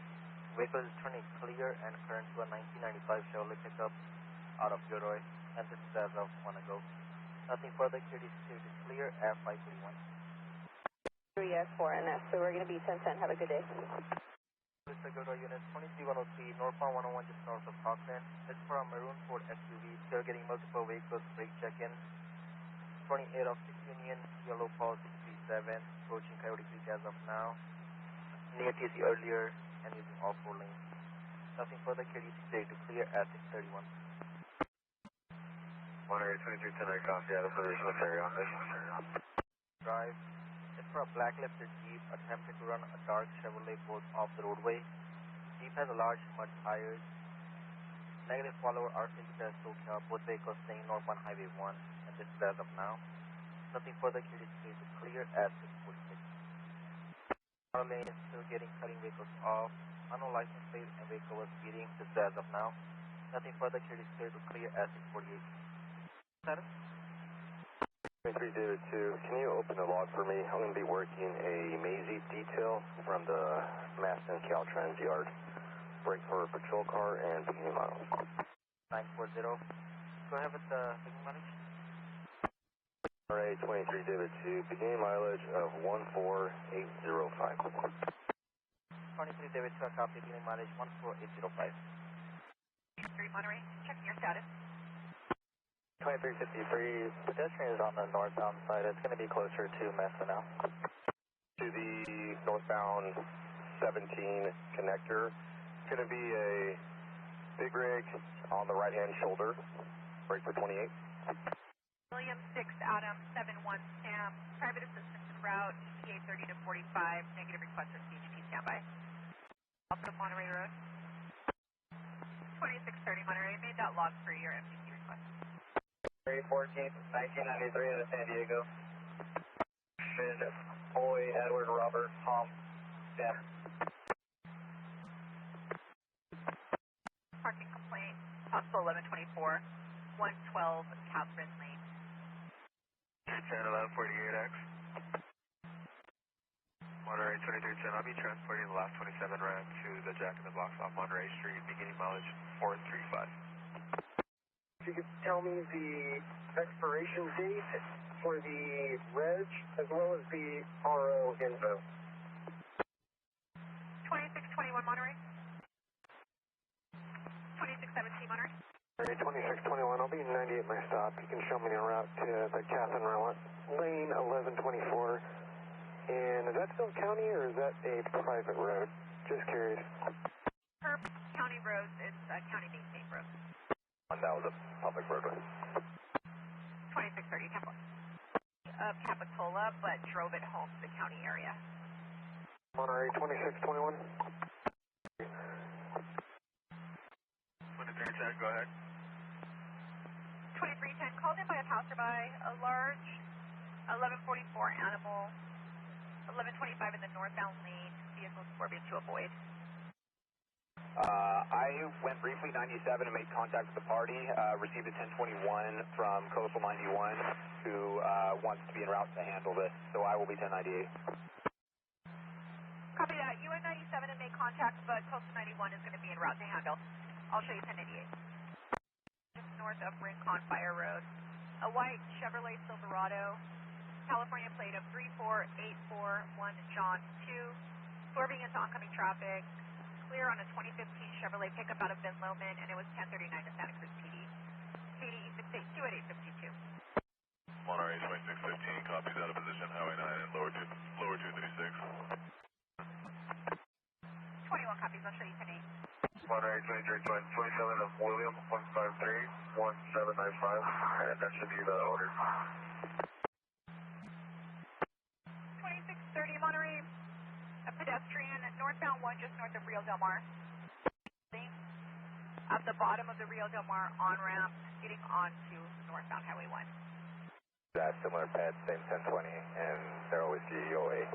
Vehicle is turning clear and current to a 1995 Chevrolet pickup out of Gilroy, and this is as of 1 ago. Nothing further. Cuties clear to clear at 531. 3S4NS, so we're going to be 1010. Have a good day. This is Gilroy unit 23103, northbound 101 just north of Stockton. It's for a Maroon Ford SUV, still getting multiple vehicles, brake check-in. 28 of 6 Union, yellow Paul 637, approaching Coyote Creek as of now. Near TC earlier, and using all 4 lanes. Nothing further. Cuties clear to clear at 631. Monterey 2310, copy. Yeah, this is the ferry office. Drive. It's for a black lifted Jeep attempted to run a dark Chevrolet Bolt off the roadway. Jeep has a large mud tires. Negative follower RPC as SoCal, both vehicles staying northbound Highway 1, and this is as of now. Nothing further. Cuties clear to clear at 646. Auto lane is still getting cutting vehicles off. Unknown license plate and vehicle was speeding. This is as of now. Nothing further. Cuties clear to clear at 648. Status? 302, can you open the log for me? I'm going to be working a Mazy detail from the Maston Caltrans yard. Break for a patrol car and beginning miles. 940. Go ahead with the beginning mileage. Alright, 2302, beginning mileage of 14805. 23 David to a copy, beginning mileage 14805. 3 Monterey, checking your status. 2302, 2353, pedestrian is on the northbound side. It's going to be closer to Merced now. To the northbound 17 connector, it's going to be a big rig on the right-hand shoulder, brake for 28. William 6, Adam 71, Sam, private assistance en route, ETA 30 to 45, negative request for CHP standby. Off of Monterey Road. 2630 Monterey, made that log for your MCC request. 314, 1993 out of San Diego. Finn, Boy, Edward, Robert, Tom, Dan. Parking complaint, possible 1124, 112 Catherine Lane. Channel 1148X. Monterey 2310, I'll be transporting the last 27 ramp to the Jack in the Box off Monterey Street, beginning mileage 435. If you could tell me the expiration date for the reg as well as the RO info. 2621 Monterey. 2617 Monterey. 2621, I'll be 98 my stop. You can show me the route to the Catherine Lane 1124. And is that still county or is that a private road? Just curious. Per county roads, it's a county maintained road. And that was a public roadway. 2630 Temple. Of Capitola, but drove it home to the county area. Monterey 2621. 2310, go ahead. 2310, called in by a passerby, a large 1144 animal, 1125 in the northbound lane, vehicle swerving to avoid. I went briefly 97 and made contact with the party, received a 1021 from Coastal 91 who wants to be en route to handle this, so I will be 1098. Copy that. You went 97 and made contact, but Coastal 91 is going to be en route to handle. I'll show you 1088. Just north of Rincon Fire Road. A white Chevrolet Silverado, California plate of 34841 John 2, swerving into oncoming traffic, clear on a 2015 Chevrolet pickup out of Ben Lomond, and it was 1039 to Santa Cruz PD. PD 682 at 852. Monterey 2615, copies out of position, Highway 9 and lower 236. 21 copies, I'll show you 10-8. Monterey 2320, 27 of William 153 1795, and that should be the order. 2630 Monterey, a pedestrian, northbound one just north of Rio Del Mar. At the bottom of the Rio Del Mar on-ramp, getting onto northbound Highway 1. That's similar pad, same 1020, and they're always GEOA.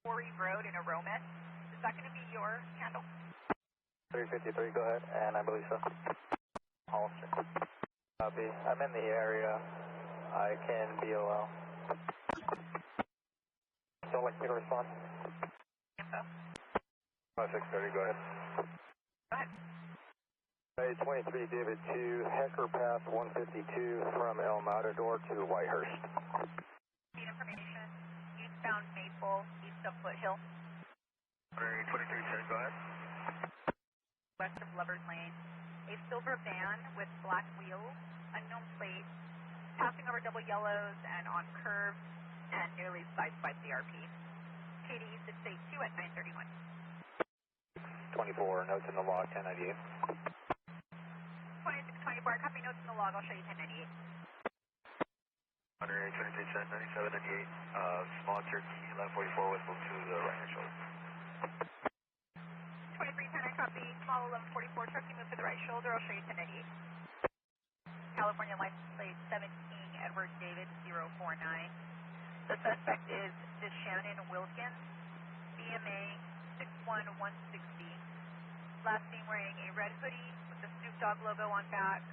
Quarry Road in Aromas. Is that going to be your handle? 353, go ahead, and I believe so. Hollister. Copy. I'm in the area. I can BOL. Still like me to respond? Info. 5630, go ahead. Go ahead. 23 David 2, Hecker Path 152 from El Matador to Whitehurst. Speed information, eastbound Maple, east of Foothill. 2310, go ahead. West of Lover's Lane. A silver van with black wheels, unknown plate, passing over double yellows and on curves, and nearly sideswiped the RP. KD 682 at 931. 24, notes in the log, 1098. 2624, copy notes in the log, I'll show you 1098. Monterey 2310, 9798, small Cherokee 1144 whistle to the right hand shoulder. 2310, I copy, small 1144, Cherokee move to the right shoulder, I'll show you 1098. California license plate 17, Edward David 049. The suspect is DeShannon Wilkins, BMA 61160. Last seen wearing a red hoodie with the Snoop Dogg logo on back,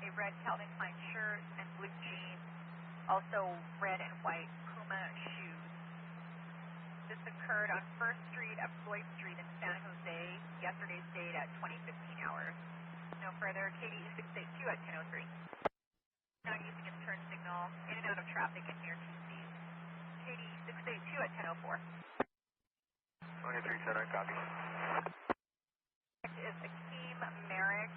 a red Calvin Klein shirt and blue jeans, also red and white Puma shoes. This occurred on 1st Street at Floyd Street in San Jose, yesterday's date at 2015 hours. No further, KDE 682 at 1003. Not using its turn signal, in and out of traffic and near TC. KDE 682 at 1004. 2310, I copy. Is Akeem Merrick,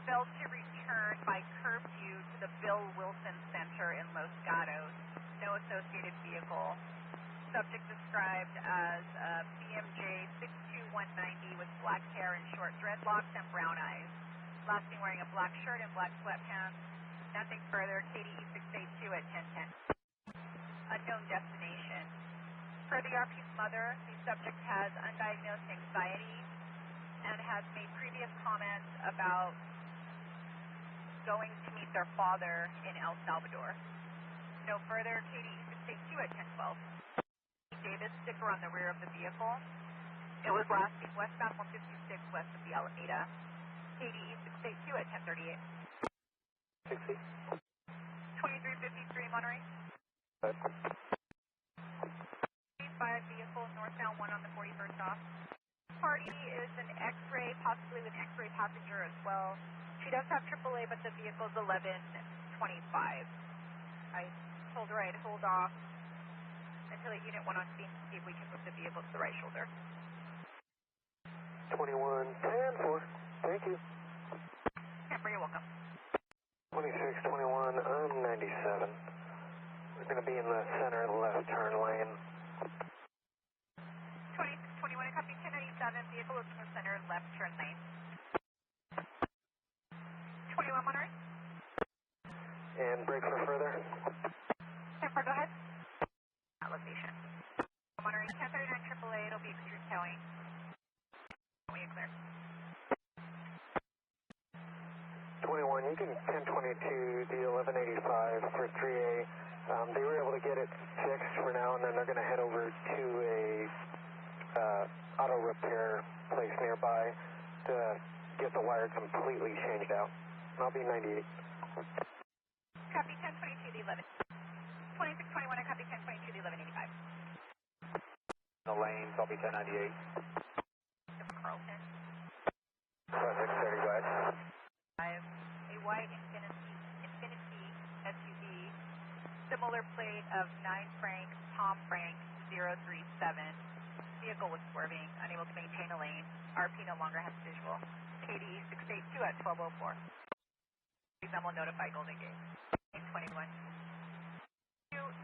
failed to return parked by curb view to the Bill Wilson Center in Los Gatos. No associated vehicle. Subject described as BMJ 62190 with black hair and short dreadlocks and brown eyes. Last seen wearing a black shirt and black sweatpants. Nothing further. KDE 682 at 1010. Unknown destination. Per the RP's mother, the subject has undiagnosed anxiety and has made previous comments about going to meet their father in El Salvador. No further. KDE 682 at 1012. Davis sticker on the rear of the vehicle. It was last seen westbound 156 west of the Alameda. KDE 682 at 1038. 60. 2353 Monterey. Five vehicles northbound, one on the 41st off. Party is an X-ray, possibly with X-ray passenger as well. She does have AAA, but the vehicle's 1125. I told her I'd hold off until a unit went on scene to see if we can move the vehicle to the right shoulder. 21-10-4. Thank you. Camper, you're welcome. 2621, I'm 97. We're going to be in the center left turn lane. 2621, copy 1097. Vehicle is in the center left turn lane. 21 Monterey. And brake for further. Camper, go ahead. Location. Monterey 1039 AAA, it'll be extreme towing. We are clear. 21, you can 1022 the 1185 for 3A. They were able to get it fixed for now, and then they're going to head over to a auto repair place nearby to get the wire completely changed out. I'll be 98. Copy 1022 the 11. 2621, I copy 1022 the 1185. The lanes, I'll be 1098. Carlton. 630 west. A white Infinity SUV, similar plate of 9 Frank, Tom Frank 037. Vehicle was swerving, unable to maintain a lane. RP no longer has visual. KDE 682 at 1204. Please, will notify Golden Gate. 21.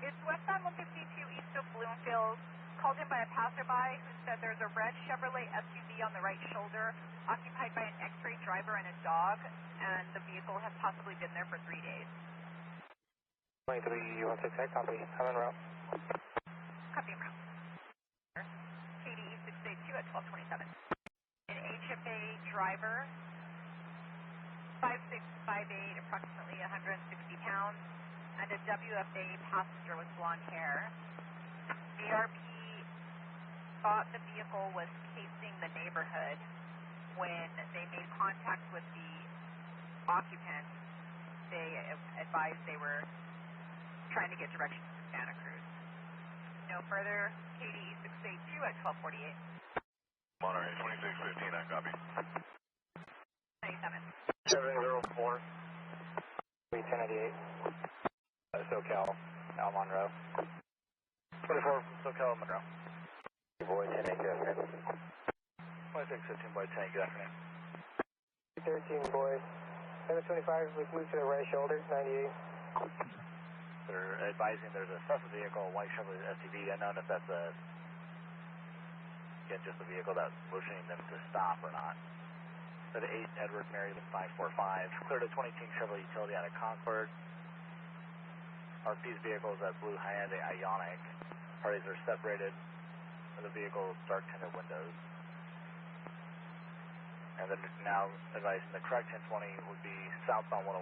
It's westbound 152 east of Bloomfield. Called in by a passerby who said there's a red Chevrolet SUV on the right shoulder, occupied by an X-ray driver and a dog, and the vehicle has possibly been there for 3 days. 23-168, copy. I'm en route. Copy en route. KDE 682 at 1227. An HFA driver, 5658, approximately 160 pounds, and a WFA passenger with blonde hair. ARP thought the vehicle was casing the neighborhood. When they made contact with the occupant, they advised they were trying to get directions to Santa Cruz. No further. KDE 682 at 1248. Monterey 2615, I copy. 97. 704. 1098. SoCal, Al Monroe. 24 from SoCal, Monroe. Boy, 10 8, good afternoon. 2615, boy, 10 good afternoon. 13, boy. 725, we've moved to the right shoulder, 98. They're advising there's a suspect vehicle, a white Chevrolet SUV. Unknown if that's just a vehicle that's motioning them to stop or not. So the 8 Edward Mary 545. Cleared a 2010 Chevrolet utility out of Concord. RP's vehicle is that blue Hyundai Ioniq. Parties are separated. The vehicle dark tinted windows. And then now advising the correct 1020 would be southbound 101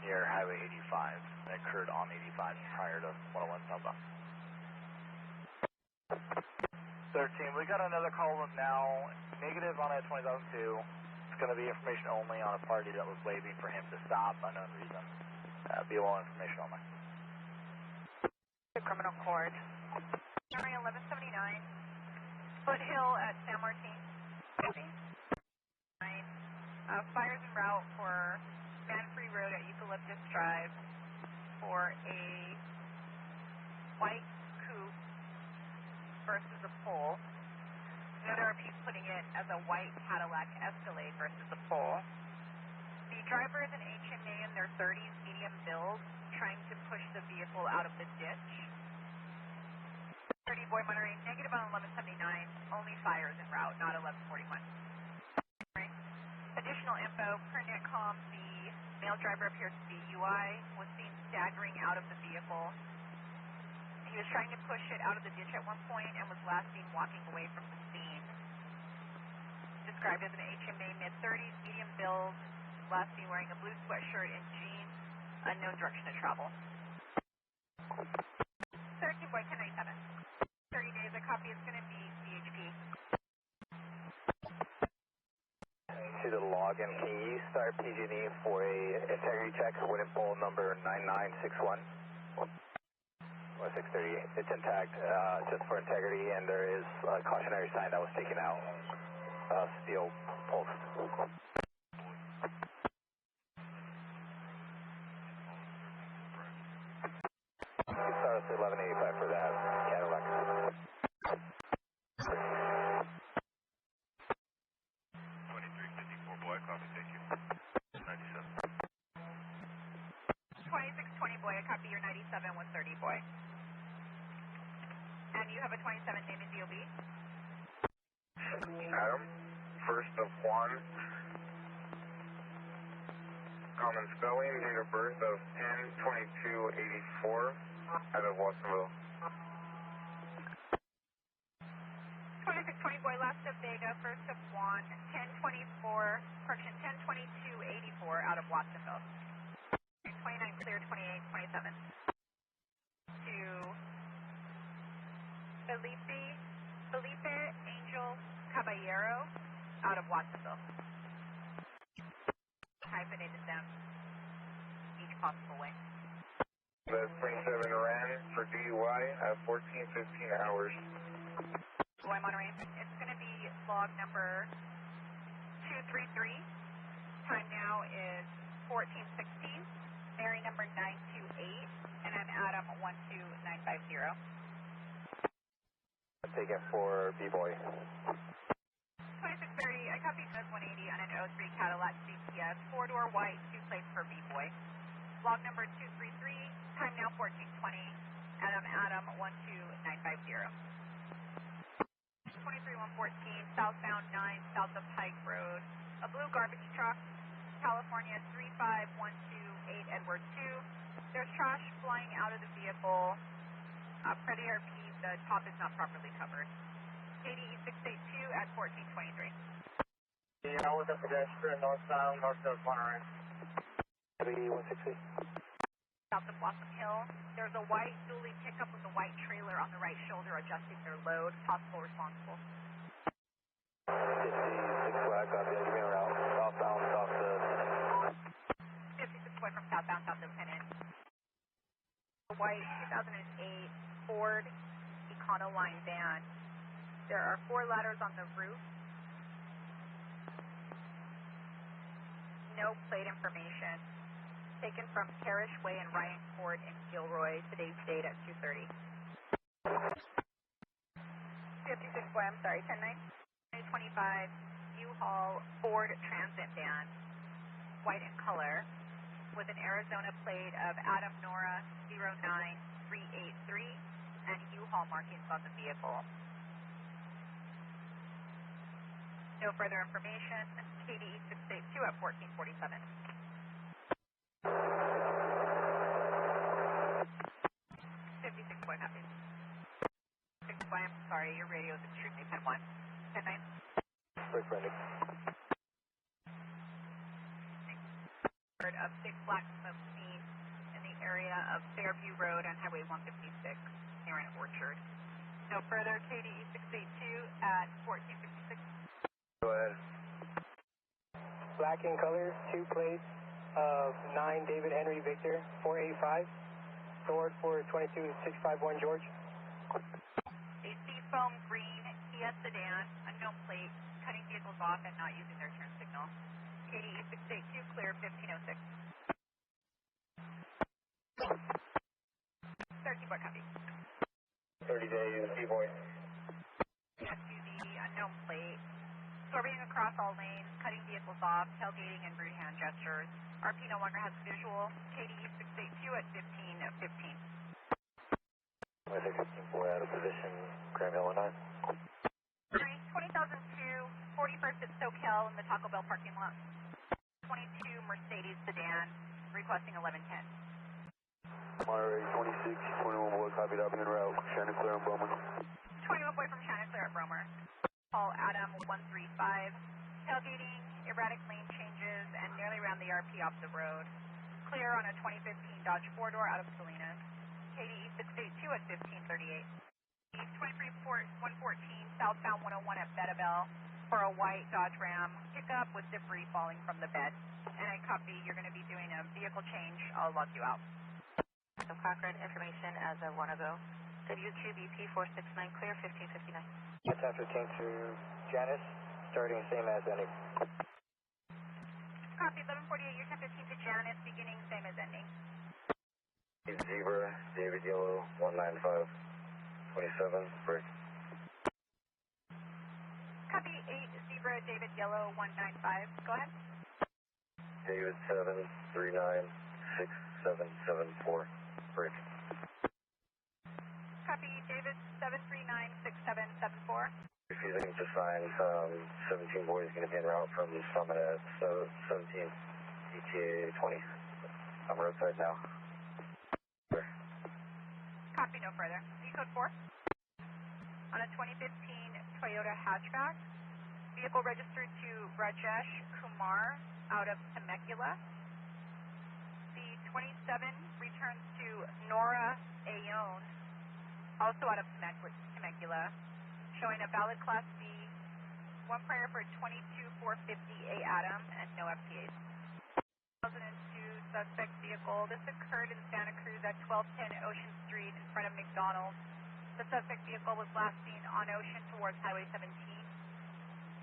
near Highway 85. That occurred on 85 prior to 101 southbound. 13, we got another call now. Negative on a 2002. It's going to be information only on a party that was waiting for him to stop, unknown reason. BOL information only. The criminal court. Summary 1179. Foothill at San Martin. Fires en route for Man-Free Road at Eucalyptus Drive for a white coupe versus a pole. Another RP putting it as a white Cadillac Escalade versus a pole. 1041. Right. Additional info, per NITCOM, the male driver appears to be UI, was seen staggering out of the vehicle. He was trying to push it out of the ditch at one point and was last seen walking away from the scene. Described as an HMA mid-30s, medium build, last seen wearing a blue sweatshirt and jeans, unknown direction of travel. 13 boy 1097. 30 days, a copy is going to be CHP. To the log, and can you start PG&E for a integrity check with pole number 9961? Or 638. It's intact, just for integrity, and there is a cautionary sign that was taken out. Steel post. You can start us at 1185 for that Cadillac. 2354 boy, copy, thank you. 97. 2620 boy, a copy, your 97 with 30 boy. And you have a 27 name in DOB? Adam, first of Juan. Common spelling, date of birth of 10/22/84, out of Watsonville. 2620 boy, last of Vega, first of Juan, 1024, correction, 102284, out of Watsonville. 29 clear, 28, 27. To Felipe Angel Caballero, out of Watsonville. Hyphenated them each possible way. The 27 ran for DUI at 14:15 hours. Boy, Monterey, it's going to be log number 233. Time now is 14:16. Mary number 928, and I'm Adam 12950. Taken for B-Boy. 2630, I copied Nose 180 on an 03 Cadillac CTS, 4-door white, 2 plates for B-Boy. Log number 233, time now 1420, and I'm Adam 12950. 23114, southbound 9, south of Pike Road. A blue garbage truck, California 35128 Edward 2. There's trash flying out of the vehicle. Predator P, the top is not properly covered. KDE 682 at 1423. Yeah, with a pedestrian northbound, north of Monterey. KDE 160. South of Blossom Hill, there's a white dually pickup with a white trailer on the right shoulder adjusting their load. Possible responsible. 56 flag, copy, give me a route. Southbound, south to 56 boy from southbound, south of Lieutenant. A white 2008 Ford Econoline van. There are 4 ladders on the roof. No plate information. Taken from Parish Way and Ryan Court in Gilroy. Today's date at 2:30. 56 boy, I'm sorry, 10-9. 2025 U-Haul Ford Transit van. White in color. With an Arizona plate of Adam Nora 09383 and U-Haul markings on the vehicle. No further information. KDE 682 at 1447. 56 boy, copy. 6 boy, I'm sorry, your radio is extremely 10-1. 10-9. break ready. Of 6 black smoke seen in the area of Fairview Road on Highway 156 near an orchard. No further. KDE 682 at 1456. Go ahead. Black in color, 2 plates of 9 David Henry Victor, 485. Stored for 22651 George. A seafoam green Kia sedan, unknown plate, cutting vehicles off and not using their turn signal. KDE 682 clear 1506. 13 boy, copy. 30 days, B-Boy. SUV, unknown plate, swerving across all lanes, cutting vehicles off, tailgating and rude hand gestures. RP no longer has visual. KDE 682 at 1515. 16-4 out of position, Graham, Illinois. 3 20,002, 41st at SoCal in the Taco Bell parking lot. 22 Mercedes sedan, requesting 1110. Monterey 26, 21 boy, copied, I'll be en route. Shannon clear on Bowman. 21 boy from Shannon clear at Bromer. Call Adam 135. Tailgating, erratic lane changes, and nearly ran the RP off the road. Clear on a 2015 Dodge 4-door out of Coalinga. KDE 682 at 1538. East 114 southbound 101 at Bedabel for a white Dodge Ram pickup with debris falling from the bed. And I copy, you're going to be doing a vehicle change. I'll log you out. So Cochrane information as of 1 ago. WQBP 469 clear 1559. That's after 10 to Janice, starting same as ending. Copy, 1148, you're 1015 to Janice, beginning same as ending. Zebra, David Yellow, 195, 27, break. Copy, 8 Zebra, David Yellow, 195, go ahead. David 739, 6774, break. Copy, David 739-6774. Refusing to sign, 17 boy is going to be en route from Summit at 17 ETA 20. I'm roadside now. Copy, no further. Code 4. On a 2015 Toyota hatchback, vehicle registered to Rajesh Kumar out of Temecula. The 27 returns to Nora Ayon, also out of Temecula, showing a valid Class B, one prior for 22450A Adam, and no FTAs. 2002 suspect vehicle. This occurred in Santa Cruz at 1210 Ocean Street in front of McDonald's. The suspect vehicle was last seen on Ocean towards Highway 17.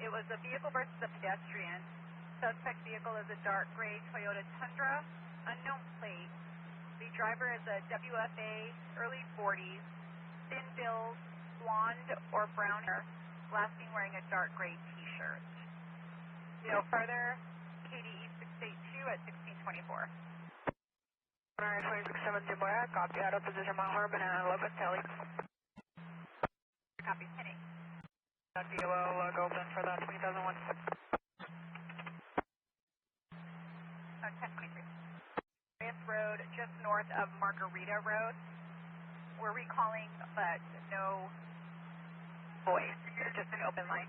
It was a vehicle versus a pedestrian. Suspect vehicle is a dark gray Toyota Tundra, unknown plate. The driver is a WFA, early 40s, thin build, blonde or brown hair, last seen wearing a dark gray t-shirt. No further, KDE 682 at 1624. Alright, 267 Jimboya, copy, out of position Mount Harbin and 11 Telly. Copy, 10-8. Kilo, log open for that 2001. 1023. Road, just north of Margarita Road. We're recalling, but no voice. It's just an open line.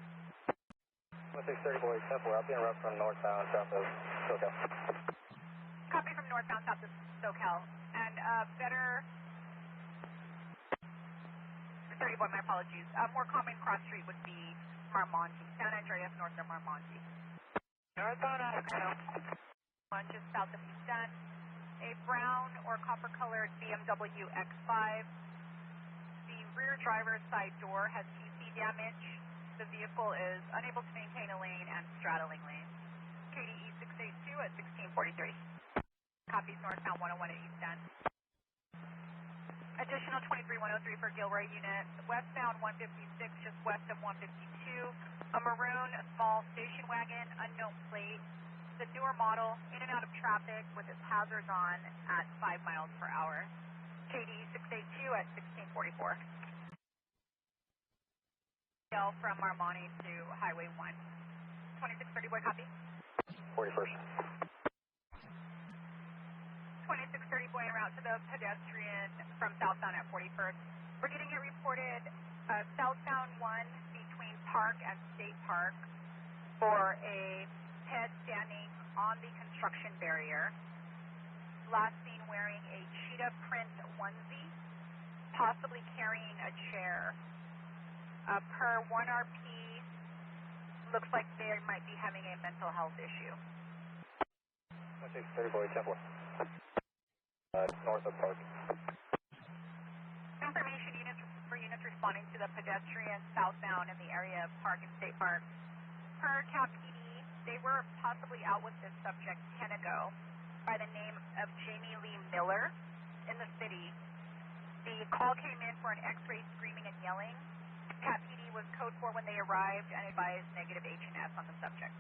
1630 boy, 10-4, I'll be en route from northbound south of SoCal. Copy from northbound south of SoCal. And better... 30 boy, my apologies. More common cross street would be Marmonte. San Andreas north of Marmonte. Northbound SoCal. One just south of Houston. A brown or copper-colored BMW X5. The rear driver's side door has TC damage. The vehicle is unable to maintain a lane and straddling lanes. KDE 682 at 1643. Copies northbound 101 at East End. Additional 23103 for Gilroy unit. Westbound 156 just west of 152. A maroon small station wagon, unknown plate. The newer model, in and out of traffic with its hazards on at 5 miles per hour. KDE 682 at 1644. From Marmonte to Highway 1. 2630, boy, copy? 41st. 2630, boy, en route to the pedestrian from southbound at 41st. We're getting it reported southbound 1 between Park and State Park for a head standing on the construction barrier. Last seen wearing a cheetah print onesie, possibly carrying a chair. Per 1RP, looks like they might be having a mental health issue. 1630 boy, 10-4. North of Park. Information units responding to the pedestrian southbound in the area of Park and State Park. Per Cap PD, they were possibly out with this subject 10 ago by the name of Jamie Lee Miller in the city. The call came in for an x-ray screaming and yelling. Cap PD was code 4 when they arrived and advised negative H&S on the subject.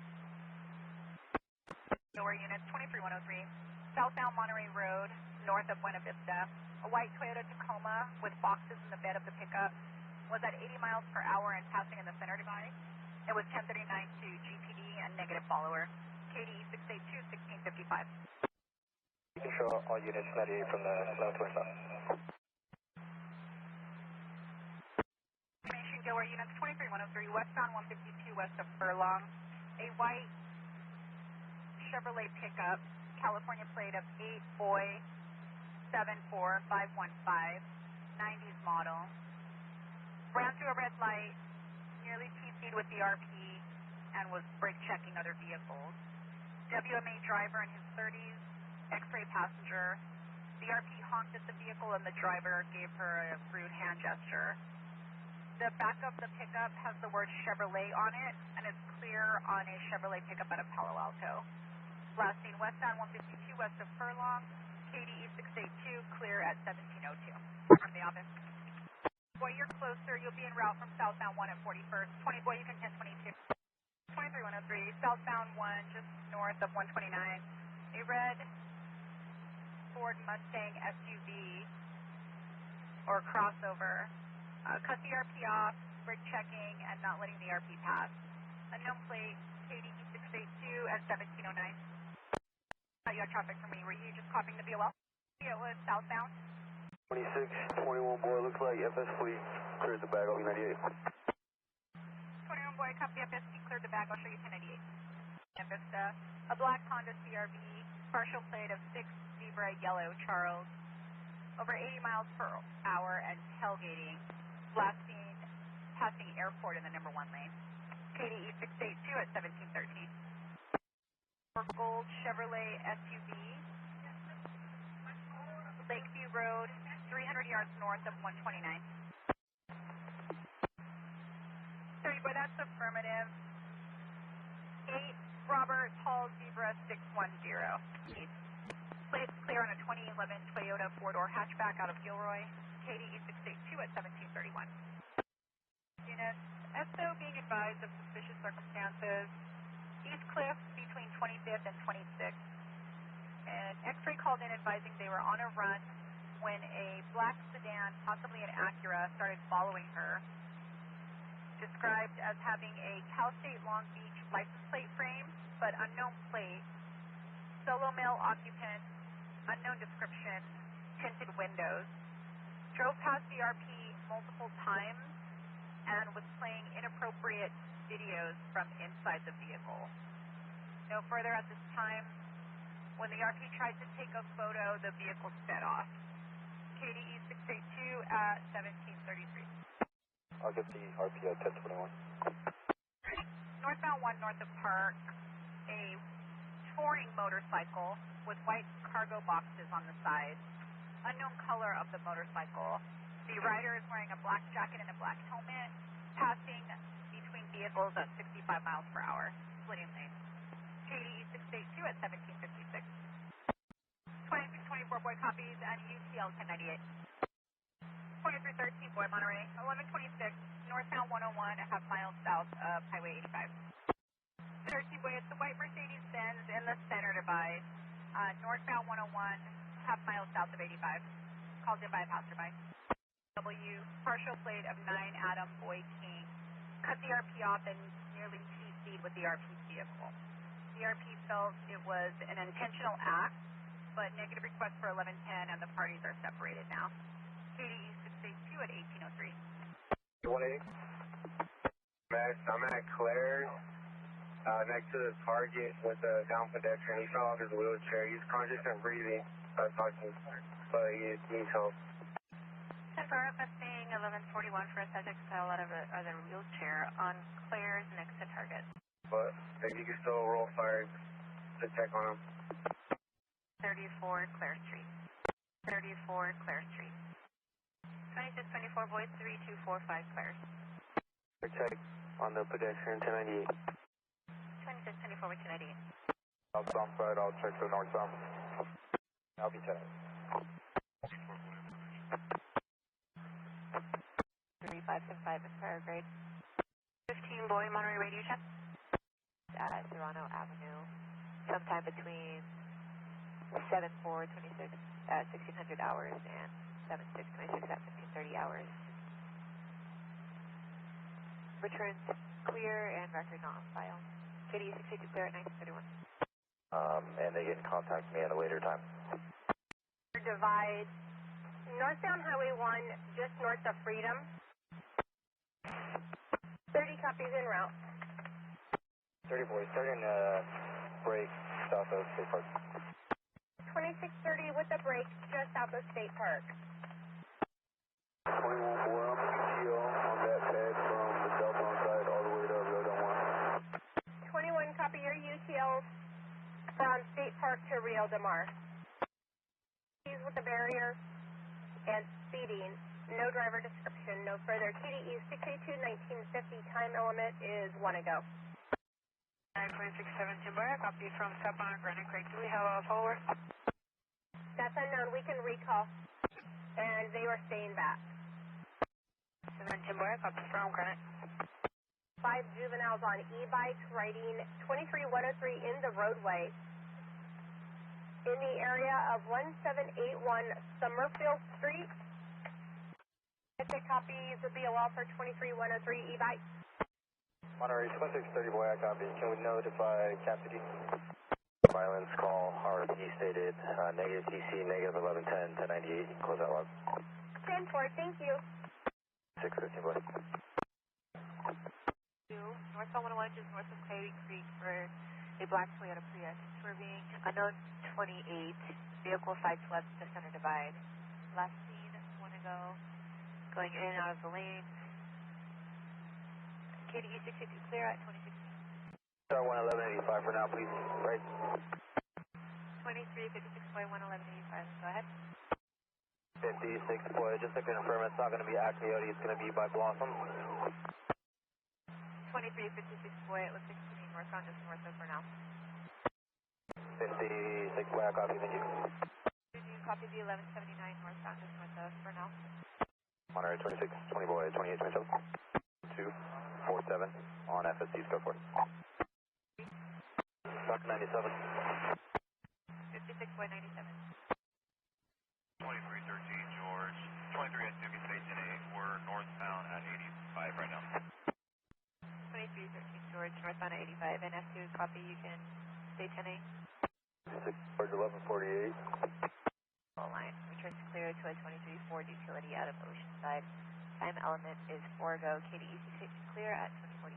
Lower units 23103, southbound Monterey Road, north of Buena Vista. A white Toyota Tacoma with boxes in the bed of the pickup was at 80 miles per hour and passing in the center divide. It was 1039 to GPD and negative follower. KDE 682, 1655. You can show all units 98 from the 1125. Information Gilroy units 23103, westbound 152 west of Furlong. A white Chevrolet pickup, California plate of 8boy74515, 90s model. Ran through a red light, nearly T-speed with the RP, and was brake checking other vehicles. WMA driver in his 30s, X-ray passenger. The RP honked at the vehicle and the driver gave her a rude hand gesture. The back of the pickup has the word Chevrolet on it, and it's clear on a Chevrolet pickup out of Palo Alto. Last seen westbound 152 west of Furlong, KDE 682, clear at 1702. From the office. Boy, you're closer. You'll be en route from southbound 1 at 41st. 20, boy, you can 1022. 23103, southbound 1, just north of 129. A red Ford Mustang SUV or crossover. Cut the RP off, brake checking, and not letting the RP pass. Unknown plate, KDE 682 at 1709. You got traffic for me. Were you just copying the BOL? Yeah, it was southbound. 26, 21 boy, looks like FS fleet cleared the bag, I'll be 98. 21 boy, copy FST, cleared the bag, I'll show you 1098. Vista, a black Honda CRV, partial plate of 6 zebra yellow Charles, over 80 miles per hour and tailgating, blasting, passing airport in the number 1 lane. KDE 682 at 1713. For gold Chevrolet SUV, Lakeview Road, 300 yards north of 129. 30 boy, that's affirmative. 8 Robert Hall Zebra 610. Plates clear on a 2011 Toyota 4-door hatchback out of Gilroy. KDE 682 at 1731. Units, SO being advised of suspicious circumstances. East Cliff between 25th and 26th. An X-ray called in advising they were on a run when a black sedan, possibly an Acura, started following her. Described as having a Cal State Long Beach license plate frame, but unknown plate. Solo male occupant, unknown description, tinted windows. Drove past the RP multiple times and was playing inappropriate videos from inside the vehicle. No further at this time. When the RP tried to take a photo, the vehicle sped off. KDE 682 at 1733. I'll get the RP at 1021. Northbound 1 north of Park, a touring motorcycle with white cargo boxes on the side. Unknown color of the motorcycle. The rider is wearing a black jacket and a black helmet, passing between vehicles at 65 miles per hour, splitting lanes. KDE 682 at 1756. 2624 boy copies and UTL 1098. 2313 boy Monterey, 1126, northbound 101, a half mile south of Highway 85. 13 boy, it's the white Mercedes-Benz in the center divide, northbound 101, half mile south of 85. Called in by a passerby. W, partial plate of 9 Adam Boy King. Cut the RP off and nearly T-speed with the RP vehicle. The RP felt it was an intentional act, but negative request for 1110 and the parties are separated now. KDE 682 at 1803. 180. Max, I'm at Claire's, next to the Target with a down pedestrian. He fell off his wheelchair. He's conscious and breathing, but he needs help. 10 for requesting 1141 for a subject fell out of the wheelchair on Claire's next to Target. But if you can still roll fire to check on him. 34 Claire Street. 34 Claire Street. 2624 void 3245 Claire. Check on the pedestrian 1098. 2624 with 1098. Southbound side, I'll check the northbound. I'll be 10. 3575 Aspire grade. 15 boy Monterey radio check. At Serrano Avenue, sometime between 7/4/26 at 1600 hours and 7/6/26 at 1530 hours. Returns clear and record not on file. KD 682 clear at 1931. And they can contact me at a later time. Divide northbound Highway 1, just north of Freedom. 30 copies en route. 30 boys, starting to break south of State Park. 2630 with a break just south of State Park. 21-4, I'm UTL on that pad from the southbound side all the way to Road on 1. 21, copy your UTL from State Park to Rio de Mar. He's with the barrier and speeding. No driver description, no further. KDE 682-1950, time element is 1 ago. 9.67 Timbaya, copy from southbound Granite Creek. Do we have a follower? That's unknown. We can recall. And they were staying back. 7 Timbaya, copy from Granite. 5 juveniles on e-bikes riding 23103 in the roadway in the area of 1781 Summerfield Street. It's a copy of the BOL for 23103 e-bike. Monterey 2630 boy, I copy. Can we notify Cassidy? Violence call, RP stated, negative TC, negative 1110, 1098, close that log. 10-4, thank you. 615 boy. 2, northbound 101, just north of Coyote Creek for a black Toyota Prius. Swerving unknown 28, vehicle sideswept to center divide. Last seen 1 ago, going in and out of the lane. KDE 682 clear at 2016. Star 11185 for now, please. Right. 2356.11185, go ahead. 56 boy, just to confirm, it's not going to be at Coyote, it's going to be by Blossom. 2356 boy, it looks like it's getting northbound just north of for now. 56 boy, I copy, thank you. Did you copy the 1179 northbound just north of for now? Monterey 26, 20 boy, 28, 27. 247 on FSD, scope 4. Stock 97. 56 boy 97. 2313 George, 23 at Jimmy Station 8, we're northbound at 85 right now. 2313 George, northbound at 85, and F2 copy, you can stay 10-8. 6 George 1148. All line, return to clear to a 23 Ford utility out of Oceanside. Time element is 4 go, KDE 6 clear at 2040.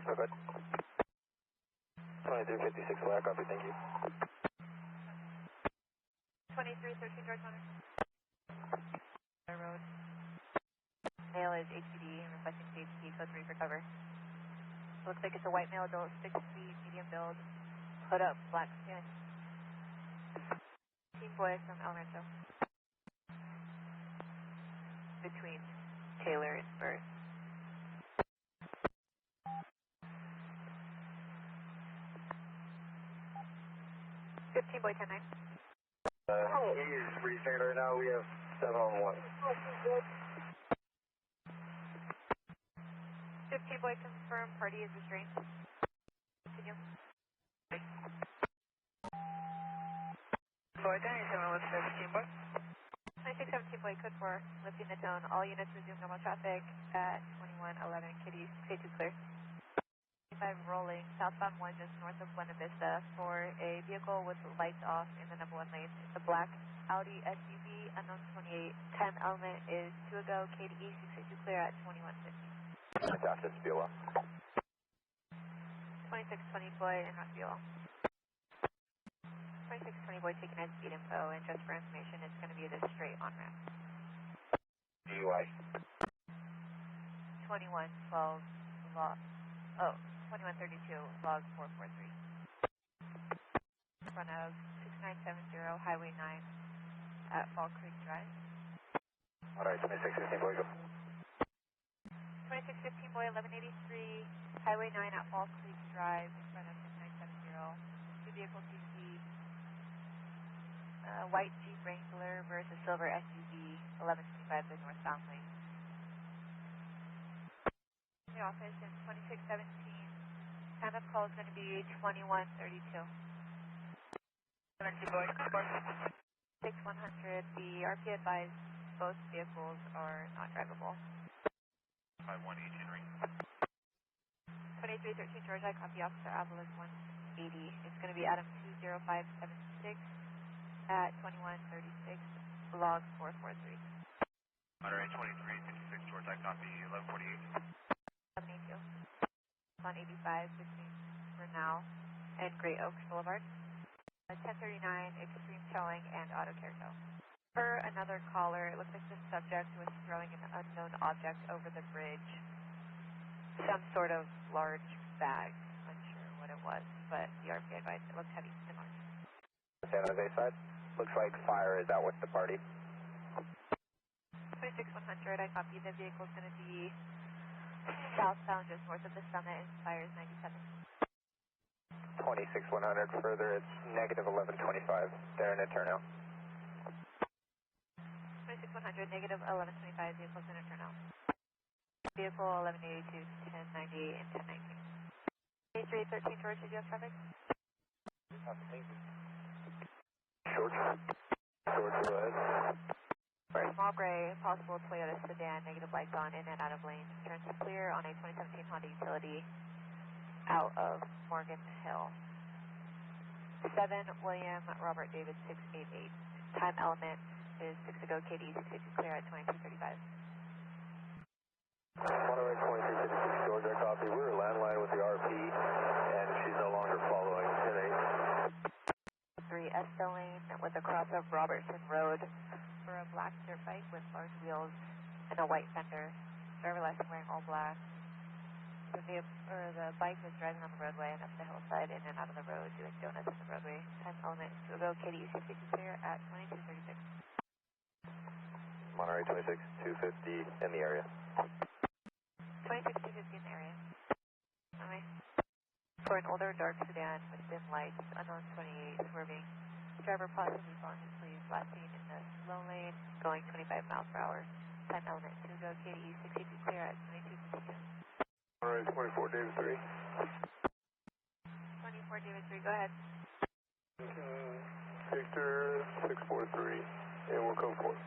Go ahead. 2356, flag copy, thank you. 2313 George Hunter. Road. Male is HPD and requesting CHP code 3 for cover. Looks like it's a white male adult, 6 feet, medium build, hood up, black skin. Team boy from El Rancho. Between Taylor and Spurs. 15 boy 10-9. He's retained right now. We have 7 on 1. 15 boy confirmed. Party is restrained. Continue. Boy 27 with 15 boy. 2617 boy code 4. Lifting the tone. All units resume normal traffic at 2111. Kitty, stay 2 clear. 5 rolling, southbound 1 just north of Buena Vista for a vehicle with lights off in the number 1 lane. It's a black Audi SUV, unknown 28. 10 element is 2 ago, KDE 682 clear at 2150. Fantastic, BOL. 2620 boy and not BOL. 2620 boy taking as speed info, and just for information, it's going to be this straight on ramp. DUI. 2112 log. Oh. 2132, log 443. In front of 6970, Highway 9 at Fall Creek Drive. Alright, 2615 boy, go. 2615 boy, 1183, Highway 9 at Fall Creek Drive in front of 6970. 2 vehicles CC. White Jeep Wrangler versus Silver SUV 1125 the northbound lane. The office in 2617. Time of call is going to be 2132. 6100. The RP advised both vehicles are not drivable. 51 H Henry. 2313 George, I copy Officer Avala's 180. It's going to be Adam 20576 at 2136, log 443. Monterey 2356 George, I copy 1148. 1182. On 85 between Bernal and Great Oaks Boulevard. 1039, extreme towing and auto care tow. Per another caller, it looks like the subject was throwing an unknown object over the bridge. Some sort of large bag. Unsure what it was, but the RP advised it looked heavy and large. San Jose side. Looks like fire is out with the party. 26100, I copy. The vehicle's going to be southbound just north of the summit and fires 97. 26100 further, it's negative 1125. They're in a turnout. 26100, negative 1125, vehicle's in a turnout. Vehicle 1182, 1098, and 1019. 8313 George, did you have traffic? Short, go ahead. Right. Small gray, possible Toyota sedan, negative lights on, in and out of lanes. Turns clear on a 2017 Honda Utility out of Morgan Hill. 7 William Robert David 688. Time element is 6 to go, KD 682 clear at 2235. Monterey 2356 George, I copy. We're a landline with the RP, and she's no longer following 3 Esta lane with a cross of Robertson Road for a black dirt bike with large wheels and a white fender. Driver last wearing all black. The bike was driving on the roadway and up the hillside in and out of the road doing donuts on the roadway. Time element to go, KD 682 clear at 2236. Monterey 26250 in the area. 26250 in the area. Okay. For an older dark sedan with dim lights, unknown 28 swerving. Driver possibly falling asleep, last seen in the slow lane, going 25 miles per hour. Time element to go, KD 682 clear at 2252. Alright, 24 David 3. 24 David 3, go ahead. Victor 643, and we'll code 4.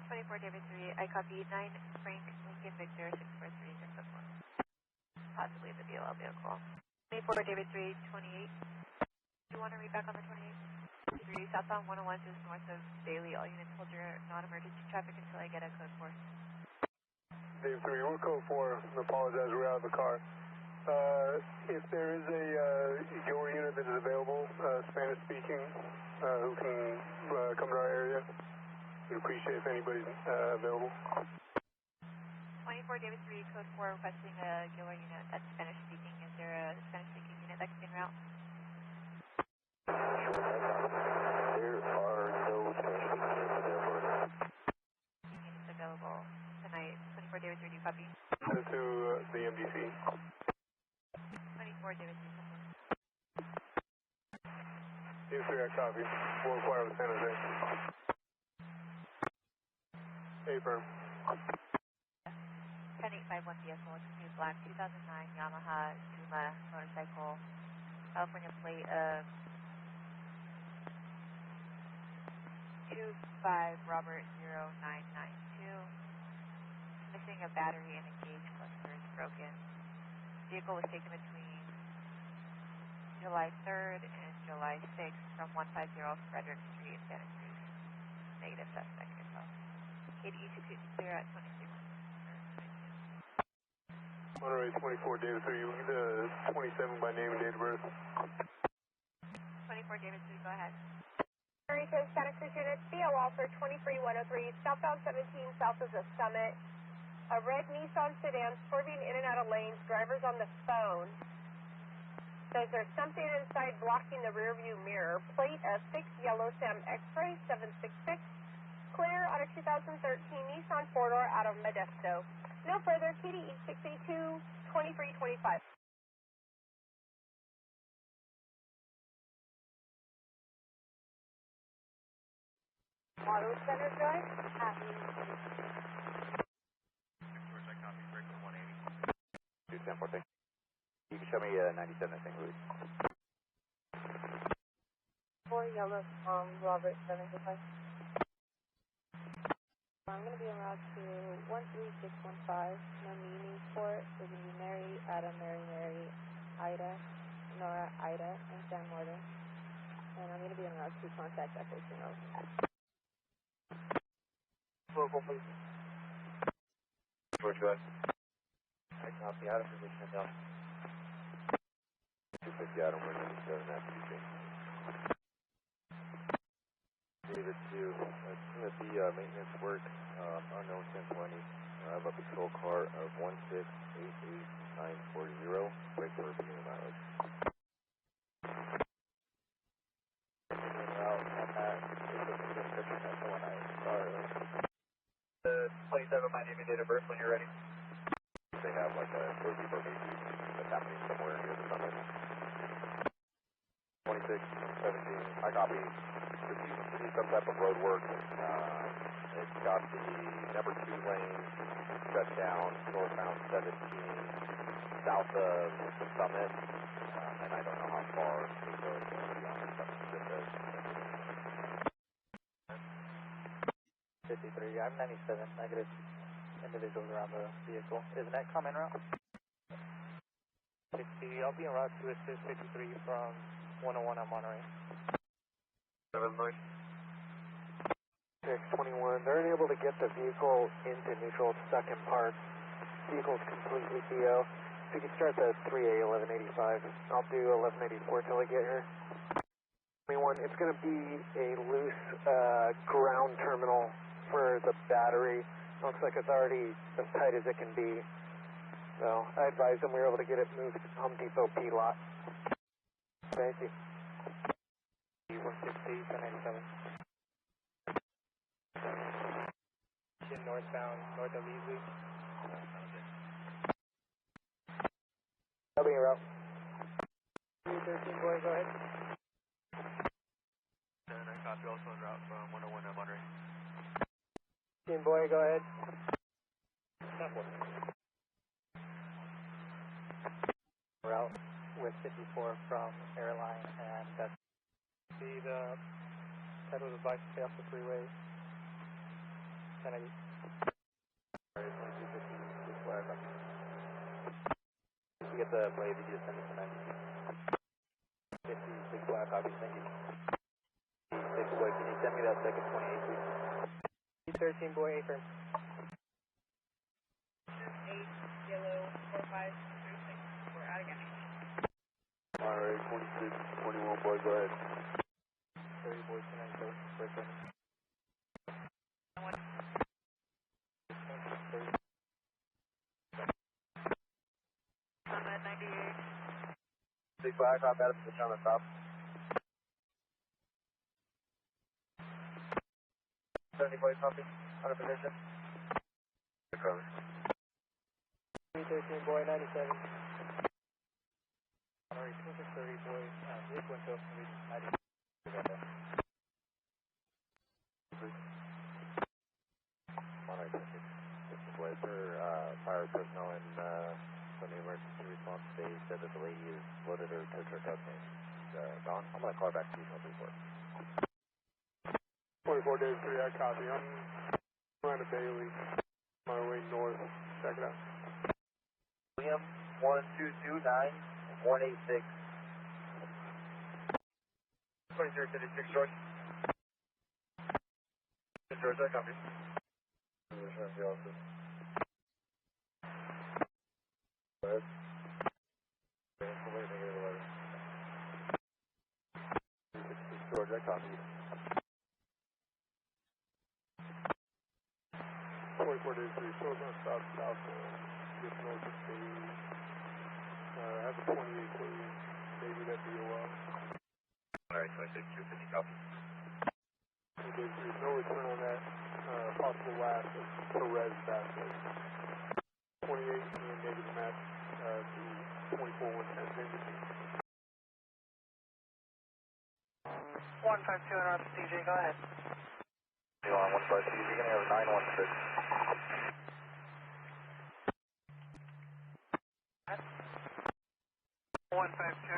24 David 3, I copy 9 Frank Lincoln Victor 643, zip code 4. Possibly the DLL vehicle. 24 David 3, 28. Do you want to read back on the 28? 3 southbound 101 just north of Bailey. All units hold your non-emergency traffic until I get a code 4. Dave 3, we're code 4. I apologize, we're out of the car. If there is your unit that is available, Spanish speaking, who can come to our area, we'd appreciate if anybody's available. 24 David 3, code 4, requesting a Gilroy unit that's Spanish speaking. Is there a Spanish speaking unit that can be en route? There are no Spanish speaking units available. Units available tonight. 24 David 3, do you copy? Send it to the MDC. 24 David 3, David 3, I copy. We'll inquire with San Jose. Hey, firm. 10851 vehicle, it's new black 2009 Yamaha Zuma motorcycle, California plate of 25 Robert 0992. Missing a battery and a gauge cluster is broken. Vehicle was taken between July 3rd and July 6th from 150 Frederick Street in Santa Cruz. Negative suspect info. KD 682 clear at 26. Monterey 24 David 3, you need the 27 by name and date of birth. 24 David 3, go ahead. Mariposa, Santa Cruz units, BOL for 23103, southbound 17 south of the summit. A red Nissan sedan swerving in and out of lanes, drivers on the phone. Says there's something inside blocking the rear view mirror. Plate of 6 yellow Sam X-ray 766. Clear on a 2013 Nissan 4-door out of Modesto. No further, KDE 682 2325. Auto Center Drive, George, I copy. Breaker 180. 210, you can show me 97 St. Louis. 4 Yellow, Robert 725. I'm going to be en route to 13615, no meanings for it. We're going to be Mary, Adam, Mary, Ida, Sonora, Ida, and San Morgan. And I'm going to be en route to contact Echo Channel. Local, please. George, go ahead. I copy. Out of position now. 250 Adam, we're going to be 7 after you change. David 2, it's going to be maintenance work, unknown 1020. I have a patrol car of 1688940, wait for repeating the mileage. The 27 might need me date of birth when you're ready. They have like a cozy maybe that's happening somewhere near the summit. 26, 17, I copy. This seems to be some type of road work. It's got the number 2 lane shut down, northbound 17, south of the summit, and I don't know how far it goes, to be honest. That's just 53, I'm 97, negative individuals around the vehicle. Is net com en route? 60, I'll be en route to assist 53 from 101 on Monterey. 7 Louis. 621, they're unable to get the vehicle into neutral, it's stuck in park. Vehicle's completely BO. If you could start the 3A 1185, I'll do 1184 till I get here. 21, it's going to be a loose ground terminal for the battery. Looks like it's already as tight as it can be. So I advised them we were able to get it moved to Home Depot P lot. Thank you. 160, 1097. Northbound, north of Easley. I'll be en route. 313, boy, go ahead. And I copy also en route from 101 on Monterey. 15, boy, go ahead. Route with 54 from airline, and that's the title of the bike stay off the freeway. Kennedy. If you get the play, if you just send it to 56 black, obviously, thank you. 6 boy, can you send me that second 28, please? 13, boy, apron. 8, yellow, 4536. We're out again. Alright, 26, 21, boy, go ahead. 30, boy, 294, breaker. I'm at 98. 6 black, I've got a position on the top. 70 boy, copy. On a position. Cover. 313, boy, 97. Alright, 2630, boy, this window, 90. Monterey, 56 boy, for fire personnel and from the emergency response, they said that the lady is loaded her tow truck up and she's gone. I'm going to call her back to you on report. 24 days 3, I copy. I'm around to Bailey, my way north. Check it out. William, 1229 186. 2356, George. George, I copy. Go ahead. George, I copy. 24 days 3, slows on south, just north of Bailey. Have a 28 clean, maybe that be a while. Alright, 26, 250, copy. 24 days 3, no return on that possible last of Perez basket. 28 and negative match to 24 110. 152 and off DJ, go ahead. Northwest, he's beginning of 916.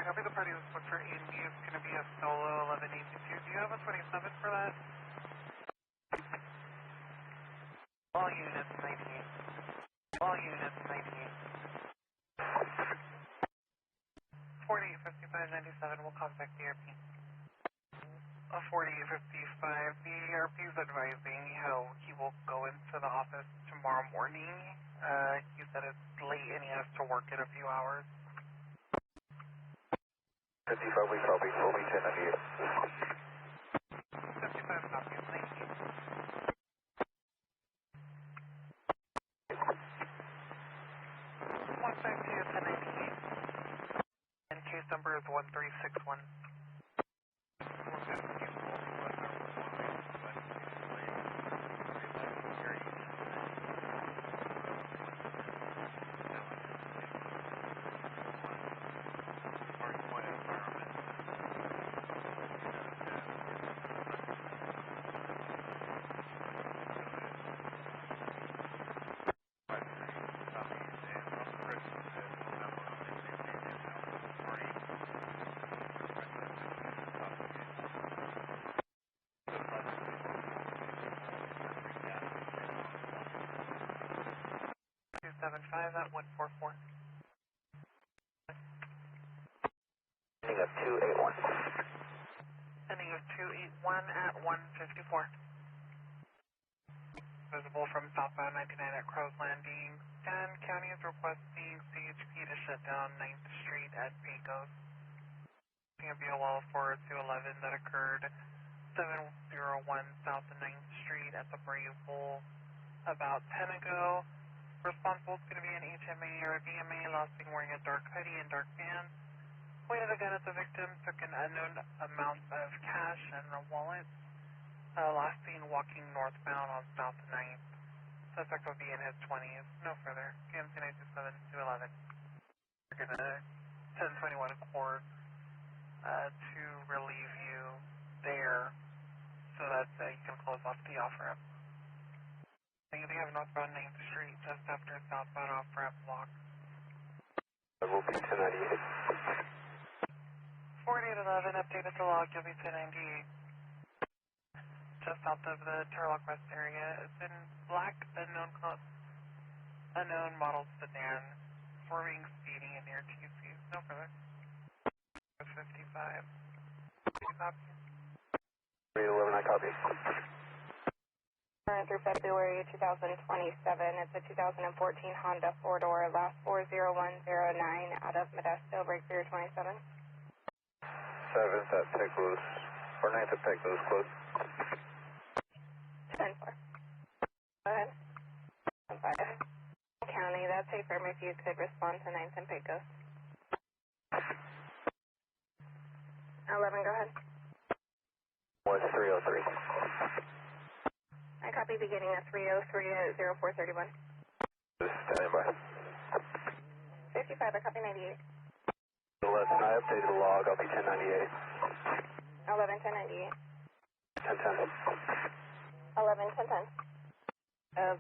Copy the party was booked for 8 It's going to be a solo 1182. Do you have a 27 for that? All units 98. All units 98. 485597 will contact the ERP. 4855, the ERP is advising how he will go into the office tomorrow morning. He said it's late and he has to work in a few hours. 55, we copy, we'll be 1098. 55 copy, thank you. 152 1098. And case number is 1361. That 144. Ending of 281. Ending of 281 at 154. Visible from southbound 99 at Cruz Landing. 10 County is requesting CHP to shut down 9th Street at Pecos. It's going to be a wall for 211 that occurred 701 South 9th Street at the Brave Bowl about 10 ago. Responsible is going to be an HMA or a VMA, last seen wearing a dark hoodie and dark pants. Pointed a gun at the victim, took an unknown amount of cash and a wallet. Last seen walking northbound on South 9th. Suspect will be in his 20s. No further. GMC 927 211. We're going to 1021 Accord to relieve you there so that you can close off the off-ramp. They have northbound 9th Street just after southbound off-ramp block. We'll be 1098. 4811, updated the log, you'll be 1098. Just south of the Turlock West area. It's in black, unknown model sedan, forming speeding in near TCs. No further. 55. Copy. 311, I copy. Through February 2027, it's a 2014 Honda 4-door, last 40109 out of Modesto, breakthrough 27. 7th at Pecos, or 9th at Pecos, close. 10-4. Go ahead. 5. County, that's a firm if you could respond to 9th and Pecos. 11, go ahead. 1303. I copy beginning at 303 at 0431. Just standing by. 55, I copy 98. 11, I updated the log, I'll be 1098. 11, 1098. 1010. 11, 1010.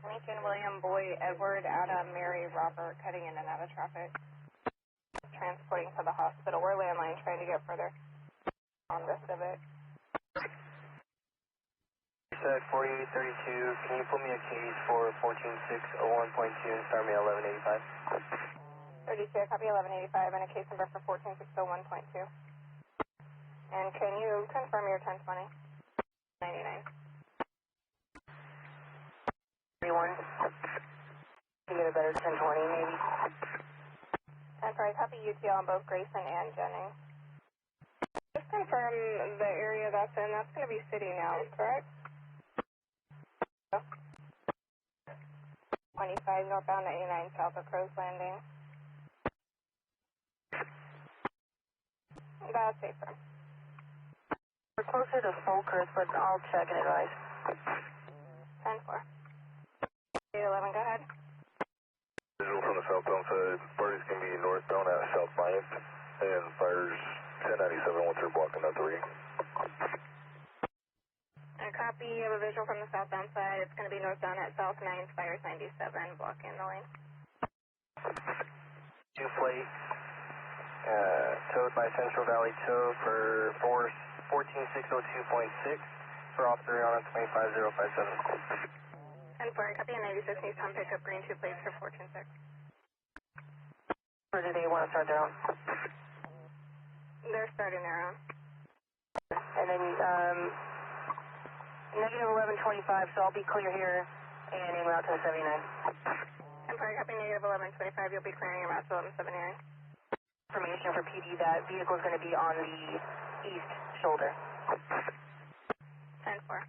Lincoln, William, Boyd, Edward, Adam, Mary, Robert, cutting in and out of traffic. Transporting to the hospital. We're landline trying to get further on rest of it. Said 4832, can you put me a case for 14601.2 and start me at 1185? 32, I copy 1185 and a case number for 14601.2. And can you confirm your 1020? 99. 31. You get a better 1020 maybe? And sorry, copy UTL on both Grayson and Jennings. Just confirm the area that's in. That's going to be city now, correct? 25 northbound 89 south of Cruz Landing. That's safer. We're closer to Focus, but I'll check and advise. 10-4. 811, go ahead. Visual from the southbound side, parties can be northbound at South 9th, and fires 1097 once they're blocking that 3. A copy of a visual from the southbound side. It's going to be northbound at South 9, Spires 97, blocking the lane. 2 plate, towed by Central Valley Tow for 14602.6 for officer on 25057. And for a copy of 96 needs to pick up green 2 plates for 426. Or do they want to start their own? They're starting their own. And then, negative 1125, so I'll be clear here and en route to the 79. And for a copy negative 1125, you'll be clearing your route to 1179. Information for PD that vehicle is going to be on the east shoulder. 10-4.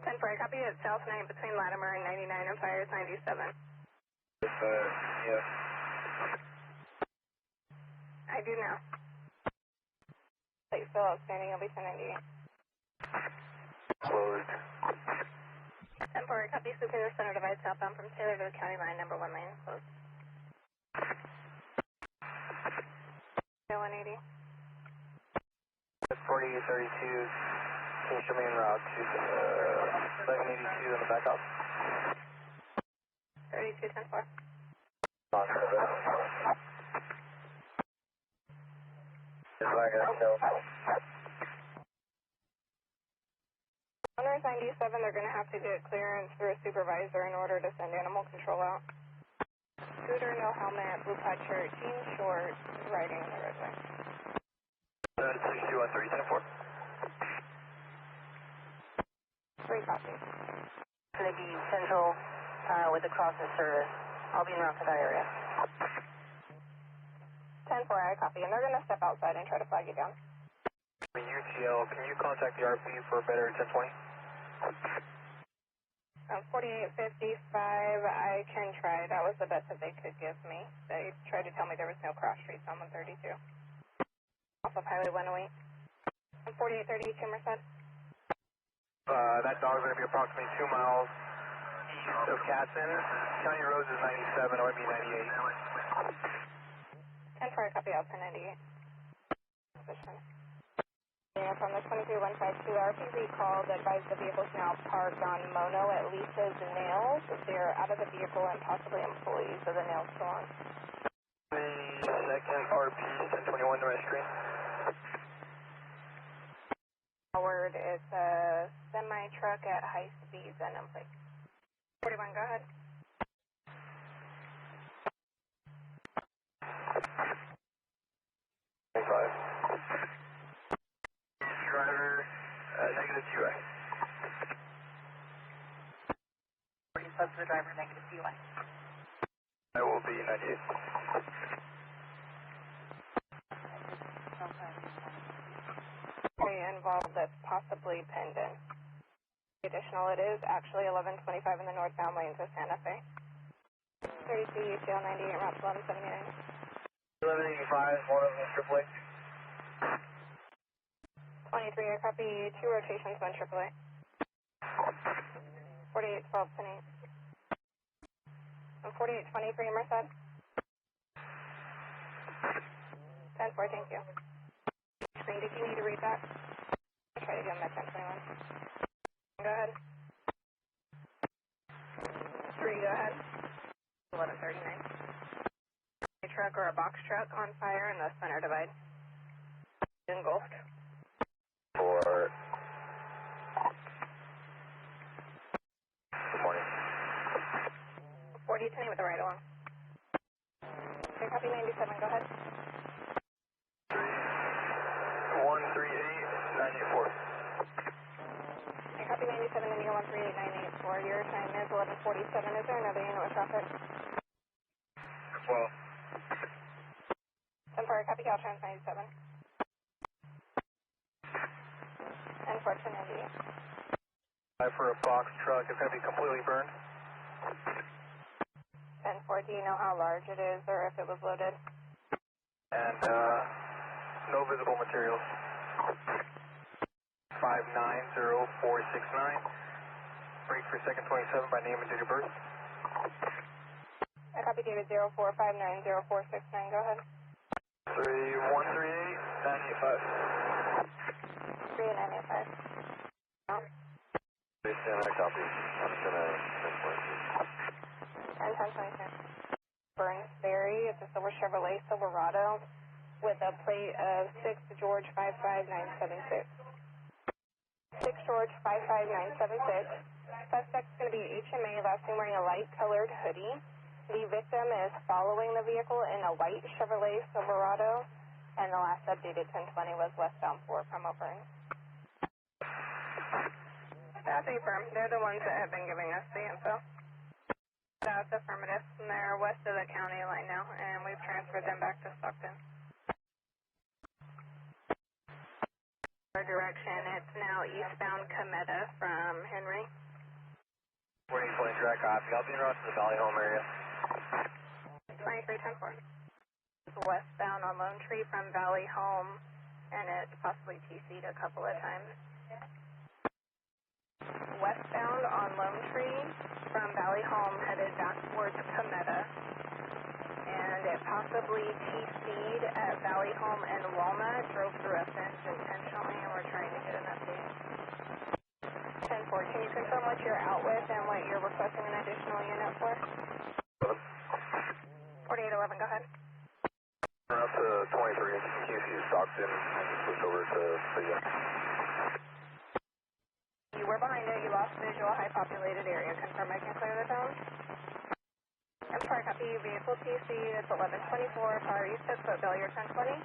10-4, a copy at South 9 between Latimer and 99 and Fires 97. Yes. I do now. Plate still outstanding, I'll be 1098. Closed. 10-4, a copy sweeping the center divide southbound from Taylor to the county line, number 1 lane, closed. 180. 4832, can you show me en route to 782 in the back house? 32, 10-4. Owners 97, they're going to have to get clearance through a supervisor in order to send animal control out. Scooter, no helmet, blue pod shirt, jeans shorts, riding on the roadway. 6213, 10-4. 3 copies. It's going to be central with the crosses service. I'll be en route to that area. 10-4, I copy, and they're going to step outside and try to flag you down. UTL, can you contact the RP for a better 1020? 4855, I can try. That was the best that they could give me. They tried to tell me there was no cross streets on 132. Off of Highway 108. 4832, Merced. That dog's going to be approximately 2 miles east of Casson. County Roads is 97, it might be 98. 10 for a copy out to 98. Position. And from the 23152 RPZ call that advised the vehicle's now parked on Mono at Lisa's Nails. They're out of the vehicle and possibly employees of the nail salon. The second RP, 1021 to my screen. Forward, it's a semi-truck at high speeds and plate. 41, go ahead. Driver, negative GUI. 40 subs to the driver, negative GUI. I will be 98. Involved that's possibly pendant. Additional, it is actually 1125 in the northbound lanes of Santa Fe. 32 UTL 98 route 1179. 1185, one of them AAA. 23, I copy 2 rotations, 1 AAA. 48 12 10 8. 48 23, Merced. 10 4, thank you. Did you need to read that? I'll try to get them at 1021. Go ahead. 3, go ahead. 1139. A truck or a box truck on fire in the center divide. Engulfed. 4. Good morning. 40 10 with the right along. Okay, copy 97, go ahead. 138-984. I copy 97 and you're 138-984. Your time is 11:47. Is there another unit with traffic? 12. 10 for a copy, Caltrans 97. 10 for 1098. 5 for a box truck. It's going to be completely burned. 10 for, do you know how large it is or if it was loaded? And no visible materials. 590469. Break for second 27 by name and date of birth. I copy David 04590469. Go ahead. 3138-985. 3985. I copy. I'm gonna transport you. And 1022. Burnsbury, it's a silver Chevrolet Silverado with a plate of 6 George 55976. 6 George 55976. Suspect's going to be HMA, last seen wearing a light colored hoodie. The victim is following the vehicle in a white Chevrolet Silverado, and the last updated 1020 was westbound 4 from O'Brien. That's affirmed. They're the ones that have been giving us the info. That's affirmative. And they're west of the county line now, and we've transferred them back to Stockton. Our direction, it's now eastbound Cometa from Henry. 4020 track copy. I'll be en route to the Valley Home area. 2310-4. Westbound on Lone Tree from Valley Home, and it possibly TC'd a couple of times. Westbound on Lone Tree from Valley Home, headed back towards Cometa, and it possibly TC'd at Valley Home and Walnut, drove through a fence intentionally, and we're trying to get an update. 10-4, can you confirm what you're out with and what you're requesting an additional unit for? 4811, go ahead. We're up to 23, QC Stockton, and switch over to Fresno. You were behind it, you lost visual, high populated area. Confirm I can clear the zone? I'm sorry, copy, vehicle TC, it's 1124, car east at Footbell, your 1020.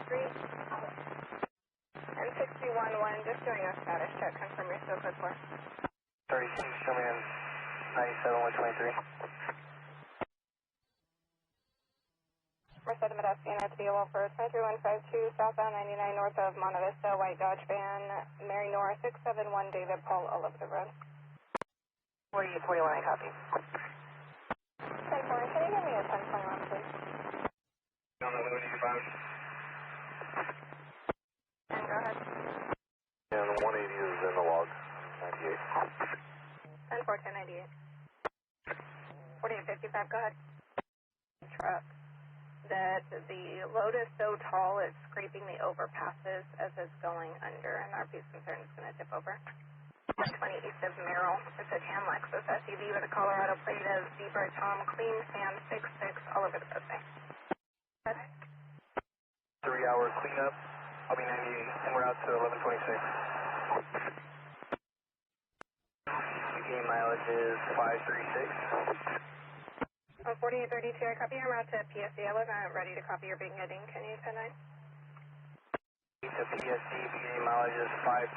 Street. And 611, just doing a status check, confirm your still code 4. 32, show me in 97-123. Merced, Modesto, units available for 23152, southbound 99 north of Modesto, white Dodge van, Mary Nora 671, David Paul, all over the road. 4841, I copy. 10-4, can you give me a 1021, please? On the 185. And go ahead. And 180 is in the log, 98. 10-4, 1098. 4855, go ahead. Truck. That the load is so tall it's scraping the overpasses as it's going under, and our biggest concern is going to tip over. 120 east of Merrill. It's a tan Lexus SUV with a Colorado plate of Zebra Tom Clean Sam 66 all over the roadway. 3-hour cleanup. I'll be 98, and we're out to 1126. The game mileage is 536. 4832, I copy your route to PSC. I wasn't ready to copy your beginning. Can you 10-9? To PSC, beginning mileage is 536.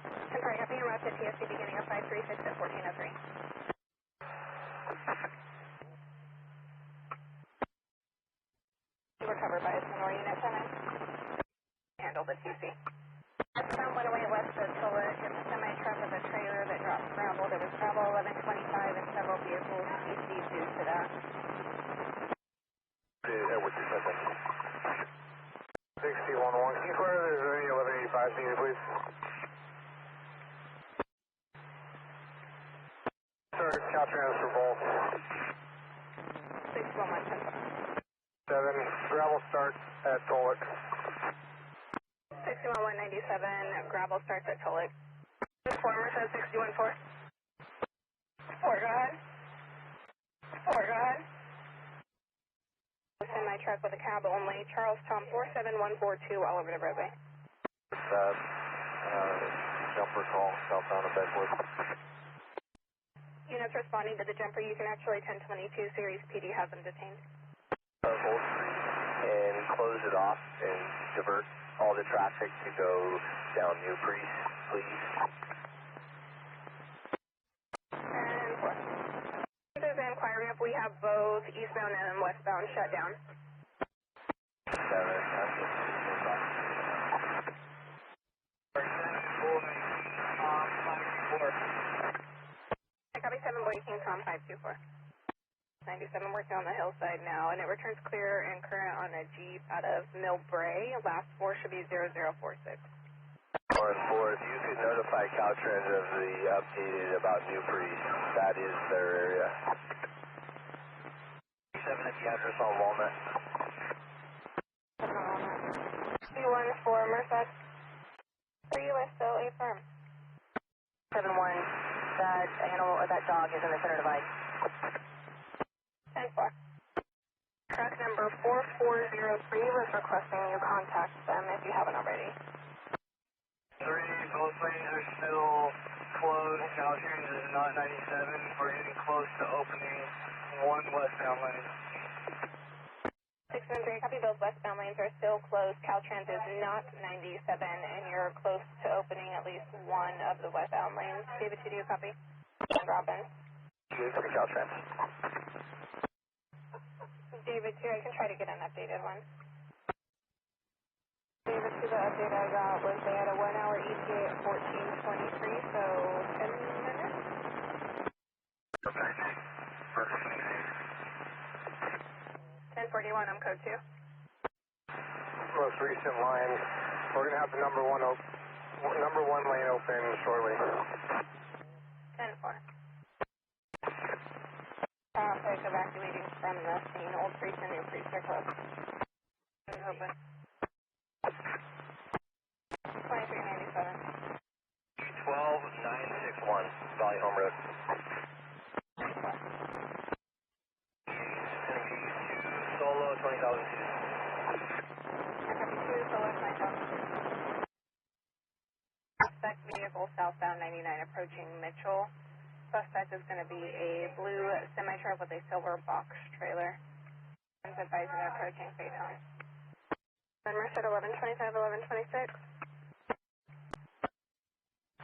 I'm sorry, copy your route to PSC beginning of 536 at 1403. We're covered by a Sonora unit 10-9. Handle the TC. Westbound went away west of Tulloch. It's a semi-truck with a trailer that drops gravel. There was gravel 1125 and several vehicles TC'd due to that. Edward 2 6011. Can you clear there's any 1185 needed, please? Sir, cow transfer bolt. 611. 7, gravel start at Tulloch. 61197, gravel starts at Tulloch. 4, Merced 614. 4, go ahead. 4, go ahead. Semi truck with a cab only. Charles Tom 47142 all over the roadway. Jumper call, southbound of Bedford. Units responding to the jumper. You can actually 1022 series PD has them detained. Hold street and close it off and divert all the traffic to go down New Priest, please. And 4. There's an inquiry if we have both eastbound and westbound shut down. 7, that's it. I copy 7 Boy King Tom 524. 97 working on the hillside now, and it returns clear and current on a Jeep out of Millbrae. Last 4 should be 0046. 4 and 4, if you could notify Caltrans of the updated about New Priest, that is their area. 7 at the address on Walnut. 214 Merced. 3 US still affirm. 7-1, that animal, or that dog is in the center divide. 10-4. Truck number 4403 was requesting you contact them if you haven't already. 3, both lanes are still closed. Caltrans is not 97. We're getting close to opening one westbound lane. 613, copy. Both westbound lanes are still closed. Caltrans is not 97, and you're close to opening at least one of the westbound lanes. David 2, do you copy? Robin. David 3, Caltrans. David 2, I can try to get an updated one. David 2, the update I got was they had a 1 hour ETA at 14:23, so 10 minutes? Perfect. 1041, I'm code 2. Most recent line, we're going to have the number one lane open shortly. 10-4. Traffic evacuating from the scene. Old Priest and New Priest are closed. Open. 2397. 12961, Valley Home Road. Solo 20,000 feet. Solo 20,000. Suspect vehicle southbound 99 approaching Mitchell. Suspect is going to be a blue semi-truck with a silver box trailer. I'm advising approaching Phaeton. Then Merced 1125, 1126.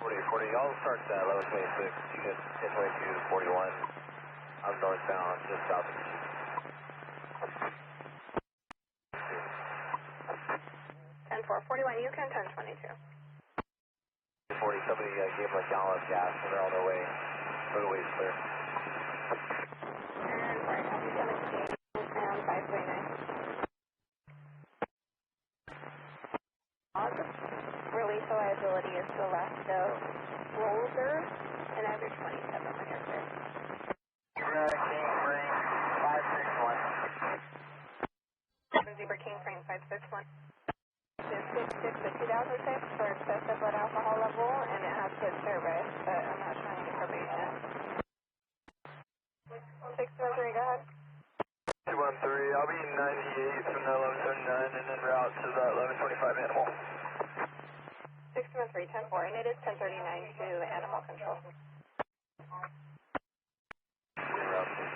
40, all starts at 1126. You get 1022 to 41. I'm northbound, just south of the Chief. 10-4, 41, you can 1022. 40, somebody gave them a gallon of gas and they're on their way. Roadway's clear. And right, I'll be down at 539. Release liability is the last Roller, and I have your 27 when you're clear. King Frame 561. Zebra King Frame 561. It's 66 to 2006 for excessive blood alcohol level, and it has good service, but I'm not showing any probation. 613, go ahead. 213, I'll be 98 from the 1179 and then route to the 1125 animal. 613, 10-4, and it is 1039 to animal control. Route is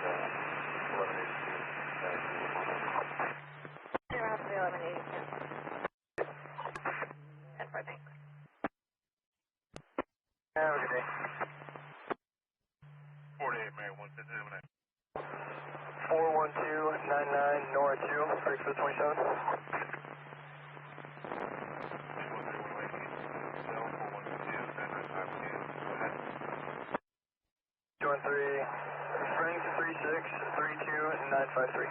1182. Route to the 1182. 10-4, thanks. Have a good day. 48, Mary 159. 41299 Nora 2, break for the 27. 213, Springs 3632 953.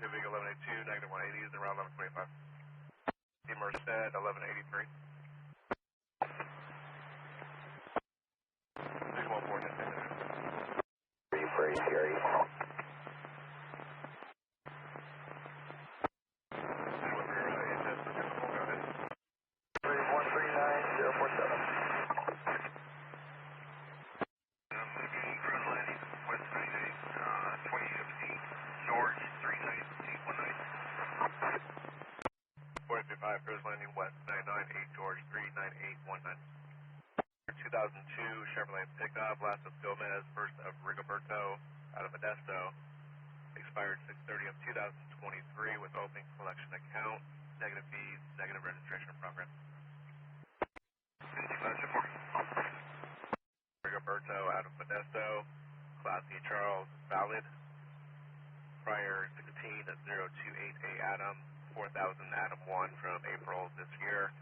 Civic 1182, negative 180 is around 1125. Merced 1183. 614, 3 for ACRE. 455, Cruz landing west 998 George 39819. 2002 Chevrolet pickup, last of Gomez, first of Rigoberto out of Modesto, expired 6/30 of 2023 with open collection account, negative fees, negative registration program. 55 support. So, Class E Charles, valid. Prior 16 at 028A Adam, 4,000 Adam 1 from April this year.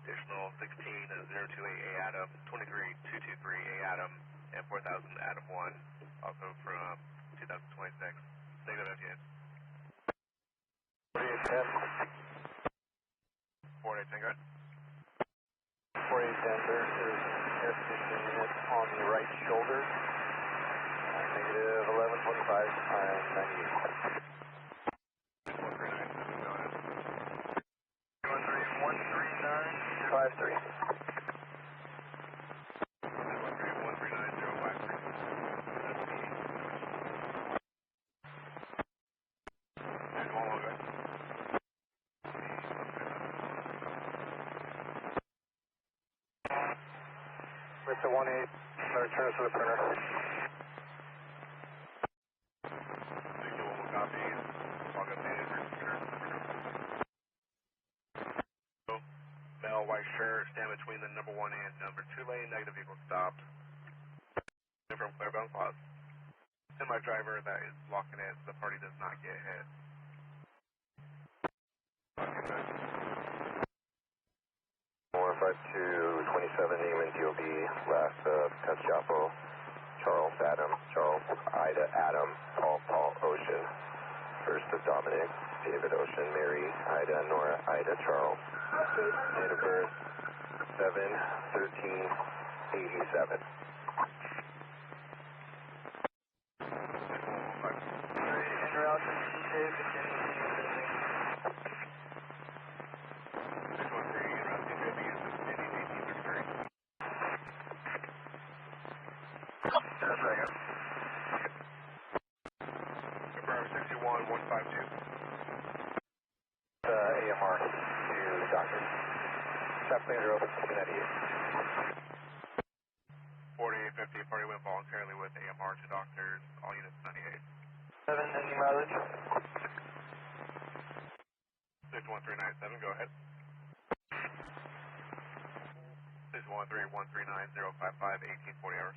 Additional 16 at 028A Adam, 23223A Adam, and 4,000 Adam 1, also from 2026. Negative FTN. 4810. 4810, go ahead. 4810, there is air conditioning unit on the right shoulder. Negative 1125, I'm 98. 139, go ahead. 13953. 18, return to the printer. 61 copies, log updated, return to the printer. Male, white shirt, stand between the number 1 and number 2 lane, negative vehicle stopped. From clearbound clause. And my driver that is blocking it, the party does not get hit. 15227 Neiman DOB, last Pacheco, Charles Adam, Charles Ida Adam, Paul Ocean, first of Dominic, David Ocean, Mary Ida, Nora Ida, Charles. Date of birth 7/13/87. AMR to doctor. Staff manager open, 298. 4850, party went voluntarily with AMR to doctors, all units 98. 7, any mileage? 61397, go ahead. 613-139-055, 1840 hours.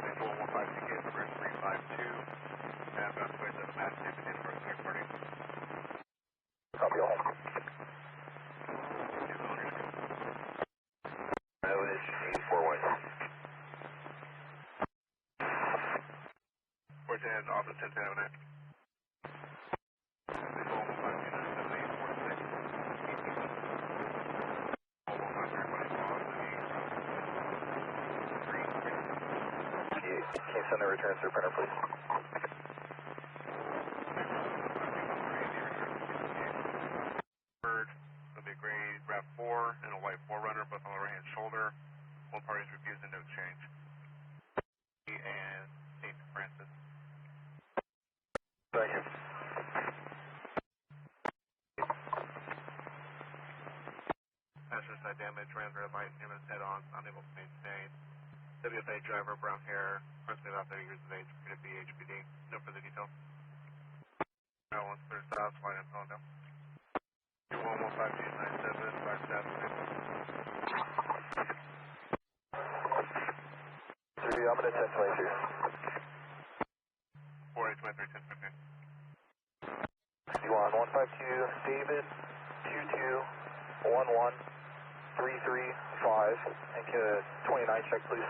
615 ticket number 352, and I'm going to switch to the mass tip and for a third party. Copy all. Mileage 841. 410, office 1010. Can you send the returns through printer, please? Bird, there'll be a gray RAV4 and a white 4Runner, both on the right hand shoulder. One party is refusing to exchange. And St. Francis. Thank you. Passenger side damage, ran red light, him head on, unable to maintain. WFA driver, brown hair, approximately about 30 years of age, appeared to be HPD. No further details. Now, once clear south, flight info on down. 211597, 5 staff, 3, I'm at 1022. 4823, 1015. You on 152, David, 2211 335, and get a 29 check, please.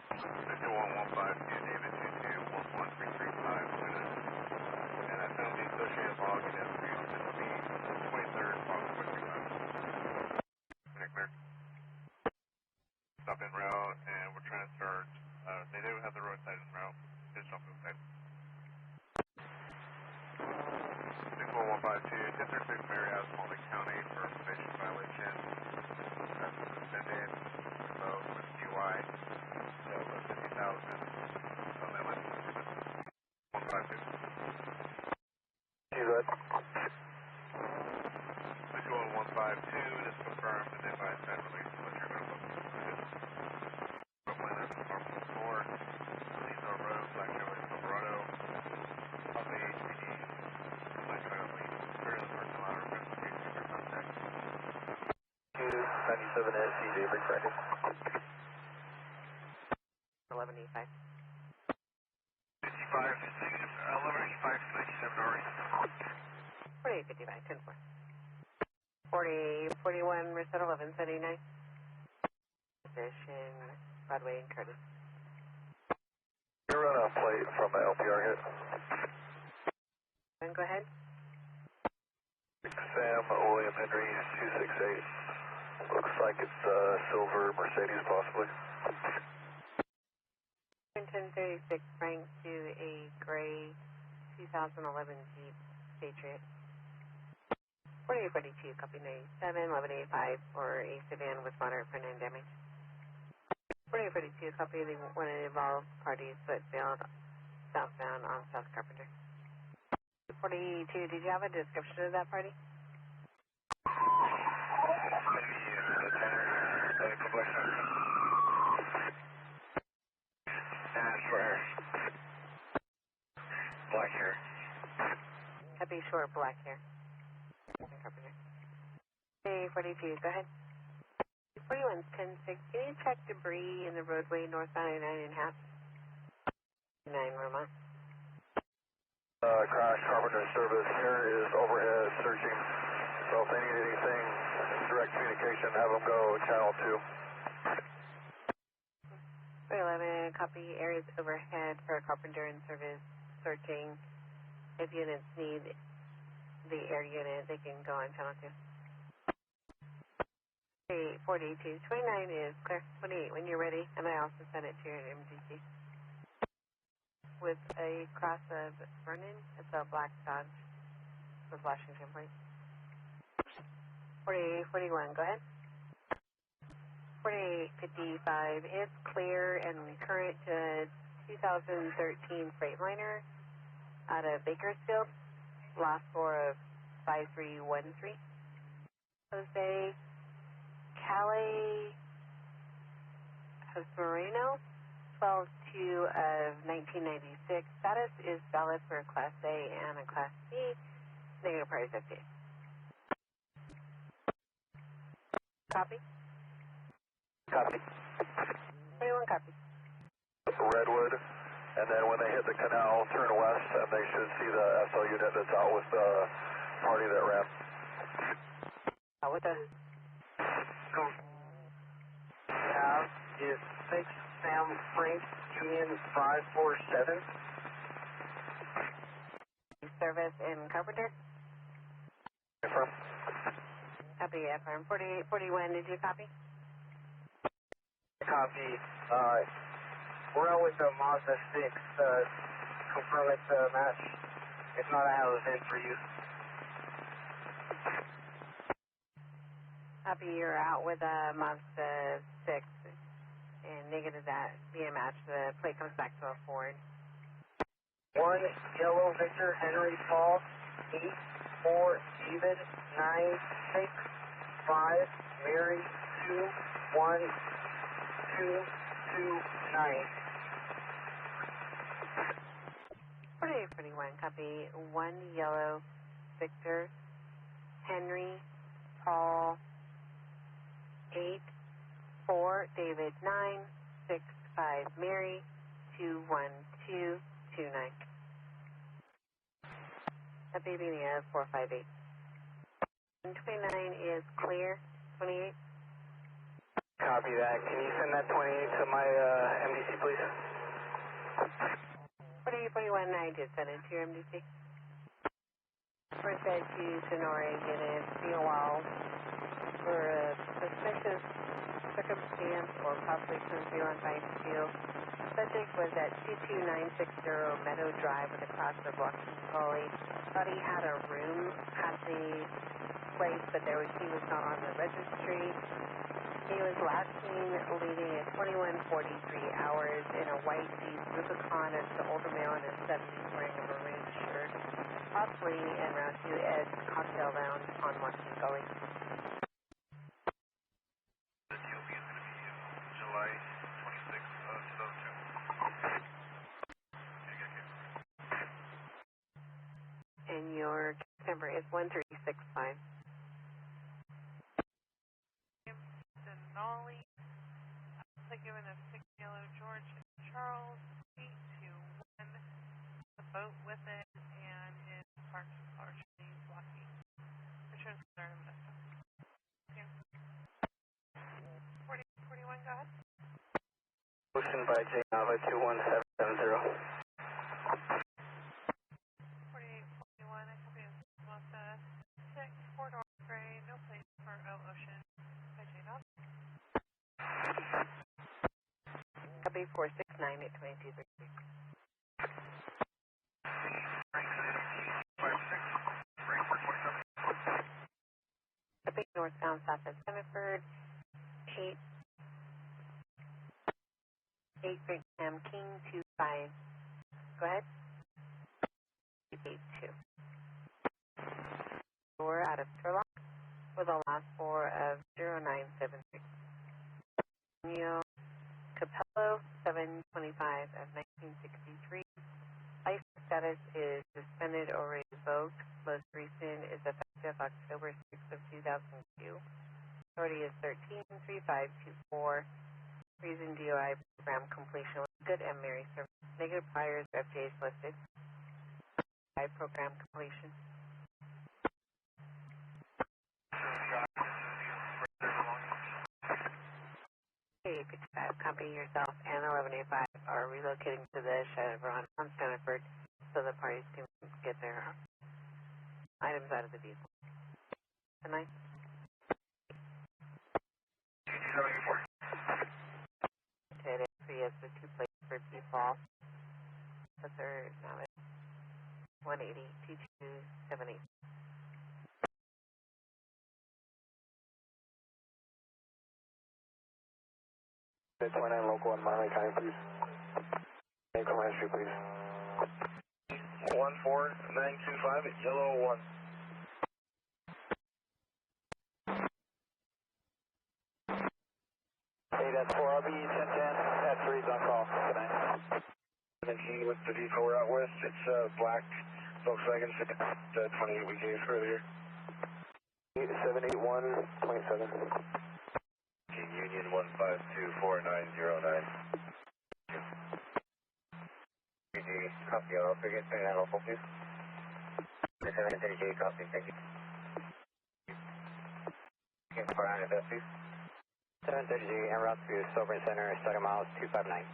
62115, David, 2211335, and I found the associated log in S3 on the 23rd, log 435. Clear. Stop en route, and we're trying to start, they do have the roadside en route, just off the side. 61152, 1036 Mary House, Salt Lake County for probation violation. That's suspended, both with DUI, so 50,000. So that was 152. You good? 61152, just confirm, and then by side release, what you're going to look for. Brooklyn, Marble Floor, Lisa Road, Black Chevrolet Silverado, off the HPD. Very personal outer 7SC, David Franklin. 1185. 4855, 10-4. 4041, Merced 1179. Position, Broadway and Curtis. You're on a plate from an LPR hit. Go ahead. Sam William Henry 268. Looks like it's silver Mercedes possibly. 1036 Frank to a gray 2011 Jeep Patriot. 4842, copy 97, 1185 for a sedan with moderate front-end damage. 4842, copy the one involved parties foot failed southbound on South Carpenter. 42, did you have a description of that party? Black hair. Copy, short black hair. Carpenter. Hey, 42, go ahead. 41's 10-6. Can you check debris in the roadway northbound 99.5? 9, Vermont. Crash Carpenter service here is overhead searching. So if they need anything, direct communication, have them go channel 2. 311, copy areas overhead for Carpenter and service searching. If units need the air unit, they can go on channel 2. 42, 29 is clear. 28 when you're ready, and I also sent it to your MDC. With a cross of Vernon, it's a black Dodge with Washington plate. 48, 41, go ahead. 4855, it's clear and current 2013 Freightliner out of Bakersfield, last 4 of 5313. Jose Calais Moreno, 12-2 of 1996. Status is valid for Class A and a Class B. Negative price update. Copy? Copy. 21 copy. Redwood, and then when they hit the canal, turn west, and they should see the SO unit that's out with the party that ran. What the? Have is 6 Sam Frank Union 547. Service in Carpenter? Affirm. Copy, affirm. 48, 41, did you copy? Copy. We're out with the Mazda 6. Confirm it's a match. If not, I have a VIN for you. Copy, you're out with a Mazda 6. And negative that be a match. The plate comes back to a Ford. 1 Yellow Victor Henry Paul 8 4 David 9 6 5 Mary 2 1 2 2 9. 48, 41, copy. 1 Yellow Victor Henry Paul 8 4 David 9 6 5 Mary 2 1 2 2 9. A baby Mia 458. 29 is clear. 28. Copy that. Can you send that 28 to my MDC, please? 48, 41, I did send it to your MDC. Merced to Sonora unit, COL for a suspicious circumstance or possibly conceal on site steel. Subject was at 22960 Meadow Drive with a cross of Washington Gully. Thought he had a room at the place, but he was not on the registry. He was last seen leaving at 21:43 hours in a white Jeep Rubicon as the older male in his 70s wearing a maroon shirt, possibly en route to Ed's Cocktail Lounge on Washington Gully. The TOP is going to be July 26th of 2002. And your number is 1365. Denali. Given a 6 yellow George Charles 821. The boat with it and it parked partially blocking. Return to Sonora, Modesto. Okay. 41, go ahead. Motion by J Nava 21770. 4841, I copy of Delta 6, 4 door gray, no place for O Ocean by J Nava. Copy 469 at 2233. Copy northbound southwest Hanford 8 Big Sam King 25. Go ahead. 82. Door out of Turlock with a last 4 of 0976. Neo Capello 725 of 1963. License status is suspended or revoked. Most recent is effective October 6th of 2002. Authority is 133524. Reason DOI program completion was good and Mary service. Negative priors or FJs listed. Program completion. Okay, 55, copy yourself and 1185 are relocating to the Chevron on Hanford so the parties can get their items out of the vehicle. Tonight? Today, has the 2 plates for default. The third now is 180-2278. 29 local in Monterey County, please. Name Command Street, please. 14925 at Yellow 1. Hey, that's 4RB 1010. That's 3's on call. Good night. 17 with the vehicle we're out with. It's black Volkswagen 28 we gave earlier. 78127. Union 1524909. PG, copy on all figures, and I'll help you. 730J, copy, thank you. For INFS, please. 730G, en route to Silver Center, starting miles 259.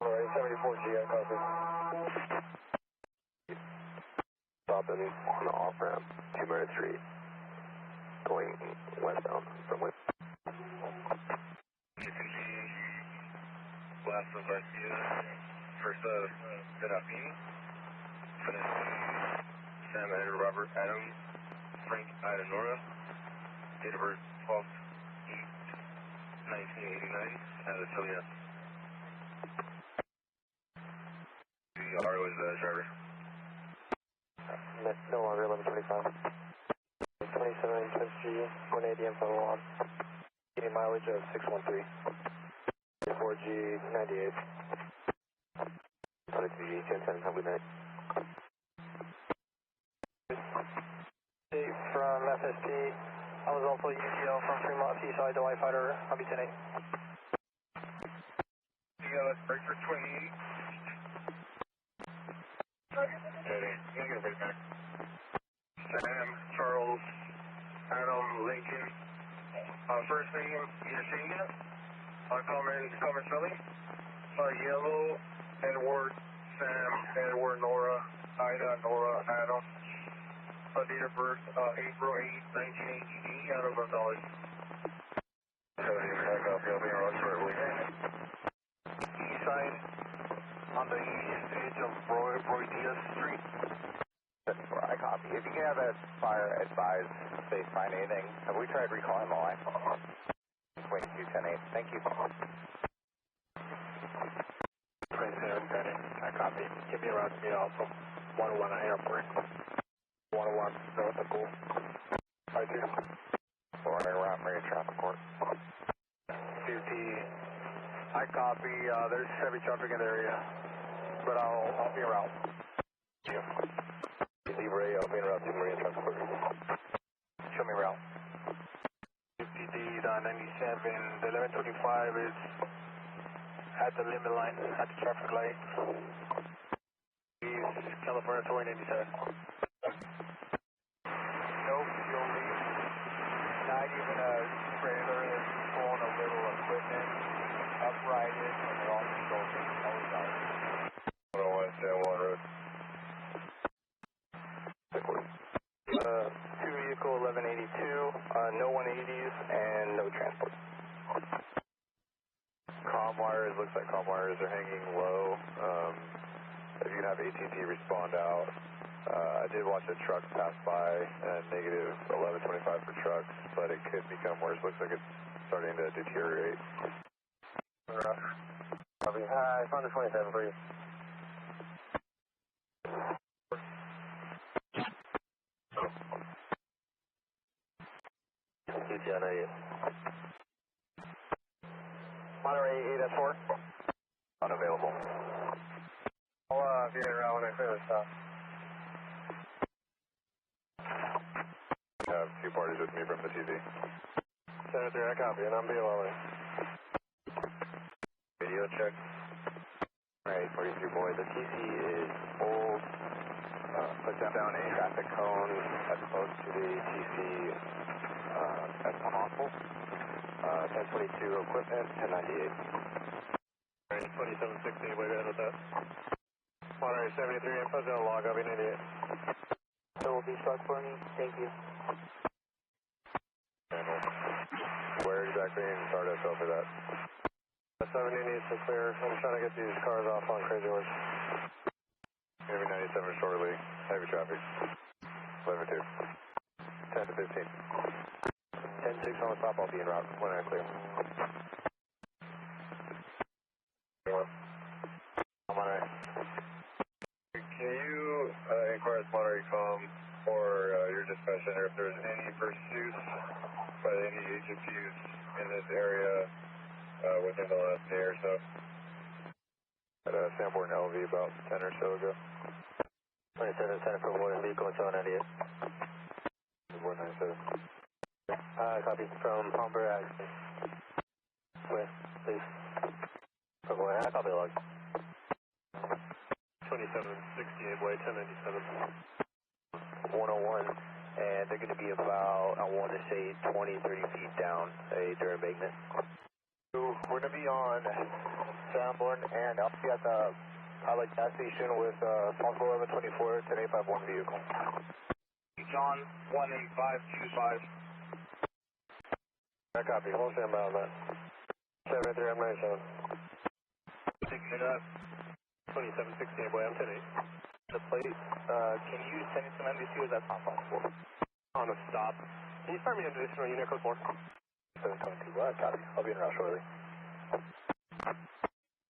Alright, 74G, I copy. Stopping on the off-ramp, 2 Merced Street. Going westbound from west. Last of Garcia, first Serafini, Sam and Robert Adam, Frank Amador, date of birth 12/8/1989, as a Chilean. The RO is the driver. No longer 1125. 27G, 180 info log. Getting mileage of 613. 4G 98. 22G 1010, have a good night. From FSP, I was also UGL from Fremont Seaside to Fighter, I'll be 10-8. Yeah, let's break for 28. You're gonna break back. Sam, Charles, Adam, Lincoln. First name, Yesenia. Comment spelling. Yellow, Edward, Sam, Edward, Nora, Ida, Nora, Adam. Date of birth, April 8, 1980, out of $1. East side, on the east edge of Roy Diaz Street. That's where I copy. If you can have that fire advised, they find anything. Have we tried recalling the line? 2210-8. Thank you. 2710, I copy. Give me a route to me also. 101 Airport. 101 north of Pool. 52. Florida route, Marine Traffic Court. 50. I copy. There's heavy traffic in the area, but I'll be around. Yeah. Libre, I'll be in route to Marine Traffic Court. Show me around. 50D, 97. The 1125 is at the limit line, at the traffic light. East California 2097. Nope, you'll leave. Not even a trailer pulling a little equipment, uprighted, and they're on the shoulder. Always out. 101 San Juan Road. 2 vehicle 1182, no 180s and no transport. Comm wires, looks like comm wires are hanging low. If you can have AT&T respond out. I did watch a truck pass by, negative 1125 for trucks, but it could become worse. Looks like it's starting to deteriorate. I found the 27 for you. Monterey 8 at 4. Unavailable. I'll be around when I clear this stop. I have two parties with me from the TV. 73, I copy, and I'm BLA. Video check. Alright, 42 boy, the TC is old. Put down a traffic cone as close to the TC as possible. 1022 equipment, 1098. Alright, 2760, way ahead with that. Monterey 73, info's gonna log, I'll be 98. So we'll be Stockton, thank you. Where exactly in Stardust over that? 70 needs to clear. I'm trying to get these cars off on Crazy Horse. Maybe 97 shortly. Heavy traffic. 11-2. 10 to 15. 10-6 on the top. I'll be en route when I clear. Monterey. Can you inquire with Monterey Com or your dispatch center if there's any pursuits by any HFUs in this area within the last day or so? At Sanborn LV about 10 or so ago. 2710 for one vehicle until 98. Sanborn 97. Copy from Palmer accident. Where, please? For one, I copy log. 2768 way, 1097. 101, and they're going to be about, I want to say, 20, 30 feet down during embankment. We're going to be on Sanborn, and I'll be at the pilot gas station with possible 1124 10851 vehicle. John 18525. I copy. Hold stand by on that. 73, I'm 97. Taking it up. 2768 boy, I'm 10-8. The plate, can you send it to NBC or is that not possible? On a stop. Can you start me an additional unit code 4? 722, copy. I'll be in route shortly.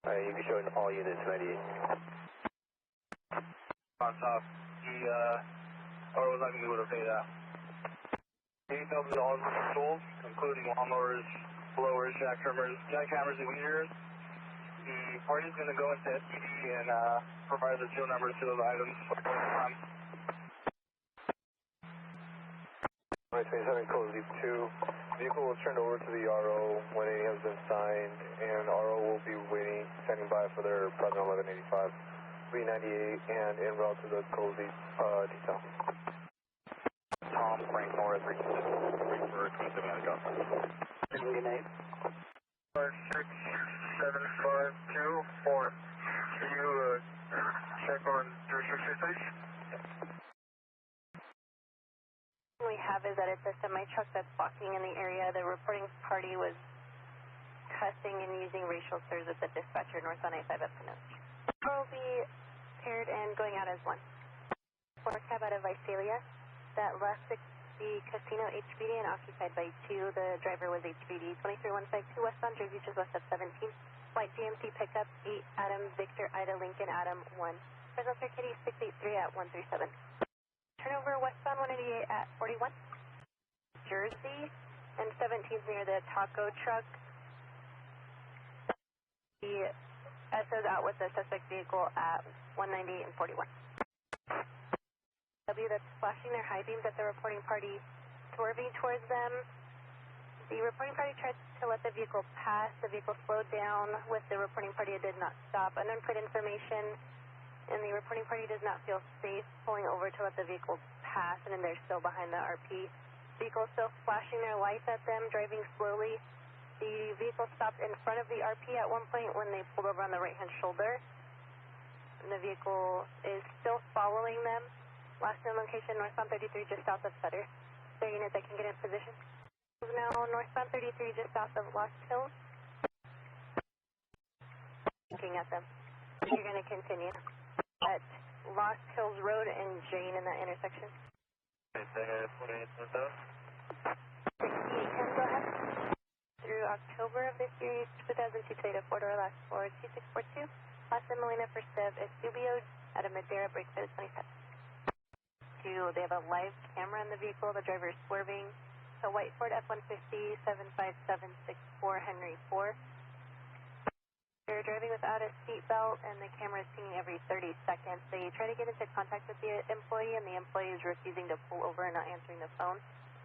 Alright, you can show all units 98. On top. Or was I going to be able to pay that? $8,000 worth of tools, including lawnmowers, blowers, jackhammers, and weeders. The party's going to go into SPD and provide the serial numbers to those items for the time. 27 code leap 2. Vehicle will turn over to the RO when it has been signed, and RO will be waiting, standing by for their President 1185, B98, and en route to the code leap detail. Tom, Frank Morris, reaching for 27 helicopter. Good night. 67524. Can you check on 360, please? We have is that it's a semi-truck that's blocking in the area. The reporting party was cussing and using racial slurs at the dispatcher north on I-5 up to note. Will be paired and going out as one. 4 cab out of Visalia that left the casino HPD and occupied by 2. The driver was HPD 23152 westbound Jersey, just west of 17. White GMC pickup 8 Adam Victor Ida Lincoln Adam 1. Fresno Kitty 683 at 137. Turnover westbound 188 at 41. Jersey and 17's near the taco truck. The SO's out with the suspect vehicle at 198 and 41. W that's flashing their high beams at the reporting party, swerving towards them. The reporting party tried to let the vehicle pass. The vehicle slowed down. With the reporting party, it did not stop. Unknown plate information, and the reporting party does not feel safe pulling over to let the vehicle pass, and then they're still behind the RP. Vehicle still flashing their lights at them, driving slowly. The vehicle stopped in front of the RP at one point when they pulled over on the right-hand shoulder. And the vehicle is still following them. Last known location, northbound 33, just south of Sutter. Is there a unit that can get in position? Now northbound 33, just south of Lost Hills. Looking at them. You're going to continue at Lost Hills Road and Jane in that intersection. 6810, go ahead. Through October of this year, 2002 Toyota 4-door, last 42642. Last in Molina for Sev Estubio at a Madera, brake set 27. They have a live camera in the vehicle. The driver is swerving. So white Ford F-150 75764 Henry 4. They're driving without a seatbelt, and the camera is pinging every 30 seconds. They try to get into contact with the employee, and the employee is refusing to pull over and not answering the phone.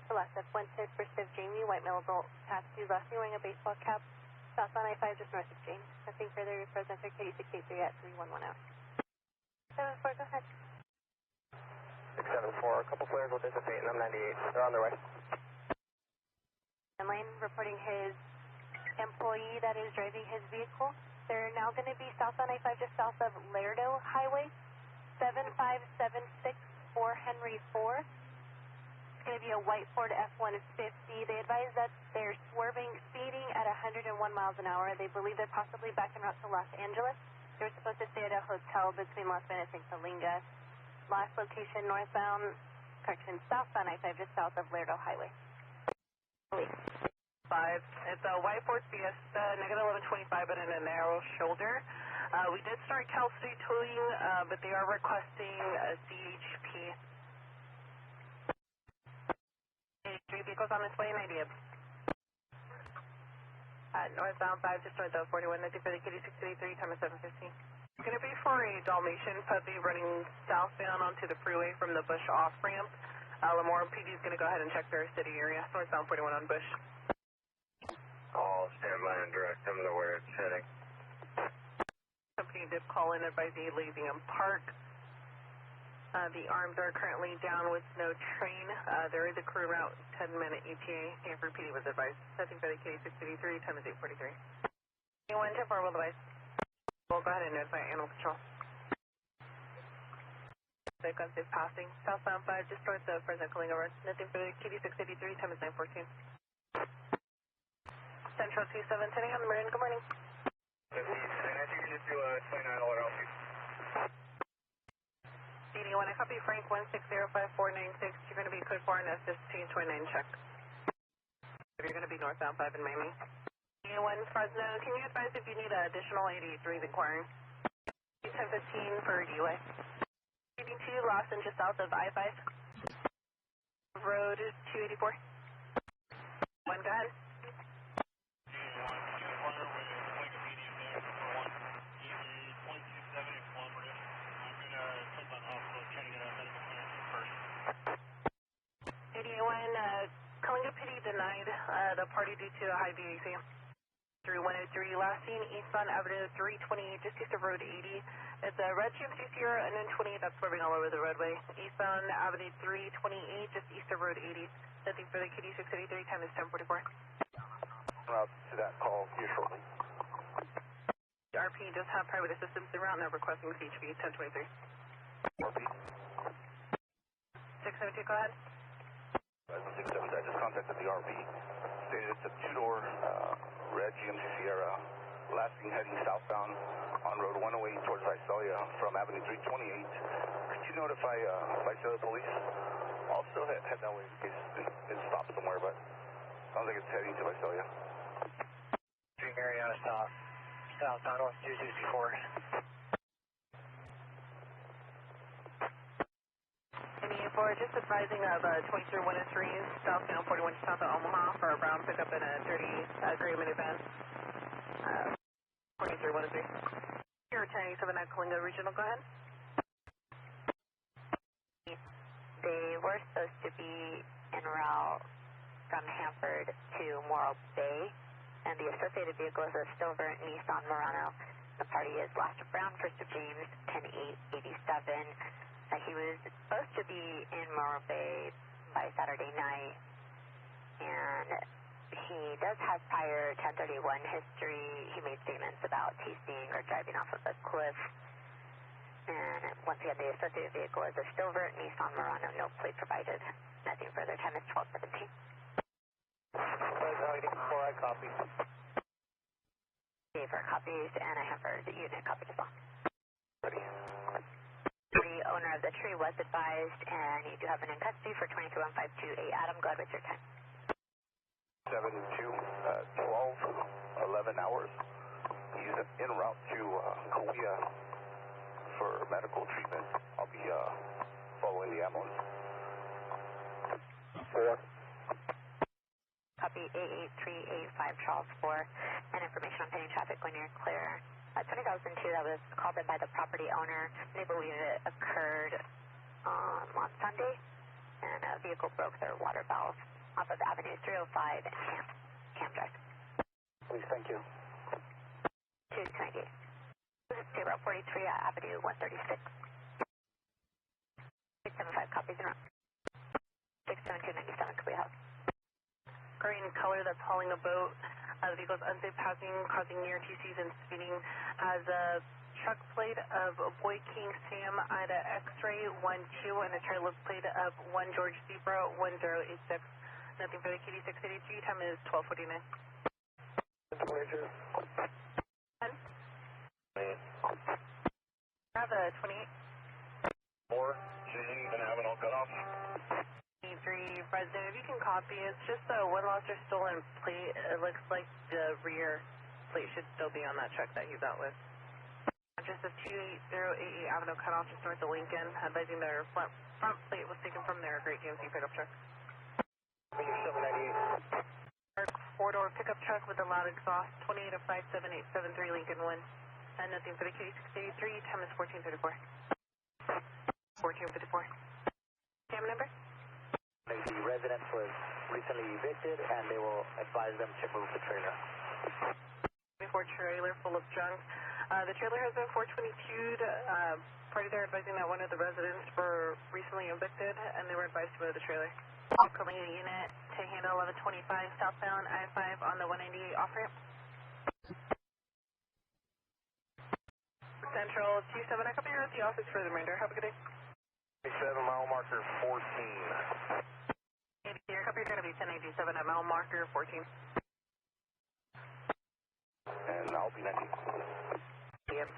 The last F-110 for Steve Jamie, white male adult, tattoos, last name wearing a baseball cap, south on I-5, just north of James. Nothing further, presenter K683 at 311 out. 74, go ahead. 674, a couple flares will dissipate, and I'm 98. They're on their way. And Lane reporting his employee that is driving his vehicle. They're now going to be south on I-5, just south of Lerdo Highway, 75764 Henry 4. It's going to be a white Ford F-150. They advise that they're swerving, speeding at 101 miles an hour. They believe they're possibly back en route to Los Angeles. They're supposed to stay at a hotel between Las Vegas and Coalinga. Last location, southbound I-5, just south of Lerdo Highway. 5. It's a white Ford Fiesta, negative 1125, but in a narrow shoulder. We did start Cal State towing, but they are requesting a CHP. Three vehicles on this way, 90. Northbound 5, just north of 41, nothing for the kitty 683, time is 7:15. It's going to be for a Dalmatian puppy running southbound onto the freeway from the Bush off-ramp. Lamore PD is going to go ahead and check their city area, northbound 41 on Bush. All stand by and direct them to where it's heading. Company did call in advising Lazyham Park. The arms are currently down with no train. There is a crew route, 10-minute ETA. Hanford PD was advised. Setting for the K683, time is 8:43. Anyone, 10-4 will advise. We'll go ahead and notify Animal Control. Gun safe passing. Southbound 5, just north of Fresno Coalinga Road. Nothing for the KD683, time is 9:14. Central 2710 on the Maroon, good morning. And if you can just do a 29 alert, I'll be. CD1, I copy Frank 1605496. You're going to be code 4 and S1529 check. You're going to be northbound 5 in Miami. CD1 Fresno, can you advise if you need additional 883s inquiring? 1015 for DUI. CD2, lost and just south of I-5. Road 284. One, go ahead. Coalinga PD denied the party due to a high VAC. 3103, last seen eastbound Avenue 328, just east of Road 80. It's a red GMC Sierra and then 28 that's swerving all over the roadway. Eastbound Avenue 328, just east of Road 80. Nothing for the KD683, time is 10:44. Route to that call here shortly. The RP does have private assistance en route and they're requesting CHP 1023. RP. 672, go ahead. 670, I just contacted the RP. Stated it's a two-door red GMC Sierra, last seen heading southbound on Road 108 towards Visalia from Avenue 328. Could you notify Visalia Police? Also head that way in case it stops somewhere, but sounds like it's heading to Visalia. Dream area southbound on 264. Just advising of 23103 southbound 41 south of Omaha for a brown pickup in a 30 gray minivan. 23103. Here, 1087 at Coalinga Regional, go ahead. They were supposed to be en route from Hanford to Morro Bay, and the associated vehicle is a silver Nissan Murano. The party is last of Brown, first of James, 10-8-87. He was supposed to be in Morro Bay by Saturday night, and he does have prior 1031 history. He made statements about TCing or driving off of a cliff. And once again, the associated vehicle is a silver Nissan Murano, no plate provided. Nothing further. Time is 12:17. I copy. Dave for copies, and I have heard the unit copied as well. Ready. The owner of the tree was advised, and you do have an in custody for 22152A. Adam, go ahead with your time. 7-2, 12, 11 hours. He's en route to Coalinga for medical treatment. I'll be following the ambulance. 4. Copy 88385 Charles 4. And information on pending traffic when you're clear. 2002, that was called in by the property owner. They believe it occurred on Sunday, and a vehicle broke their water valve off of Avenue 305 and Cam Drive. Please, thank you. 298. This is Route 43 Avenue 136. 675 copies in route. 67297, could we have? Green color that's hauling a boat. The vehicle's unsafe passing, causing near TCs and speeding. Has a truck plate of Boy King Sam Ida X-ray 12 and a trailer plate of 1 George Zebra 1086. Nothing for the KD 683. Time is 12:49. I have a 28. 4, changing and having all cut off. 3 Fresno, if you can copy, it's just one lost or stolen plate. It looks like the rear plate should still be on that truck that he's out with. Just a 28088 Avenue cutoff just north of Lincoln, advising their front plate was taken from their Great GMC pickup truck. 798. Dark 4-door pickup truck with a loud exhaust, 28 of 57873 Lincoln 1. And nothing for the KD 683, time is 14:34. 14:54. Cam number? The residence was recently evicted, and they will advise them to move the trailer. Before trailer full of junk. The trailer has been 422'd. Party there advising that one of the residents were recently evicted, and they were advised to move the trailer. Coalinga unit to handle 1125 southbound I-5 on the 198 off-ramp. Central 27, I copy you at the office for the remainder. Have a good day. 7 mile marker 14. Your copy, you're going to be 1087 at mile marker 14. And I'll be 90. Yep.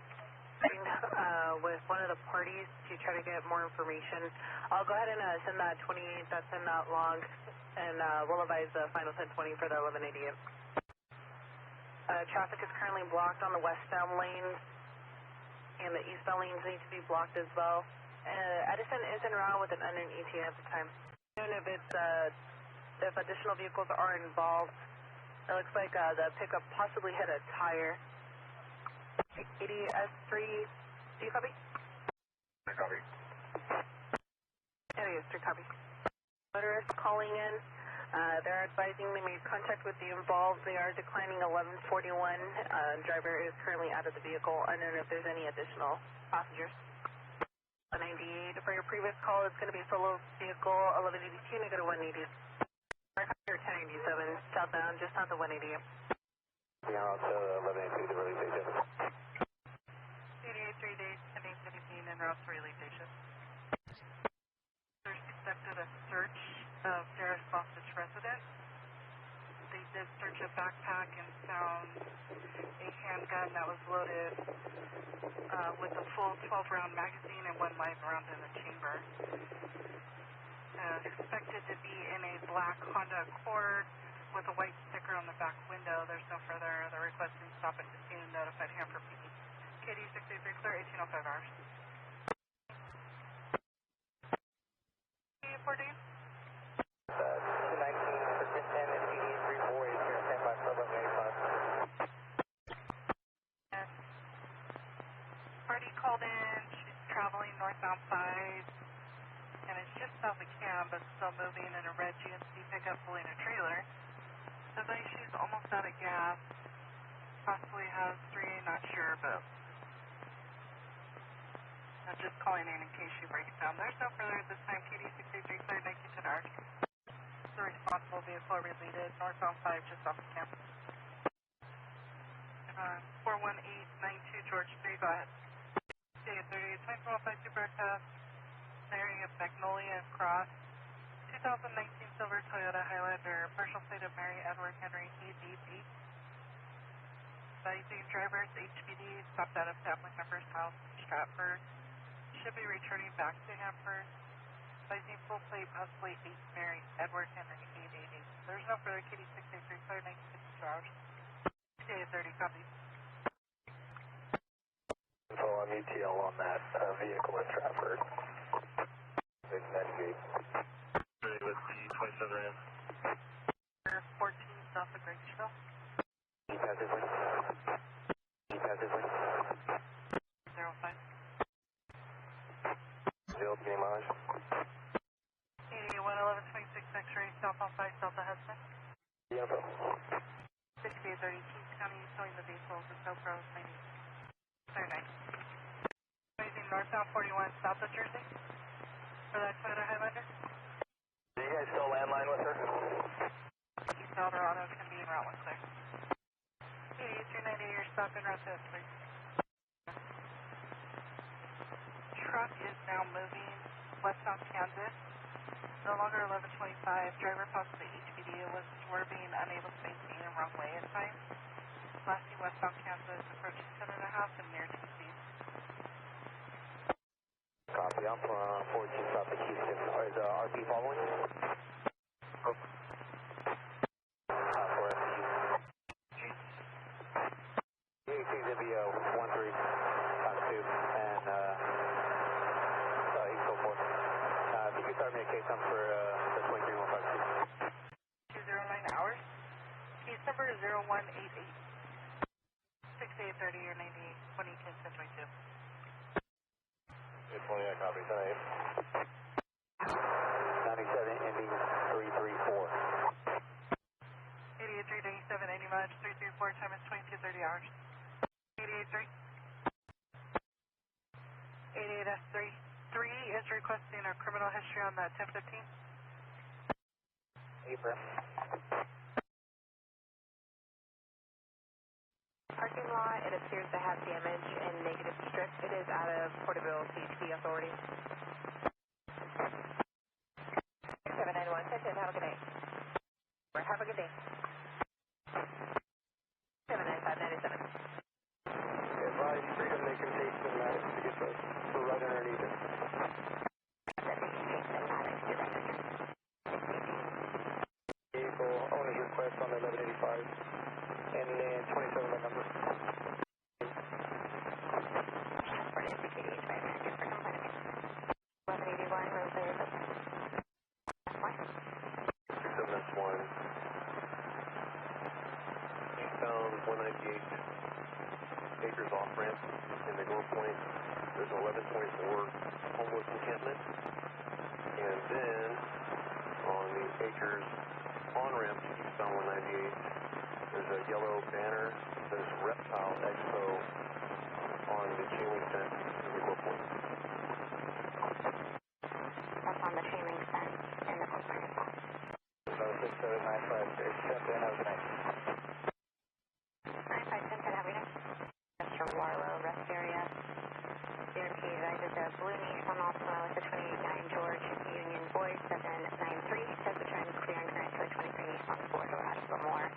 With one of the parties to try to get more information. I'll go ahead and send that 28 that's in that log, and we'll advise the final 1020 for the 1188. Traffic is currently blocked on the westbound lanes, and the eastbound lanes need to be blocked as well. Edison is en route with an unknown ETA at the time. If additional vehicles are involved, it looks like the pickup possibly hit a tire. 80S3, do you copy? I copy. 80S3 copy. Motorists calling in, they're advising they made contact with the involved. They are declining 1141. Driver is currently out of the vehicle. Unknown if there's any additional passengers. 198 for your previous call, it's going to be solo vehicle 1182, negative 180. Your 1087 southbound, just not the 180. Yeah, out to 1182 to release station. 88 days, 10-17 en route to relief station. There's conducted a search of Sarah Sausage resident. They did search a backpack and found a handgun that was loaded with a full 12-round magazine and 1 live round in the chamber. Expected to be in a black Honda Accord with a white sticker on the back window. There's no further. They're requesting stop at the scene and notified Hanford PD. KD 683 clear, 1805 hours. 14. 219 for 1010 and PD 348 here, standby for 1185. Yes. Party called in. She's traveling northbound 5. and it's just south of Cam, but still moving in a red GMC pickup pulling a trailer. The bike she's almost out of gas. Possibly has 3A, not sure, but I'm just calling in case she breaks down. There's no further at this time. PD 683 cleared, 19 to arc. The responsible vehicle related, northbound 5, just off the Cam. 41892 George 3, go ahead. Day 38, 2452 broadcast, area of Magnolia and Cross, 2019 Silver Toyota Highlander, partial state of Mary Edward Henry ADD. Advising drivers, HPD, stopped out of family member's house in Stratford, should be returning back to Hanford. Advising full plate, possibly 8 Mary Edward Henry ADD. There's no further. KD 683, clear 1952 hours. Day 30, copy. So I'm ETL on that vehicle in Stratford. 698. Ready with the 27 Ram. 14 south of Greggsville. Passively. 05. Zero, beginning mileage. 811126 X-ray, southbound 5, south of Hudson. Info. 6830 Kings County, towing the vehicle with GoPro 90. Clear 9. Raising northbound 41, south of Jersey. For that Toyota Highlander. Do you guys still landline with her? East Eldorado is going to be in route 1 clear. 8390, you're stopping route to S3. Truck is now moving westbound Kansas. No longer 1125. Driver possibly HPD was swerving, unable to maintain a wrong way at times. Lasting westbound Kansas, approaching 10.5 and near TC. Copy. I'm 14 south of Houston. Is RP following? Oh. For SU. UHC to be 1352 and Eco 4. If you could start me a case on for the 23152. 209 hours. Case number 0188. 6830 or 98 20 10 1022. 220, I copy. 97 ending 334. 88397 any mileage 334 time is 2230 hours. 883. 88S3. 3 is requesting a criminal history on that 1015. April. Parking lot, it appears to have damage and negative strip. It is out of Porterville CHP authority. 791, attention, have a good day. Have a good day. 79597. Advise freedom, they can take the Madera to get the right underneath it. Vehicle owner's request on the 1185 and then 27 by number. 1181, road clear. 7S1. Eastbound 198 acres off ramp in the North Point. There's an 11.4 homeless encampment. And then on the acres on ramp to eastbound 198, there's a yellow banner that says Reptile Expo on the chain link fence in the North Point. That's on the chain link fence in the North Point as well. 6795, 1010, have a good night. 9510, have a good night. That's from Warlow, rest area. CRP advises a blue Nissan Altima with a 289 George Union Boy 793 says return clearing current to a 23 Nissan 4-door out of Lemoore.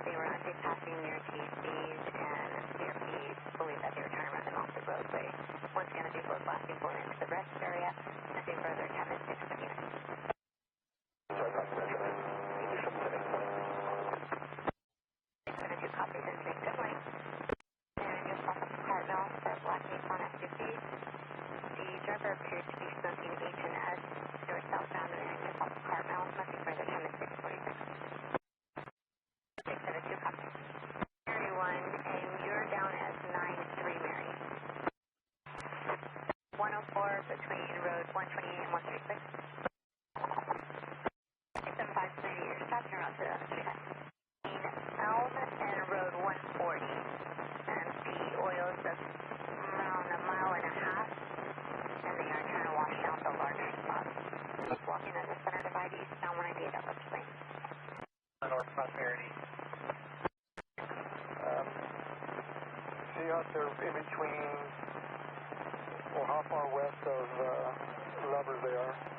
They were on safe passing near TCs and CRP believe that they were trying to run them off the roadway. Once again, the vehicle is last seen pulling into the rest area. Nothing further, 10 minutes, 6 minutes. Sorry, Dr. Benjamin. Can you show me the next one? 602 copies and saying good morning. And you'll pop up the cart valve for a black Nissan SUV. The driver appeared to be smoking H&S. They were southbound and heading to pop the cart valve. Nothing further, 10 minutes, 646. 602 copies. 31, and you're down as 93 Mary. 104 between road 128 and 136. 675 your stop and route to the street. Elm and Road 140. And the oil is just around a mile and a half. And they are trying to wash down the larger spots. Keep walking at the center divide east, down 198 up West Lane. North Prosperity. See how they're in between, or how far west of Lovers they are?